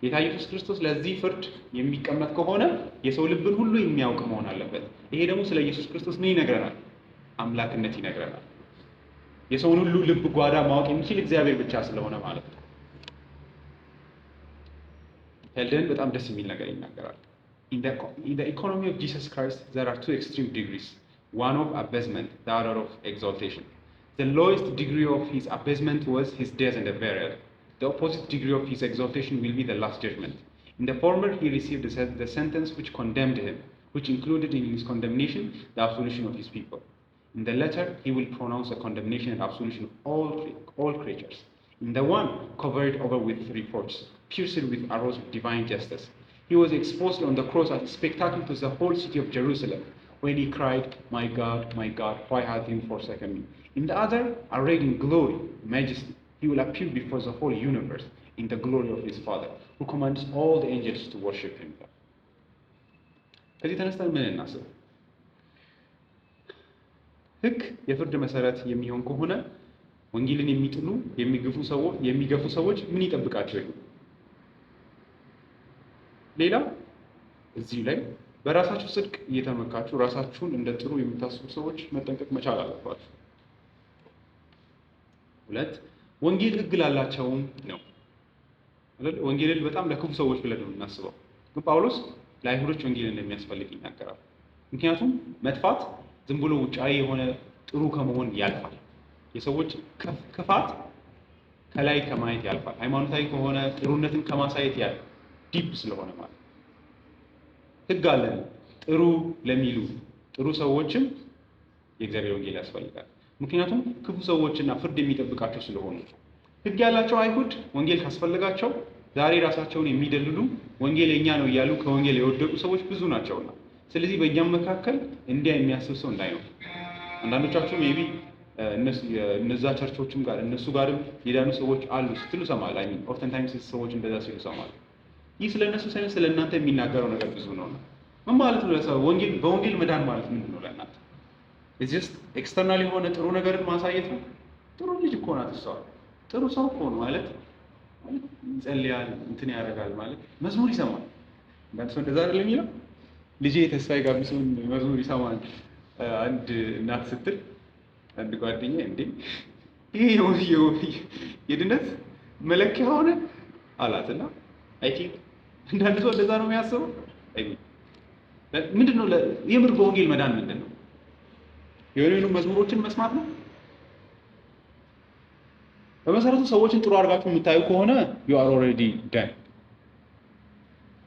ጌታ ኢየሱስ ክርስቶስ ለዚህ ፍርድ የሚቀመጥ ከሆነ የሰው ልብን ሁሉ የሚያውቅ መሆን አለበት። ይሄ ደግሞ ስለ ኢየሱስ ክርስቶስ ምን ይነግረናል? አምላክነት ይነግረናል። የሰውን ሁሉ ልብ ጓዳ ማወቅ የሚችል እግዚአብሔር ብቻ ስለሆነ ማለት ነው። ሄልደን በጣም ደስ የሚል ነገር ይናገራል። In the economy of Jesus Christ, there are two extreme degrees, one of abasement, the other of exaltation. The lowest degree of his abasement was his death and burial. The opposite degree of his exaltation will be the last judgment. In the former, he received the sentence which condemned him, which included in his condemnation the absolution of his people. In the latter, he will pronounce the condemnation and absolution of all creatures. In the one, covered over with reproach, pierced with arrows of divine justice, he was exposed on the cross as a spectacle to the whole city of Jerusalem, when he cried, my God, why have you forsaken me? In the other, arrayed in glory, majesty, he will appear before the whole universe in the glory of his Father, who commands all the angels to worship him. ከዚህ ተነስተን ምን እናስብ? ሕግ የፍርድ መሰረት የሚሆን ከሆነ ወንጌልን የሚጥሉ የሚገፉ ሰዎች ምን ይጠብቃቸው ይሆን? ሌላ እዚህ ላይ በራሳችሁ ጽድቅ እየተመካችሁ ራሳችሁን እንደ ጥሩ የምታስቡ ሰዎች መጠንቀቅ መቻል አለባችሁ። ሁለት ወንጌል ሕግ ላላቸውም ነው አይደል? ወንጌልን በጣም ለክፉ ሰዎች ብለን ነው የምናስበው። ግን ጳውሎስ ለአይሁዶች ወንጌል እንደሚያስፈልግ ይናገራል። ምክንያቱም መጥፋት ዝም ብሎ ውጫዊ የሆነ ጥሩ ከመሆን ያልፋል። የሰዎች ክፋት ከላይ ከማየት ያልፋል። ሃይማኖታዊ ከሆነ ጥሩነትን ከማሳየት ያልፋል። ዲፕ ስለሆነ ማለት ሕግ አለን ጥሩ ለሚሉ ጥሩ ሰዎችም የእግዚአብሔር ወንጌል ያስፈልጋል። ምክንያቱም ክፉ ሰዎችና ፍርድ የሚጠብቃቸው ስለሆኑ። ሕግ ያላቸው አይሁድ ወንጌል ካስፈልጋቸው ዛሬ ራሳቸውን የሚደልሉ ወንጌል የኛ ነው እያሉ ከወንጌል የወደቁ ሰዎች ብዙ ናቸውና፣ ስለዚህ በእኛም መካከል እንዲያ የሚያስብ ሰው እንዳይኖር። አንዳንዶቻችሁ ሜቢ እነዛ ቸርቾችም ጋር እነሱ ጋርም የዳኑ ሰዎች አሉ ስትሉ ሰማል። አይ ሚን ኦፍተን ታይምስ ሰዎች እንደዛ ሲሉ ሰማል። ይህ ስለ እነሱ ሳይሆን ስለ እናንተ የሚናገረው ነገር ብዙ ነው። ምን ማለት ነው? ለሰው በወንጌል መዳን ማለት ምንድን ነው ለእናንተ? ጀስት ኤክስተርናል የሆነ ጥሩ ነገርን ማሳየት ነው። ጥሩ ልጅ እኮ ናት እሷ፣ ጥሩ ሰው እኮ ነው ማለት ይጸልያል፣ እንትን ያደርጋል ማለት መዝሙር ይሰማል። አንዳንድ ሰው እንደዛ አይደለም የሚለው። ልጄ ተስፋዬ ጋቢሶን መዝሙር ይሰማል አንድ እናት ስትል አንድ ጓደኛ እንዴ ይሄ የድነት መለኪያ ሆነ አላትና አይ ቲንክ አንዳንድ ሰው እንደዛ ነው የሚያስበው። አይ ምንድነው የምር በወንጌል መዳን ምንድነው? የሆኑ መዝሙሮችን መስማት ነው? በመሰረቱ ሰዎችን ጥሩ አድርጋችሁ የምታዩ ከሆነ you are already dead።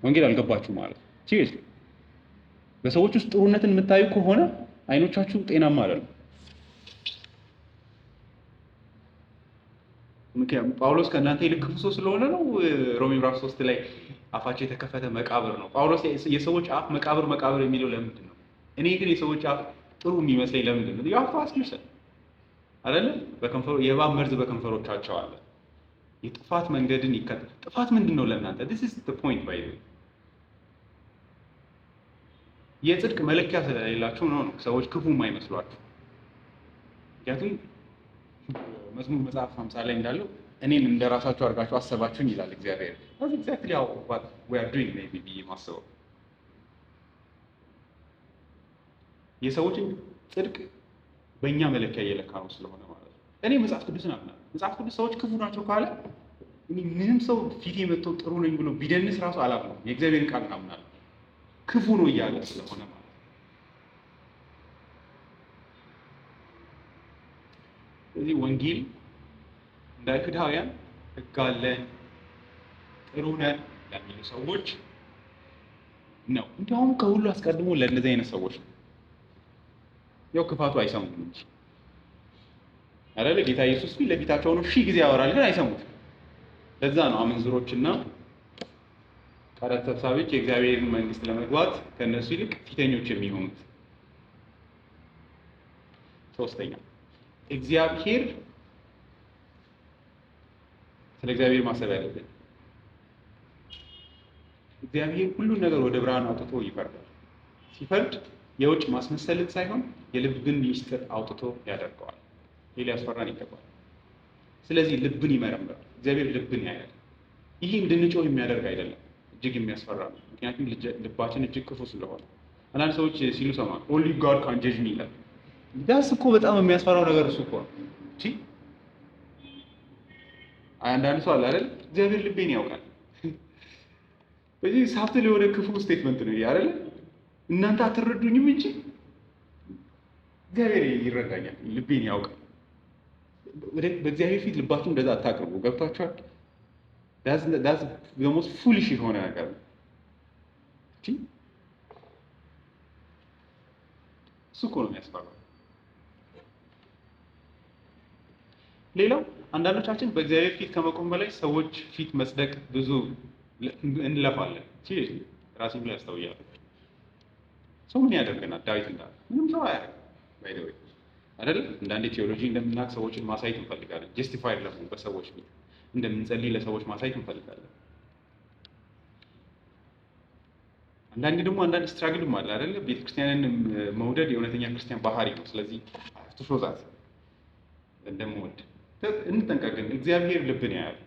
ወንጌል አልገባችሁ ማለት ሲሪየስሊ። በሰዎች ውስጥ ጥሩነትን የምታዩ ከሆነ አይኖቻችሁ ጤናማ አይደሉም። ምክንያቱም ጳውሎስ ከእናንተ ይልቅ ክፉ ሰው ስለሆነ ነው። ሮሜ ምዕራፍ 3 ላይ አፋቸው የተከፈተ መቃብር ነው። ጳውሎስ የሰዎች አፍ መቃብር የሚለው ለምንድን ነው? እኔ ግን የሰዎች አፍ ጥሩ የሚመስለኝ ለምንድን ነው? ያው አስመስል አይደለ? በከንፈሮ የእባብ መርዝ በከንፈሮቻቸው አለ። የጥፋት መንገድን ይከተል። ጥፋት ምንድን ነው ለእናንተ? this is the point by the way። የጽድቅ መለኪያ ስለሌላችሁ ነው ሰዎች ክፉ የማይመስሏችሁ። ምክንያቱም መዝሙር መጽሐፍ 50 ላይ እንዳለው እኔን እንደራሳችሁ አድርጋችሁ አሰባችሁኝ ይላል እግዚአብሔር። that's exactly how what we are doing maybe ብዬ ማሰበው የሰዎችን ጽድቅ በእኛ መለኪያ እየለካ ነው ስለሆነ ማለት ነው። እኔ መጽሐፍ ቅዱስን አምናለሁ። መጽሐፍ ቅዱስ ሰዎች ክፉ ናቸው ካለ እኔ ምንም ሰው ፊቴ መጥቶ ጥሩ ነኝ ብሎ ቢደንስ ራሱ አላምነውም። የእግዚአብሔርን ቃል አምናለሁ ክፉ ነው እያለ ስለሆነ ማለት ነው። ስለዚህ ወንጌል እንደ አይሁዳውያን ሕግ አለን ጥሩ ነን ለሚሉ ሰዎች ነው። እንዲያውም ከሁሉ አስቀድሞ ለእነዚህ አይነት ሰዎች ነው። ያው ክፋቱ አይሰሙም እንጂ አይደለ? ጌታ ኢየሱስ ፊት ለፊታቸው ሆኖ ሺህ ጊዜ ያወራል፣ ግን አይሰሙትም። ለዛ ነው አመንዝሮችና ቀረጥ ሰብሳቢዎች የእግዚአብሔርን መንግስት ለመግባት ከነሱ ይልቅ ፊተኞች የሚሆኑት። ሶስተኛ እግዚአብሔር ስለ እግዚአብሔር ማሰብ ያለብን፣ እግዚአብሔር ሁሉን ነገር ወደ ብርሃን አውጥቶ ይፈርዳል። ሲፈርድ የውጭ ማስመሰልን ሳይሆን የልብን ሚስጥር አውጥቶ ያደርገዋል። ይህ ሊያስፈራን ይገባል። ስለዚህ ልብን ይመረምራል። እግዚአብሔር ልብን ያያል። ይህ እንድንጮህ የሚያደርግ አይደለም፣ እጅግ የሚያስፈራ ነው። ምክንያቱም ልባችን እጅግ ክፉ ስለሆነ። አንዳንድ ሰዎች ሲሉ ሰማ ኦንሊ ጋድ ካን ጀጅ ሚ ይላል። ዳስ እኮ በጣም የሚያስፈራው ነገር እሱ እኮ ነው። እሺ አንዳንድ ሰው አለ አይደል፣ እግዚአብሔር ልቤን ያውቃል። በዚህ ሳፍት የሆነ ክፉ ስቴትመንት ነው አይደል? እናንተ አትረዱኝም እንጂ እግዚአብሔር ይረዳኛል፣ ልቤን ያውቃል። በእግዚአብሔር ፊት ልባችሁ እንደዛ አታቅርቡ። ገብቷችኋል? ዳዝ ሞስት ፉሊሽ የሆነ ነገር ነው። እሱ እኮ ነው የሚያስፈራው። ሌላው አንዳንዶቻችን በእግዚአብሔር ፊት ከመቆም በላይ ሰዎች ፊት መጽደቅ ብዙ እንለፋለን። ራሴን ላይ ያስተውያለሁ። ሰው ምን ያደርገናል? ዳዊት እንዳለ ምንም ሰው አያደርግም። ባይ ዘ ወይ አይደል? አንዳንዴ ቲዮሎጂ እንደምናውቅ ሰዎችን ማሳየት እንፈልጋለን። ጀስቲፋይድ ለመሆን በሰዎች ፊት እንደምንጸልይ ለሰዎች ማሳየት እንፈልጋለን። አንዳንዴ ደግሞ አንዳንድ ስትራግልም አለ አይደል? ቤተክርስቲያንን መውደድ የእውነተኛ ክርስቲያን ባህሪ ነው። ስለዚህ አፍተሾዛት እንደምወድ እንጠንቀቅ። ግን እግዚአብሔር ልብን ያያል።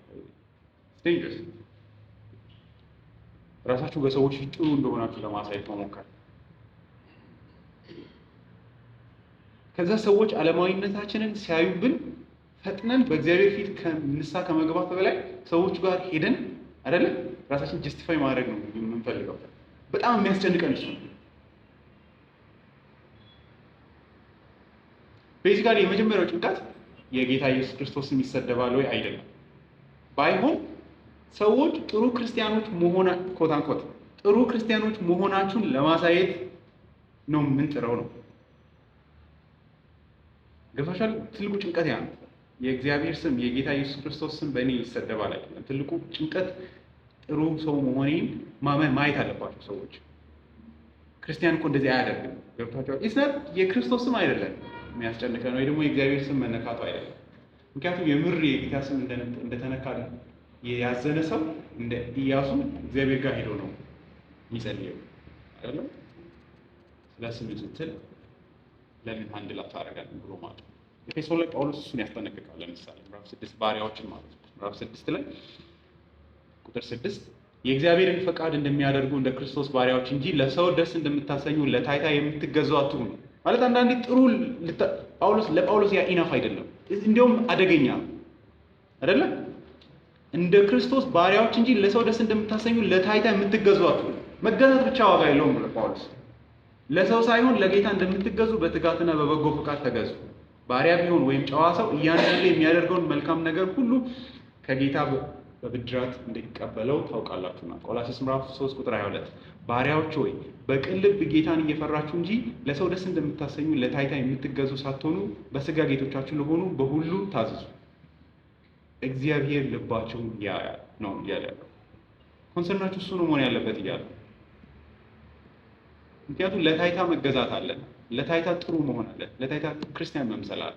ስቴንጀርስ ራሳችሁ በሰዎች ፊት ጥሩ እንደሆናችሁ ለማሳየት መሞከር፣ ከዛ ሰዎች ዓለማዊነታችንን ሲያዩብን ፈጥነን በእግዚአብሔር ፊት ንስሐ ከመግባት በላይ ሰዎች ጋር ሄደን አይደለ ራሳችን ጀስቲፋይ ማድረግ ነው የምንፈልገው። በጣም የሚያስጨንቀን እሱ ነው። ቤዚካሊ የመጀመሪያው ጭንቀት የጌታ ኢየሱስ ክርስቶስን ይሰደባል ወይ አይደለም። ባይሆን ሰዎች ጥሩ ክርስቲያኖች ኮታንኮት ጥሩ ክርስቲያኖች መሆናችሁን ለማሳየት ነው የምንጥረው ነው። ገብቶሻል? ትልቁ ጭንቀት ያ ነው። የእግዚአብሔር ስም የጌታ ኢየሱስ ክርስቶስ ስም በእኔ ይሰደባል አይደለም። ትልቁ ጭንቀት ጥሩ ሰው መሆኔን ማየት አለባቸው ሰዎች። ክርስቲያን እኮ እንደዚህ አያደርግም። ገብቷቸዋል? ኢስናት የክርስቶስ ስም አይደለም የሚያስጨንቀን ወይ ደግሞ የእግዚአብሔር ስም መነካቱ አይደለም። ምክንያቱም የምር የጌታ ስም እንደተነካ ያዘነ ሰው እንደ ኢያሱ እግዚአብሔር ጋር ሄዶ ነው የሚጸልየው አይደለም። ስለ ስም ስትል ለምን አንድ ላይ ታደርጋለህ ብሎ ማለት ነው። ኤፌሶን ላይ ጳውሎስ እሱን ያስጠነቅቃል። ለምሳሌ ምዕራፍ 6 ባሪያዎችን ማለት ነው። ምዕራፍ 6 ላይ ቁጥር 6 የእግዚአብሔርን ፈቃድ እንደሚያደርጉ እንደ ክርስቶስ ባሪያዎች እንጂ ለሰው ደስ እንደምታሰኙ ለታይታ የምትገዙ አትሁኑ። ማለት አንዳንዴ ጥሩ ለጳውሎስ ያ ኢናፍ አይደለም፣ እንዲያውም አደገኛ አይደለ? እንደ ክርስቶስ ባሪያዎች እንጂ ለሰው ደስ እንደምታሰኙ ለታይታ የምትገዙ አትሁኑ። መገዛት ብቻ ዋጋ የለውም ብሎ ጳውሎስ ለሰው ሳይሆን ለጌታ እንደምትገዙ በትጋትና በበጎ ፈቃድ ተገዙ። ባሪያ ቢሆን ወይም ጨዋ ሰው እያንዳንዱ የሚያደርገውን መልካም ነገር ሁሉ ከጌታ በብድራት እንዲቀበለው ታውቃላችሁና። ቆላስይስ ምዕራፍ 3 ቁጥር 22 ባሪያዎች ሆይ በቅን ልብ ጌታን እየፈራችሁ እንጂ ለሰው ደስ እንደምታሰኙ ለታይታ የምትገዙ ሳትሆኑ በስጋ ጌቶቻችሁ ለሆኑ በሁሉ ታዘዙ። እግዚአብሔር ልባችሁን ያያል ነው እያለ ያለው። ኮንሰርናችሁ እሱ ነው መሆን ያለበት እያለ። ምክንያቱም ለታይታ መገዛት አለ፣ ለታይታ ጥሩ መሆን አለ፣ ለታይታ ክርስቲያን መምሰል አለ።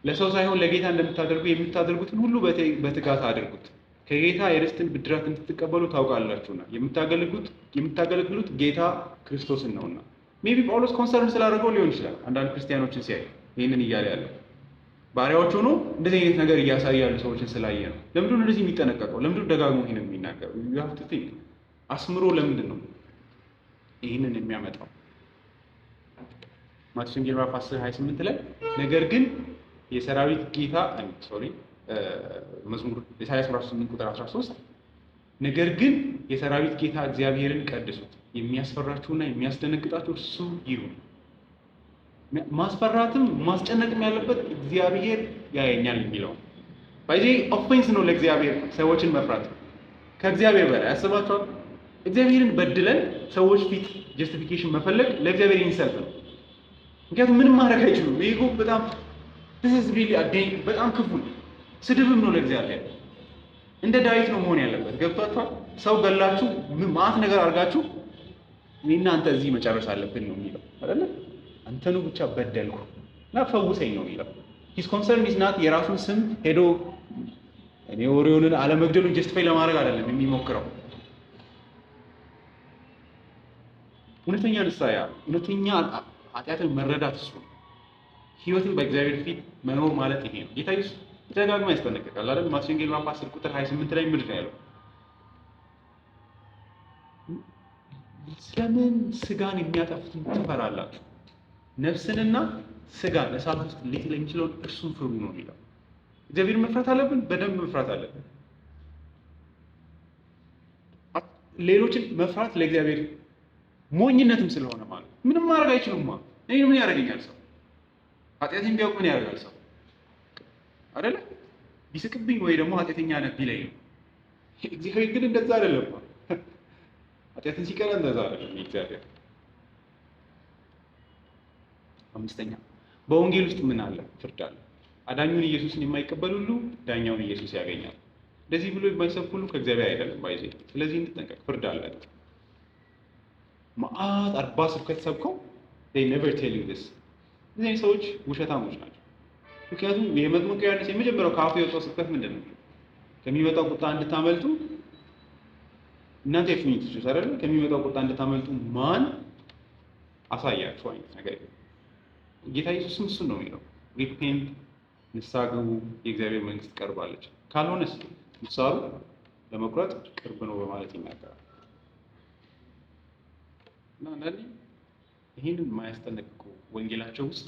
ለሰው ሳይሆን ለጌታ እንደምታደርጉ የምታደርጉትን ሁሉ በትጋት አድርጉት፣ ከጌታ የርስትን ብድራት እንድትቀበሉ ታውቃላችሁና። የምታገለግሉት ጌታ ክርስቶስን ነውና። ሜቢ ጳውሎስ ኮንሰርን ስላደረገው ሊሆን ይችላል አንዳንድ ክርስቲያኖችን ሲያይ ይህንን እያለ ያለው ባሪያዎች ሆኖ እንደዚህ አይነት ነገር እያሳዩ ያሉ ሰዎችን ስላየ ነው። ለምንድን ነው እንደዚህ የሚጠነቀቀው? ለምንድን ነው ደጋግሞ ይሄንን የሚናገረው? you have to think አስምሮ ለምንድን ነው ይህንን የሚያመጣው? ማቴዎስ ወንጌል ምዕራፍ 10:28 ላይ ነገር ግን የሰራዊት ጌታ መዝሙር ኢሳይያስ 8 ቁጥር 13 ነገር ግን የሰራዊት ጌታ እግዚአብሔርን ቀድሱት፣ የሚያስፈራችሁና የሚያስደነግጣችሁ እርሱ ይሁን። ማስፈራትም ማስጨነቅም ያለበት እግዚአብሔር ያየኛል የሚለው ባይዜ ኦፌንስ ነው ለእግዚአብሔር ሰዎችን መፍራት ከእግዚአብሔር በላይ ያስባችኋል። እግዚአብሔርን በድለን ሰዎች ፊት ጀስቲፊኬሽን መፈለግ ለእግዚአብሔር ኢንሰልት ነው። ምክንያቱም ምንም ማድረግ አይችሉም። ይሄ በጣም በጣም ክፉ ነው፣ ስድብም ነው ለእግዚአብሔር። እንደ ዳዊት ነው መሆን ያለበት። ገብቷችኋል? ሰው ገላችሁ ማአት ነገር አድርጋችሁ እኔና አንተ እዚህ መጨረስ አለብን ነው የሚለው አይደለ? አንተኑ ብቻ በደልኩ እና ፈውሰኝ ነው የሚለው። ሂስ ኮንሰርን ኢዝ ናት የራሱን ስም ሄዶ እኔ ኦሪዮንን አለመግደሉን ጀስቲፋይ ለማድረግ አይደለም የሚሞክረው። እውነተኛ ንስሐ፣ እውነተኛ ኃጢአትን መረዳት እሱ ነው። ህይወትን በእግዚአብሔር ፊት መኖር ማለት ይሄ ነው። ጌታ ኢየሱስ ደጋግሞ ያስጠነቅቃል አይደል? ማቴዎስ ወንጌል ምዕራፍ 10 ቁጥር 28 ላይ ምንድን ነው ያለው? ስለምን ስጋን የሚያጠፉትን ትፈራላችሁ? ነፍስንና ስጋን እሳት ውስጥ ሊጥል የሚችለውን እርሱን ፍሩ ነው የሚለው። እግዚአብሔርን መፍራት አለብን፣ በደንብ መፍራት አለብን። ሌሎችን መፍራት ለእግዚአብሔር ሞኝነትም ስለሆነ ማለት ምንም ማድረግ አይችሉማ። እኔ ምን ያደርገኛል ሰው? ኃጢአቴን ቢያውቅ ምን ያደርጋል ሰው አይደለ? ቢስቅብኝ ወይ ደግሞ ኃጢአተኛ ነህ ቢለኝ ነው። እግዚአብሔር ግን እንደዛ አይደለም። ኃጢአትን ሲቀር እንደዛ አይደለም እግዚአብሔር። አምስተኛ በወንጌል ውስጥ ምን አለ? ፍርድ አለ። አዳኙን ኢየሱስን የማይቀበል ሁሉ ዳኛውን ኢየሱስ ያገኛል። እንደዚህ ብሎ የማይሰብክ ሁሉ ከእግዚአብሔር አይደለም ባይዜ። ስለዚህ እንጠንቀቅ። ፍርድ አለ። መዓት 40 ስብከት ሰብከው they never tell you this። እነዚህ ሰዎች ውሸታሞች ናቸው። ምክንያቱም የመጥምቁ ዮሐንስ የመጀመሪያው ከአፉ የወጣው ስብከት ምንድን ነው? ከሚመጣው ቁጣ እንድታመልጡ እናንተ የፉኝት ልጆች አይደል? ከሚመጣው ቁጣ እንድታመልጡ ማን አሳያችሁ አይነት ነገር። ጌታ ኢየሱስም እሱን ነው የሚለው። ሪፔንት፣ ንስሐ ግቡ፣ የእግዚአብሔር መንግስት ቀርባለች። ካልሆነስ ምሳሩ ለመቁረጥ ቅርብ ነው በማለት ይናገራል። እና አንዳንዴ ይህንን የማያስጠነቅቁ ወንጌላቸው ውስጥ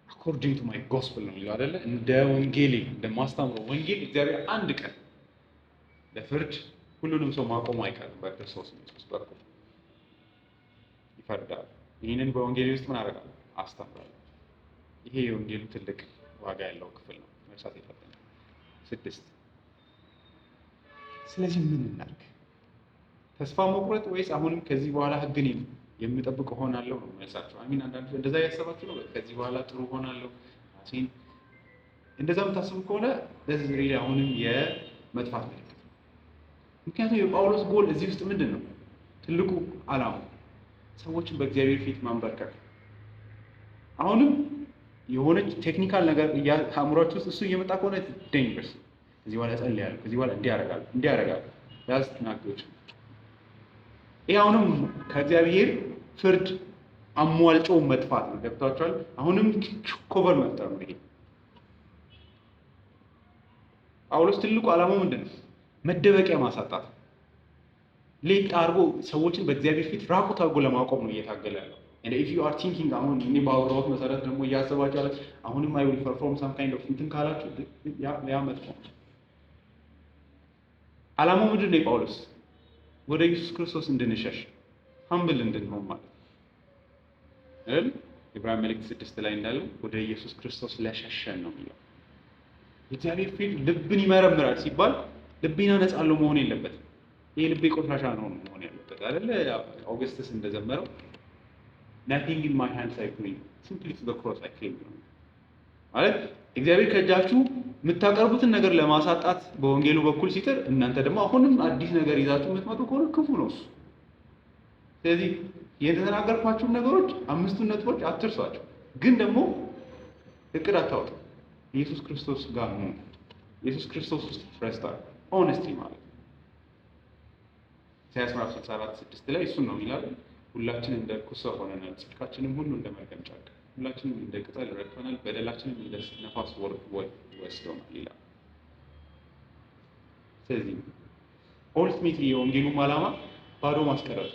አኮርዲንግ ቱ ማይ ጎስፕል ነው የሚለው አይደለ? እንደ ወንጌሌ እንደማስተምረው ወንጌል እግዚአብሔር አንድ ቀን ለፍርድ ሁሉንም ሰው ማቆሙ አይቀርም። በክርስቶስ ኢየሱስ በኩል ይፈርዳል። ይህንን በወንጌል ውስጥ ምን አደርጋለሁ? አስተምራለሁ። ይሄ የወንጌሉ ትልቅ ዋጋ ያለው ክፍል ነው፣ መርሳት የለብንም። 6 ስለዚህ ምን እናድርግ? ተስፋ መቁረጥ ወይስ አሁንም ከዚህ በኋላ ህግን የምጠብቅ ሆናለሁ ነው መልሳቸው። አሚን። አንዳንዱ እንደዛ ያሰባችሁ ነው። ከዚህ በኋላ ጥሩ ሆናለሁ ራሴን እንደዛ የምታስቡ ከሆነ ለዚህ ሪሊ አሁንም የመጥፋት ምልክት። ምክንያቱም የጳውሎስ ጎል እዚህ ውስጥ ምንድን ነው? ትልቁ ዓላማው ሰዎችን በእግዚአብሔር ፊት ማንበርከክ። አሁንም የሆነች ቴክኒካል ነገር አእምሯችሁ ውስጥ እሱ እየመጣ ከሆነ ዴንጀርስ። ከዚህ በኋላ ጸልያለሁ፣ ከዚህ በኋላ እንዲያረጋሉ ያስተናግዶች። ይሄ አሁንም ከእግዚአብሔር ፍርድ አሟልጮ መጥፋት ነው። ገብታችኋል? አሁንም ኮቨር መፍጠር ነው። ይሄ ጳውሎስ ትልቁ ዓላማው ምንድን ነው? መደበቂያ ማሳጣት፣ ሌት አድርጎ ሰዎችን በእግዚአብሔር ፊት ራቁት አድርጎ ለማቆም ነው እየታገለ ያለው። and if you are thinking አሁን እኔ ባወራሁት መሰረት ደግሞ እያሰባችሁ ያላችሁ አሁንም I will perform some kind of እንትን ካላችሁ ያ መጥፎ ነው። ዓላማው ምንድን ነው? ጳውሎስ ወደ ኢየሱስ ክርስቶስ እንድንሸሽ ሀምብል እንድንሆን ማለት አይደል? ዕብራውያን መልእክት 6 ላይ እንዳለው ወደ ኢየሱስ ክርስቶስ ለሸሸን ነው የሚለው። የእግዚአብሔር ፊት ልብን ይመረምራል ሲባል ልቤን አነጻለሁ መሆን የለበትም። ይሄ ልቤ ቆሻሻ ነው መሆን ያለበት አይደለ? ኦገስትስ እንደዘመረው nothing in my hands I bring simply to the cross I cling ማለት እግዚአብሔር ከእጃችሁ የምታቀርቡትን ነገር ለማሳጣት በወንጌሉ በኩል ሲጥር እናንተ ደግሞ አሁንም አዲስ ነገር ይዛችሁ የምትመጡ ከሆነ ክፉ ነው እሱ። ስለዚህ የተናገርኳችሁን ነገሮች 5 ነጥቦች አትርሷቸው፣ ግን ደግሞ እቅድ አታውጡ። ኢየሱስ ክርስቶስ ጋር ነው። ኢየሱስ ክርስቶስ ውስጥ ፍረስታ ሆነስትሊ ማለት ነው። ኢሳይያስ 64:6 ላይ እሱን ነው ይላል። ሁላችንም እንደ ርኩስ ሰው ሆነናል፣ ጽድቃችንም ሁሉ እንደ መርገም ጨርቅ፣ ሁላችንም እንደ ቅጠል ረግፈናል፣ በደላችንም እንደ ነፋስ ወስዶናል ይላል። ስለዚህ ኦልቲሜትሊ የወንጌሉም ዓላማ ባዶ ማስቀረት፣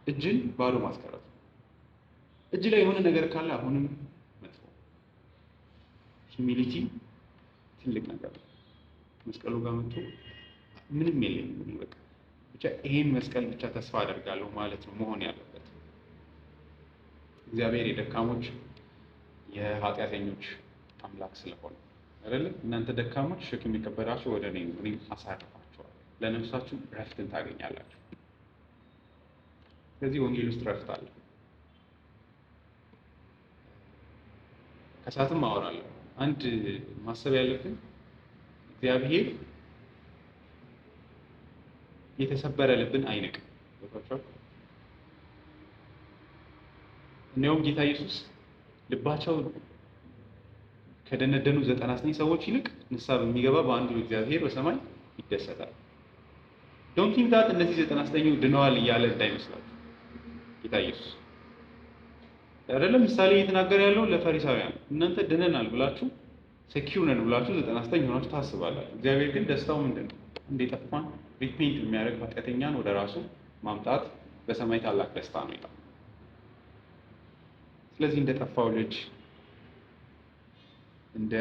እጅን ባዶ ማስቀረት። እጅ ላይ የሆነ ነገር ካለ አሁንም መጥፎ። ሂዩሚሊቲ ትልቅ ነገር ነው። መስቀሉ ጋር መጥቶ ምንም የለኝም በቃ ብቻ ይሄን መስቀል ብቻ ተስፋ አደርጋለሁ ማለት ነው መሆን ያለበት። እግዚአብሔር የደካሞች የኃጢአተኞች አምላክ ስለሆነ አይደል? እናንተ ደካሞች ሸክም የከበዳችሁ ወደ እኔ ኑ፣ እኔም አሳርፋችኋለሁ፣ ለነፍሳችሁ ረፍትን ታገኛላችሁ። ስለዚህ ወንጌል ውስጥ ረፍት አለ። ከሰዓትም አወራለሁ። አንድ ማሰብ ያለብን እግዚአብሔር የተሰበረ ልብን አይንቅም። እኔውም ጌታ ኢየሱስ ልባቸው ከደነደኑ 99 ሰዎች ይልቅ ንስሐ በሚገባ በአንዱ እግዚአብሔር በሰማይ ይደሰታል። ዶንት ቲንክ ዳት እነዚህ 99 ድነዋል እያለ እንዳይመስላችሁ ጌታ ኢየሱስ አይደለም ምሳሌ እየተናገረ ያለው ለፈሪሳውያን። እናንተ ድነናል ብላችሁ ሴኪዩር ነን ብላችሁ 99 ሆናችሁ ታስባላችሁ። እግዚአብሔር ግን ደስታው ምንድነው? እንደጠፋን ሪፔንት የሚያደርግ ኃጢአተኛን ወደ ራሱ ማምጣት በሰማይ ታላቅ ደስታ ነው ይላል። ስለዚህ እንደጠፋው ልጅ እንደ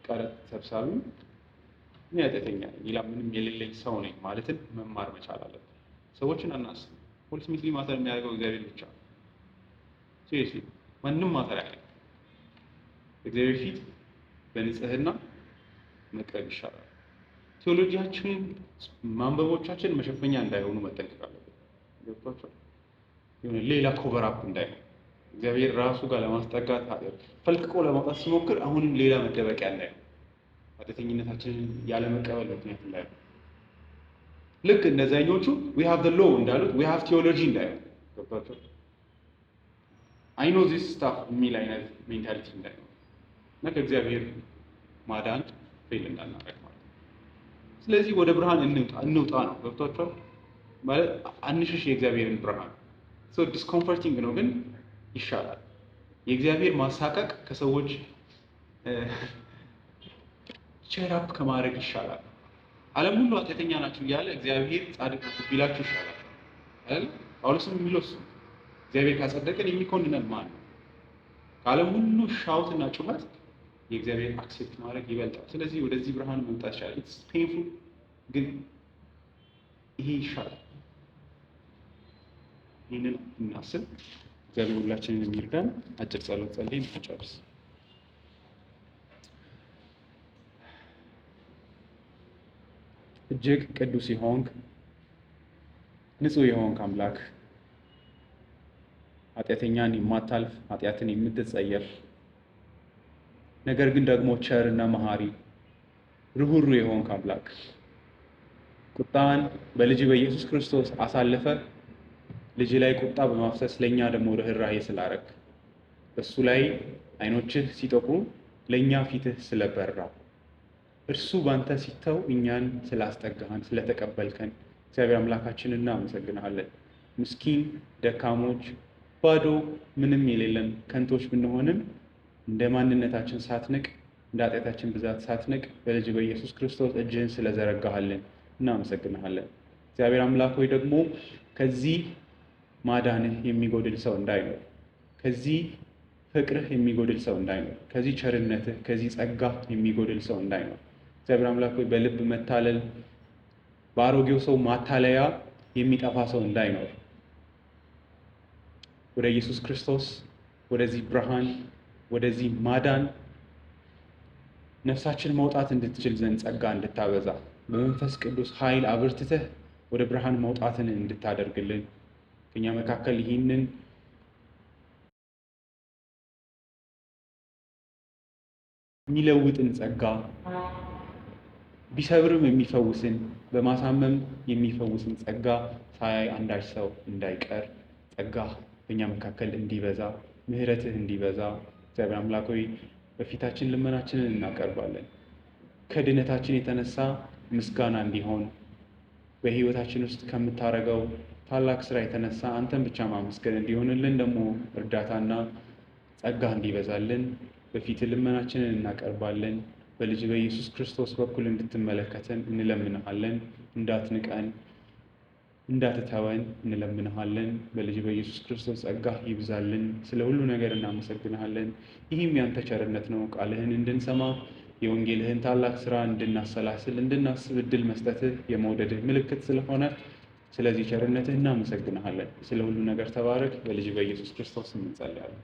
ቀረጥ ሰብሳቢ እኔ ኃጢአተኛ ነኝ፣ ሌላ ምንም የሌለኝ ሰው ነኝ ማለትን መማር መቻል አለብን። ሰዎችን አናስብ። ኡልቲሜትሊ ማተር የሚያደርገው እግዚአብሔር ብቻ ነው። ሲሪየስሊ ማንም ማተር ያለ እግዚአብሔር ፊት በንጽህና መቅረብ ይሻላል። ቴዎሎጂያችንን ማንበቦቻችን መሸፈኛ እንዳይሆኑ መጠንቀቅ አለብን። ገብቷችኋል? የሆነ ሌላ ኮቨር አፕ እንዳይሆን እግዚአብሔር ራሱ ጋር ለማስጠጋት ፈልቅቆ ለማውጣት ሲሞክር አሁንም ሌላ መደበቂያ እንዳይሆን ኃጢአተኝነታችንን ያለመቀበል ምክንያት እንዳይሆን ልክ እነዛኞቹ we have the law እንዳሉት we have theology እንዳይሆን ገብቷችኋል? I know this stuff የሚል አይነት ሜንታሊቲ እንዳይሆን እና ከእግዚአብሔር ማዳን ፌል እንዳናደርግ ማለት ነው። ስለዚህ ወደ ብርሃን እንውጣ ነው። ገብቷችኋል? ማለት አንሽሽ የእግዚአብሔርን ብርሃን ዲስኮምፎርቲንግ ነው ግን ይሻላል። የእግዚአብሔር ማሳቀቅ ከሰዎች ቼራፕ ከማድረግ ይሻላል። ዓለም ሁሉ ኃጢአተኛ ናቸው እያለ እግዚአብሔር ጻድቅ ነው ቢላችሁ ይሻላል አይደል? ጳውሎስም የሚለው እሱ እግዚአብሔር ካጸደቀን የሚኮንነን ማን ነው? ከዓለም ሁሉ ሻውትና ጩኸት የእግዚአብሔር አክሴፕት ማድረግ ይበልጣል። ስለዚህ ወደዚህ ብርሃን መምጣት ይሻላል። ኢትስ ፔንፉል ግን ይሄ ይሻላል። ይህንን እናስብ። እግዚአብሔር ሁላችንን የሚርዳን። አጭር ጸሎት ጸልየን እንጨርስ። እጅግ ቅዱስ የሆንክ ንጹሕ የሆንክ አምላክ ኃጢአተኛን የማታልፍ ኃጢአትን የምትጸየፍ ነገር ግን ደግሞ ቸርና መሐሪ ርኅሩህ የሆንክ አምላክ ቁጣን በልጅ በኢየሱስ ክርስቶስ አሳልፈ ልጅ ላይ ቁጣ በማፍሰስ ለኛ ደግሞ ርኅራኄ ስላረክ በሱ ላይ አይኖችህ ሲጠቁሩ ለኛ ፊትህ ስለበራ እርሱ ባንተ ሲተው እኛን ስላስጠጋህን ስለተቀበልከን እግዚአብሔር አምላካችንን እናመሰግናለን። ምስኪን ደካሞች ባዶ ምንም የሌለን ከንቶች ብንሆንም እንደ ማንነታችን ሳትንቅ እንደ ኃጢአታችን ብዛት ሳትንቅ በልጅ በኢየሱስ ክርስቶስ እጅህን ስለዘረጋሃልን እናመሰግናለን። እግዚአብሔር አምላክ ሆይ ደግሞ ከዚህ ማዳንህ የሚጎድል ሰው እንዳይኖር፣ ከዚህ ፍቅርህ የሚጎድል ሰው እንዳይኖር፣ ከዚህ ቸርነትህ ከዚህ ጸጋ የሚጎድል ሰው እንዳይኖር እግዚአብሔር አምላክ ሆይ በልብ መታለል በአሮጌው ሰው ማታለያ የሚጠፋ ሰው እንዳይኖር ወደ ኢየሱስ ክርስቶስ ወደዚህ ብርሃን ወደዚህ ማዳን ነፍሳችን መውጣት እንድትችል ዘንድ ጸጋ እንድታበዛ በመንፈስ ቅዱስ ኃይል አብርትተህ ወደ ብርሃን መውጣትን እንድታደርግልን ከኛ መካከል ይህንን የሚለውጥን ጸጋ ቢሰብርም የሚፈውስን በማሳመም የሚፈውስን ጸጋ ሳያይ አንዳች ሰው እንዳይቀር ጸጋ በእኛ መካከል እንዲበዛ ምሕረትህ እንዲበዛ እግዚአብሔር አምላክ ሆይ በፊታችን ልመናችንን እናቀርባለን። ከድነታችን የተነሳ ምስጋና እንዲሆን በሕይወታችን ውስጥ ከምታረገው ታላቅ ስራ የተነሳ አንተን ብቻ ማመስገን እንዲሆንልን ደግሞ እርዳታና ጸጋ እንዲበዛልን በፊት ልመናችንን እናቀርባለን። በልጅ በኢየሱስ ክርስቶስ በኩል እንድትመለከተን እንለምንሃለን። እንዳትንቀን እንዳትተወን እንለምንሃለን። በልጅ በኢየሱስ ክርስቶስ ጸጋ ይብዛልን። ስለ ሁሉ ነገር እናመሰግንሃለን። ይህም ያንተ ቸርነት ነው። ቃልህን እንድንሰማ የወንጌልህን ታላቅ ስራ እንድናሰላስል እንድናስብ እድል መስጠትህ የመውደድህ ምልክት ስለሆነ ስለዚህ ቸርነትህ እናመሰግንሃለን። ስለ ሁሉ ነገር ተባረክ። በልጅ በኢየሱስ ክርስቶስ እንጸልያለን።